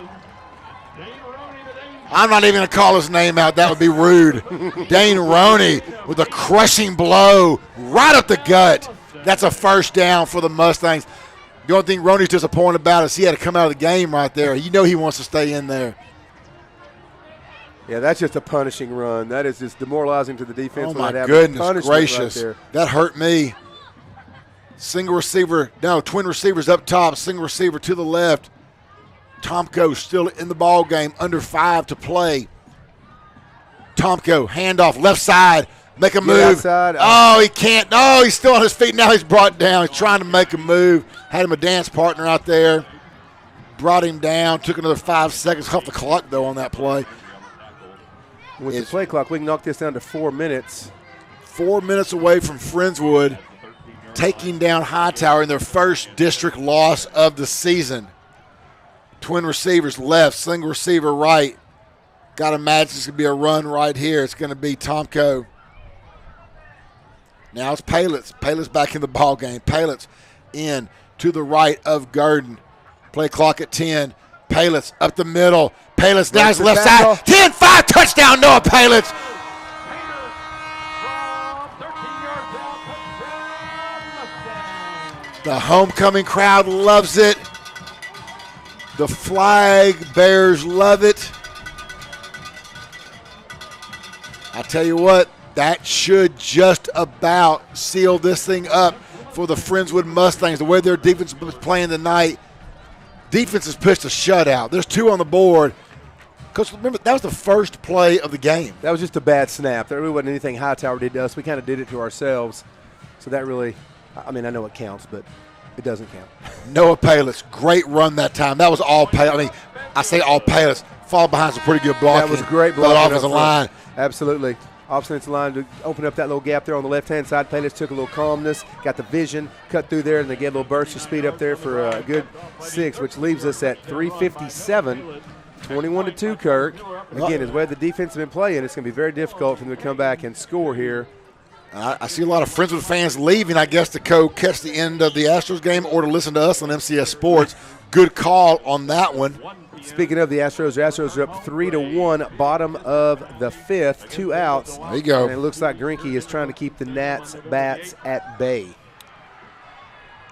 I'm not even going to call his name out. That would be rude. Dane Roney with a crushing blow right up the gut. That's a first down for the Mustangs. The only thing Roney's disappointed about is he had to come out of the game right there. You know he wants to stay in there. Yeah, that's just a punishing run. That is just demoralizing to the defense. Oh, my goodness gracious. Right that hurt me. Single receiver, no, twin receivers up top, single receiver to the left. Tomko still in the ball game, under 5 to play. Tomko, handoff, left side, make a move. Outside. Oh, he can't. No, he's still on his feet. Now he's brought down. He's trying to make a move. Had him a dance partner out there. Brought him down. Took another 5 seconds off the clock, though, on that play. With the play clock, we can knock this down to 4 minutes. 4 minutes away from Friendswood taking down HighTower in their first district loss of the season. Twin receivers left, single receiver right. Got to imagine it's going to be a run right here. It's going to be Tomko. Now it's Palitz. Palitz back in the ball game. Palitz in to the right of Gurdon. Play clock at 10. Palitz up the middle. Palitz down his left side. 10-5 touchdown, Noah Palitz. The homecoming crowd loves it. The flag bearers love it. I tell you what, that should just about seal this thing up for the Friendswood Mustangs. The way their defense was playing tonight, defense has pitched a shutout. There's 2 on the board. Because remember, that was the first play of the game. That was just a bad snap. There really wasn't anything HighTower did to us. We kind of did it to ourselves. So that really, I mean, I know it counts, but it doesn't count. Noah Palitz, great run that time. That was all Palitz. I mean, I say all Palitz. Fall behind some pretty good blocking. That was great blocking. By the offensive line. Absolutely. Offensive line to open up that little gap there on the left-hand side. Palitz took a little calmness, got the vision, cut through there, and they get a little burst of speed up there for a good 6, which leaves us at 3:57. 21-2, Kirk. Again, the way the defense has been playing, it's going to be very difficult for them to come back and score here. I see a lot of Friendswood fans leaving, I guess, to go catch the end of the Astros game or to listen to us on MCS Sports. Good call on that one. Speaking of the Astros are up 3-1, bottom of the 5th, 2 outs. There you go. And it looks like Grinke is trying to keep the Nats bats at bay.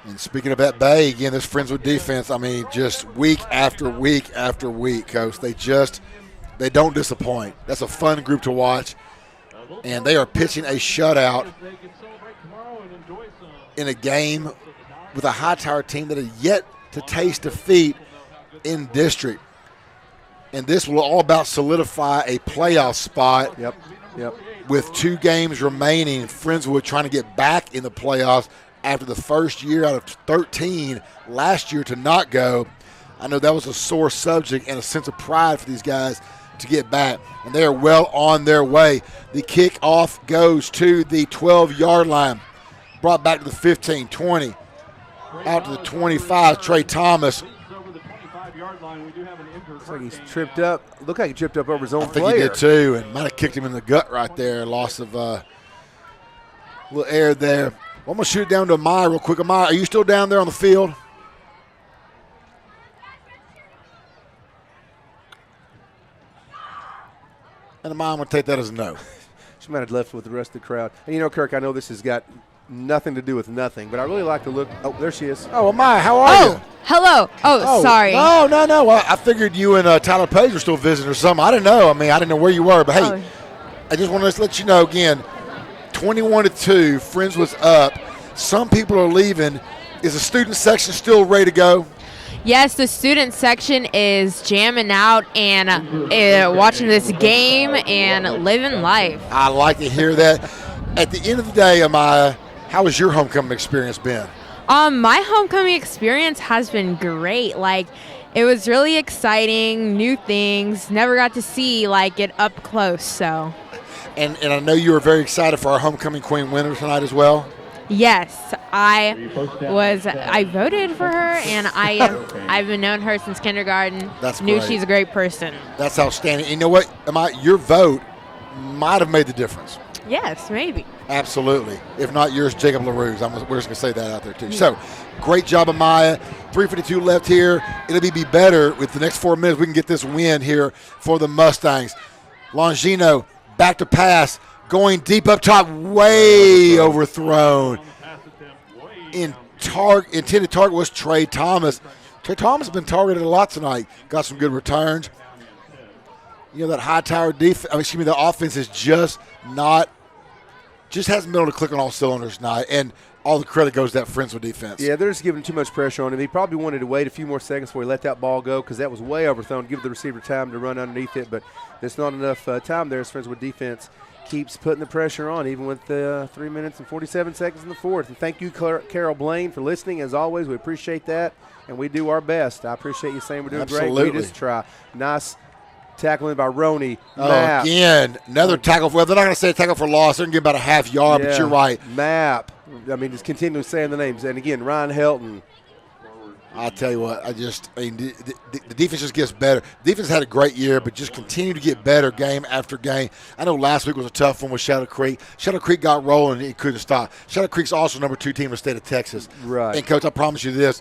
And speaking of at bay, again, this Friendswood defense, I mean, just week after week after week, Coach. They don't disappoint. That's a fun group to watch. And they are pitching a shutout in a game with a HighTower team that has yet to taste defeat in district. And this will all about solidify a playoff spot. Yep. With 2 games remaining, Friendswood trying to get back in the playoffs after the first year out of 13 last year to not go. I know that was a sore subject and a sense of pride for these guys. to get back, and they are well on their way. The kickoff goes to the 12-yard line, brought back to the 15, 20, out to the 25. Trey Thomas. Looks like he's tripped up. Look like he tripped up over his own I think player. he did too, and might have kicked him in the gut right there. Loss of little air there. Well, I'm going to shoot it down to Amaya real quick. Amaya, are you still down there on the field? And Amaya, I'm going to take that as a no. She might have left with the rest of the crowd. And you know, Kirk, I know this has got nothing to do with nothing, but I really like to look. Oh, there she is. Oh, Amaya, how are you? Hello. Oh, sorry. No. Well, I figured you and Tyler Page were still visiting or something. I didn't know. I mean, I didn't know where you were. But, hey, I just want to let you know again, 21-2, Friendswood's up. Some people are leaving. Is the student section still ready to go? Yes, the student section is jamming out and watching this game and living life. I like to hear that. At the end of the day, Amaya, how has your homecoming experience been? My homecoming experience has been great. Like, it was really exciting, new things. Never got to see it up close. So. And I know you were very excited for our homecoming queen winner tonight as well. Yes, I voted for her, and I've been knowing her since kindergarten. That's knew great. she's a great person. That's outstanding. And you know what, your vote might have made the difference. Yes, maybe. Absolutely. If not yours, Jacob LaRue's. We're just going to say that out there, too. So, great job, Amaya. 3:52 left here. It'll be better with the next 4 minutes. We can get this win here for the Mustangs. Longino, back to pass. Going deep up top, way overthrown. Intended target was Trey Thomas. Trey Thomas has been targeted a lot tonight. Got some good returns. You know, that HighTower the offense is just hasn't been able to click on all cylinders tonight. And all the credit goes to that Friendswood defense. Yeah, they're just giving too much pressure on him. He probably wanted to wait a few more seconds before he let that ball go because that was way overthrown. Give the receiver time to run underneath it, but there's not enough time there as Friendswood defense keeps putting the pressure on, even with 3 minutes and 47 seconds in the fourth. And thank you, Carol Blaine, for listening. As always, we appreciate that, and we do our best. I appreciate you saying we're doing great. We just try. Nice tackling by Roney. Again, another tackle. Well, they're not going to say a tackle for loss. They're going to get about a half yard, but you're right. Map. I mean, just continue saying the names. And, again, Ryan Helton. I'll tell you what, the defense just gets better. The defense had a great year, but just continue to get better game after game. I know last week was a tough one with Shadow Creek. Shadow Creek got rolling and it couldn't stop. Shadow Creek's also number 2 team in the state of Texas. Right. And, Coach, I promise you this,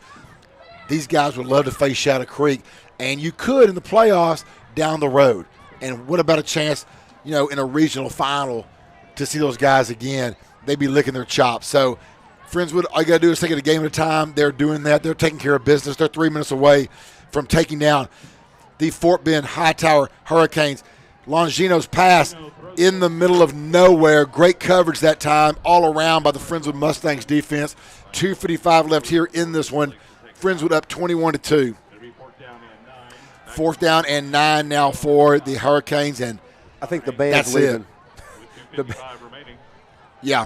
these guys would love to face Shadow Creek, and you could in the playoffs down the road. And what about a chance, in a regional final to see those guys again? They'd be licking their chops. So, Friendswood, all you got to do is take it a game at a time. They're doing that. They're taking care of business. They're 3 minutes away from taking down the Fort Bend HighTower Hurricanes. Longino's pass in the middle of nowhere. Great coverage that time all around by the Friendswood Mustangs defense. 2:55 left here in this one. Friendswood up 21-2. 4th down and 9 now for the Hurricanes, and I think the band's leaving. Yeah.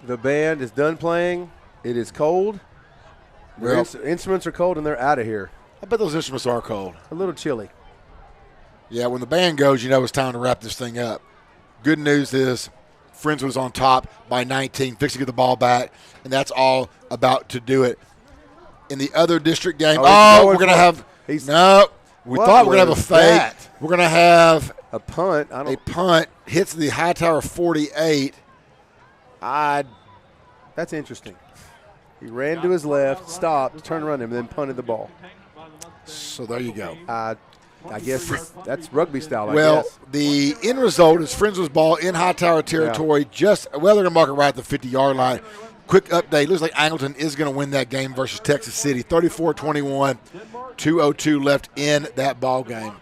The band is done playing. It is cold. Their instruments are cold, and they're out of here. I bet those instruments are cold. A little chilly. Yeah, when the band goes, it's time to wrap this thing up. Good news is Friendswood's on top by 19, fixing to get the ball back, and that's all about to do it. In the other district game, we're going to have – we thought we were going to have a fake. We're going to have – a punt. A punt hits the HighTower 48. That's interesting. He ran to his left, stopped, turned around him, and then punted the ball. So there you go. I guess that's rugby style, Well, the end result is Friendswood's ball in HighTower territory. They're going to mark it right at the 50-yard line. Quick update. Looks like Angleton is going to win that game versus Texas City. 34-21, 2:02 left in that ball game.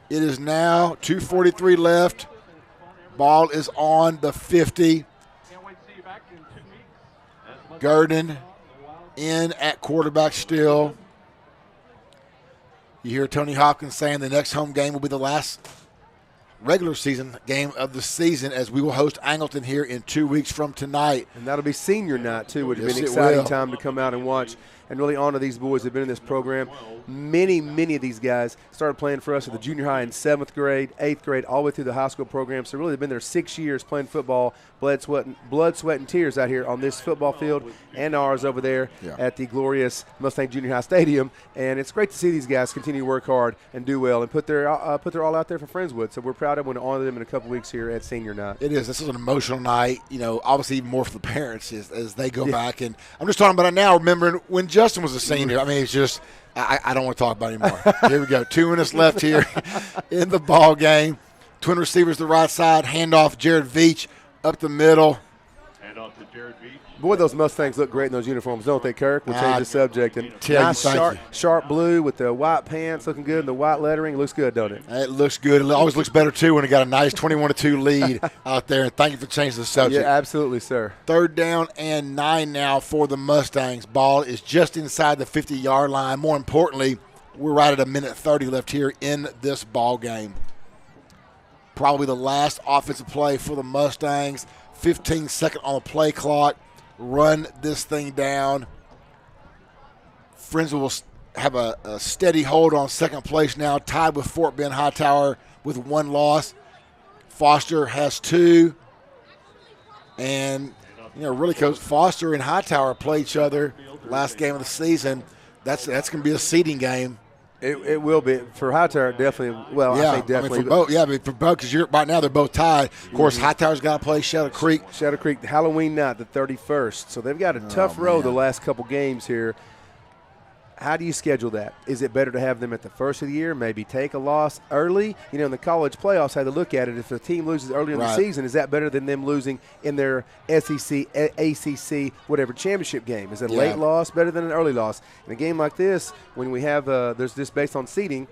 It is now 2:43 left. Ball is on the 50. Gurdon in at quarterback still. You hear Tony Hopkins saying the next home game will be the last regular season game of the season, as we will host Angleton here in 2 weeks from tonight. And that'll be senior night, too, which would be an exciting time to come out and watch and really honor these boys that have been in this program. Many of these guys started playing for us at the junior high in 7th grade, 8th grade, all the way through the high school program. So really they've been there 6 years playing football, blood, sweat, and tears out here on this football field and ours over there at the glorious Mustang Junior High Stadium. And it's great to see these guys continue to work hard and do well and put their all out there for Friendswood. So we're proud of them to honor them in a couple weeks here at senior night. It is. This is an emotional night, obviously even more for the parents as they go back. And I'm just talking about it now, remembering when Justin was a senior. I mean, it's just – I don't want to talk about it anymore. Here we go. 2 minutes left here in the ball game. Twin receivers the right side. Handoff, Jared Veach up the middle. Handoff to Jared Veach. Boy, those Mustangs look great in those uniforms, don't they, Kirk? We'll change the subject. And nice sharp blue with the white pants looking good and the white lettering. It looks good, don't it? It looks good. It always looks better, too, when it got a nice 21-2 lead out there. And thank you for changing the subject. Yeah, absolutely, sir. 3rd down and 9 now for the Mustangs. Ball is just inside the 50-yard line. More importantly, we're right at 1:30 left here in this ball game. Probably the last offensive play for the Mustangs. 15 seconds on the play clock. Run this thing down. Friendswood will have a steady hold on second place now, tied with Fort Bend HighTower with 1 loss. Foster has 2. And, really, Coach, Foster and HighTower play each other last game of the season. That's going to be a seeding game. It will be for HighTower, definitely. Well, I say definitely. For both, for both, because right now they're both tied. Of course, HighTower's got to play Shadow Creek. Shadow Creek, Halloween night, the 31st. So they've got a tough road the last couple games here. How do you schedule that? Is it better to have them at the first of the year, maybe take a loss early? In the college playoffs, how to look at it, if a team loses early in the season, is that better than them losing in their SEC, ACC, whatever championship game? Is it a late loss better than an early loss? In a game like this, when we have there's this based on seeding,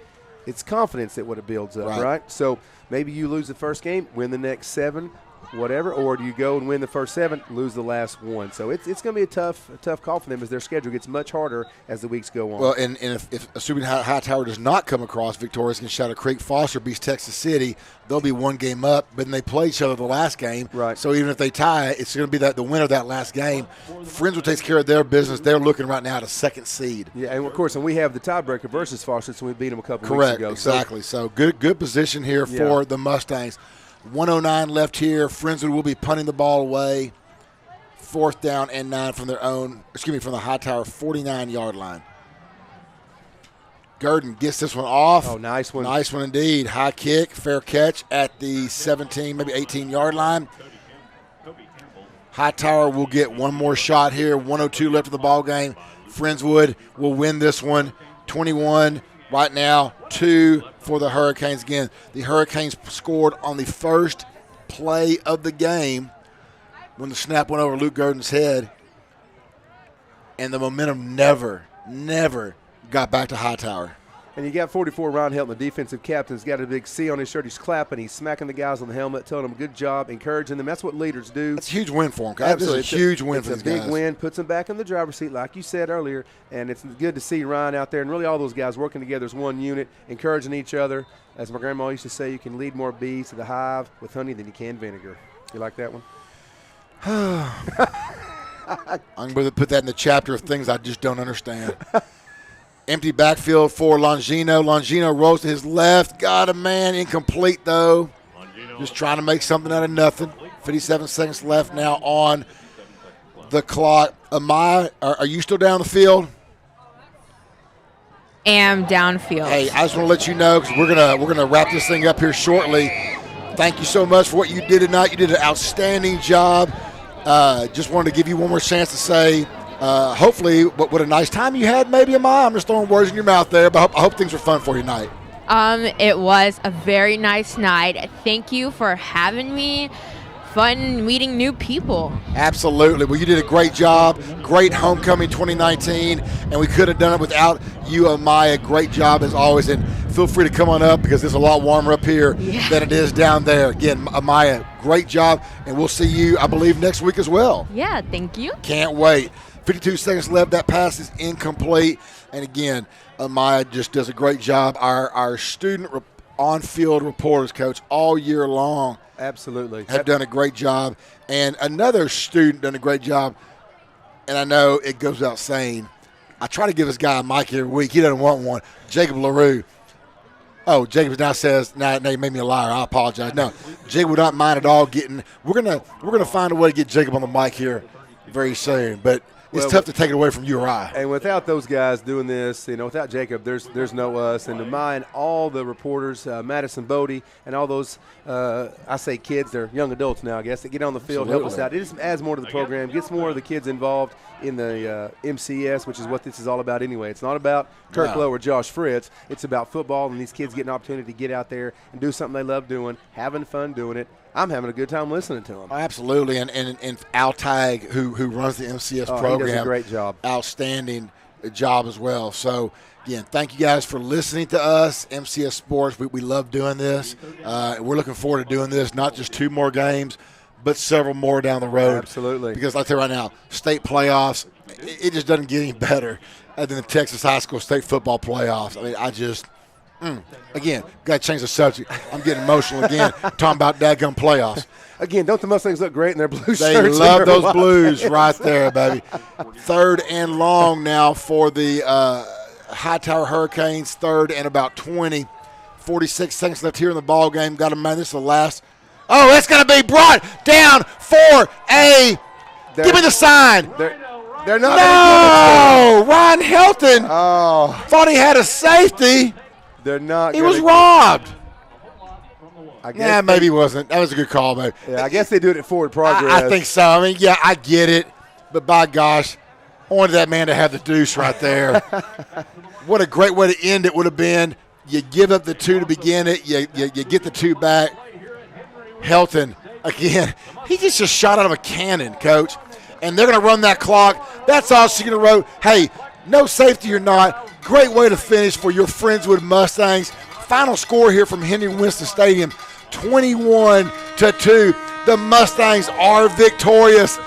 it's confidence that what it builds up, right? So maybe you lose the first game, win the next 7, whatever, or do you go and win the first 7, lose the last 1? So it's going to be a tough call for them as their schedule gets much harder as the weeks go on. Well, and if assuming HighTower does not come across victorious against Shadow Creek, Foster beats Texas City, they'll be 1 game up, but then they play each other the last game. Right. So even if they tie, it's going to be the winner of that last game. Friendswood takes care of their business. They're looking right now at a 2nd seed. Yeah, and of course, and we have the tiebreaker versus Foster, so we beat them a couple weeks ago. Exactly. So good position here for the Mustangs. 1:09 left here. Friendswood will be punting the ball away. 4th down and 9 from the HighTower 49-yard line. Gurdon gets this one off. Oh, nice one. Nice one indeed. High kick, fair catch at the 17, maybe 18-yard line. HighTower will get one more shot here. 1:02 left of the ball game. Friendswood will win this one. 21 right now, 2 for the Hurricanes. Again, the Hurricanes scored on the first play of the game when the snap went over Luke Gurdon's head, and the momentum never got back to HighTower. And you got 44 Ron Helton, the defensive captain. He's got a big C on his shirt. He's clapping. He's smacking the guys on the helmet, telling them good job, encouraging them. That's what leaders do. That's a huge win for them, guys. Absolutely. This is a huge win for these guys. It's a big win. Puts them back in the driver's seat, like you said earlier. And it's good to see Ryan out there and really all those guys working together as one unit, encouraging each other. As my grandma used to say, you can lead more bees to the hive with honey than you can vinegar. You like that one? I'm going to put that in the chapter of things I just don't understand. Empty backfield for Longino. Longino rolls to his left. Got a man. Incomplete, though. Just trying to make something out of nothing. 57 seconds left now on the clock. Amaya, are you still down the field? Am downfield. Hey, I just want to let you know because we're gonna wrap this thing up here shortly. Thank you so much for what you did tonight. You did an outstanding job. Just wanted to give you one more chance to say, hopefully, what a nice time you had, maybe, Amaya. I'm just throwing words in your mouth there, but I hope things were fun for you tonight. It was a very nice night. Thank you for having me. Fun meeting new people. Absolutely. Well, you did a great job. Great homecoming 2019, and we could have done it without you, Amaya. Great job as always, and feel free to come on up because it's a lot warmer up here than it is down there. Again, Amaya, great job, and we'll see you, I believe, next week as well. Yeah, thank you. Can't wait. 52 seconds left. That pass is incomplete, and again, Amaya just does a great job. Our student on-field reporters, Coach, all year long. Absolutely. Have done a great job. And another student done a great job. And I know it goes without saying, I try to give this guy a mic every week. He doesn't want one. Jacob LaRue. Oh, Jacob now says, "Nah, you made me a liar. I apologize." No, Jacob would not mind at all getting. We're gonna find a way to get Jacob on the mic here very soon, but it's tough to take it away from you or I. And without those guys doing this, without Jacob, there's no us. And to mine, all the reporters, Madison Bodie, and all those, I say kids, they're young adults now, I guess, that get on the field, help us out. It just adds more to the program, gets more of the kids involved in the MCS, which is what this is all about anyway. It's not about Kirk Lowe or Josh Fritz. It's about football and these kids getting an opportunity to get out there and do something they love doing, having fun doing it. I'm having a good time listening to them. Absolutely, and Al Tag, who runs the MCS program, he does a great job. Outstanding job as well. So, again, thank you guys for listening to us, MCS Sports. We love doing this. We're looking forward to doing this, not just 2 more games, but several more down the road. Absolutely. Because I'll tell you right now, state playoffs, it just doesn't get any better than the Texas high school state football playoffs. I mean, again, got to change the subject. I'm getting emotional again, talking about daggum playoffs. Again, don't the Mustangs look great in their blue shirts? They love those blues right there, baby. 3rd and long now for the HighTower Hurricanes, 3rd and about 20. 46 seconds left here in the ball game. Got to man, this is the last. Oh, it's going to be brought down for a. Give me the sign. They're not. No, Ryan Helton. Oh, thought he had a safety. They're not. He was robbed. Yeah, maybe he wasn't. That was a good call, baby. Yeah, I guess they do it at forward progress. I think so. I mean, yeah, I get it. But by gosh, I wanted that man to have the deuce right there. What a great way to end it would have been. You give up the 2 to begin it. You get the 2 back. Helton, again, he just shot out of a cannon, Coach. And they're going to run that clock. That's all she's going to wrote. Hey, no safety or not, great way to finish for your Friendswood Mustangs. Final score here from Henry Winston Stadium, 21-2. The Mustangs are victorious.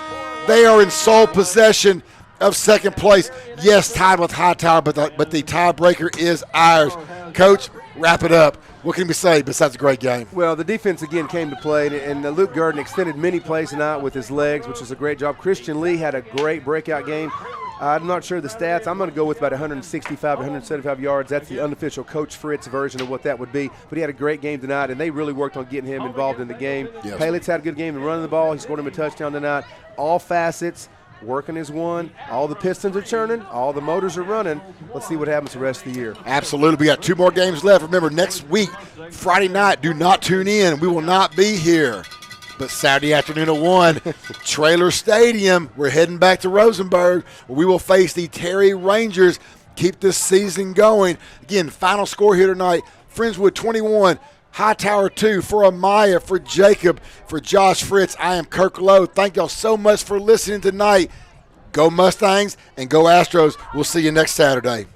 They are in sole possession of 2nd place. Yes, tied with HighTower, but the tiebreaker is ours. Coach, wrap it up. What can we say besides a great game? Well, the defense again came to play, and Luke Gurdon extended many plays tonight with his legs, which is a great job. Christian Lee had a great breakout game. I'm not sure the stats. I'm going to go with about 165 to 175 yards. That's the unofficial Coach Fritz version of what that would be. But he had a great game tonight, and they really worked on getting him involved in the game. Yes. Palitz had a good game in running the ball. He scored him a touchdown tonight. All facets. Working is one. All the pistons are churning. All the motors are running. Let's see what happens the rest of the year. Absolutely. We got 2 more games left. Remember, next week, Friday night, do not tune in. We will not be here. But Saturday afternoon at 1, Trailer Stadium. We're heading back to Rosenberg, where we will face the Terry Rangers. Keep this season going. Again, final score here tonight, Friendswood 21, HighTower 2. For Amaya, for Jacob, for Josh Fritz, I am Kirk Lowe. Thank y'all so much for listening tonight. Go Mustangs and go Astros. We'll see you next Saturday.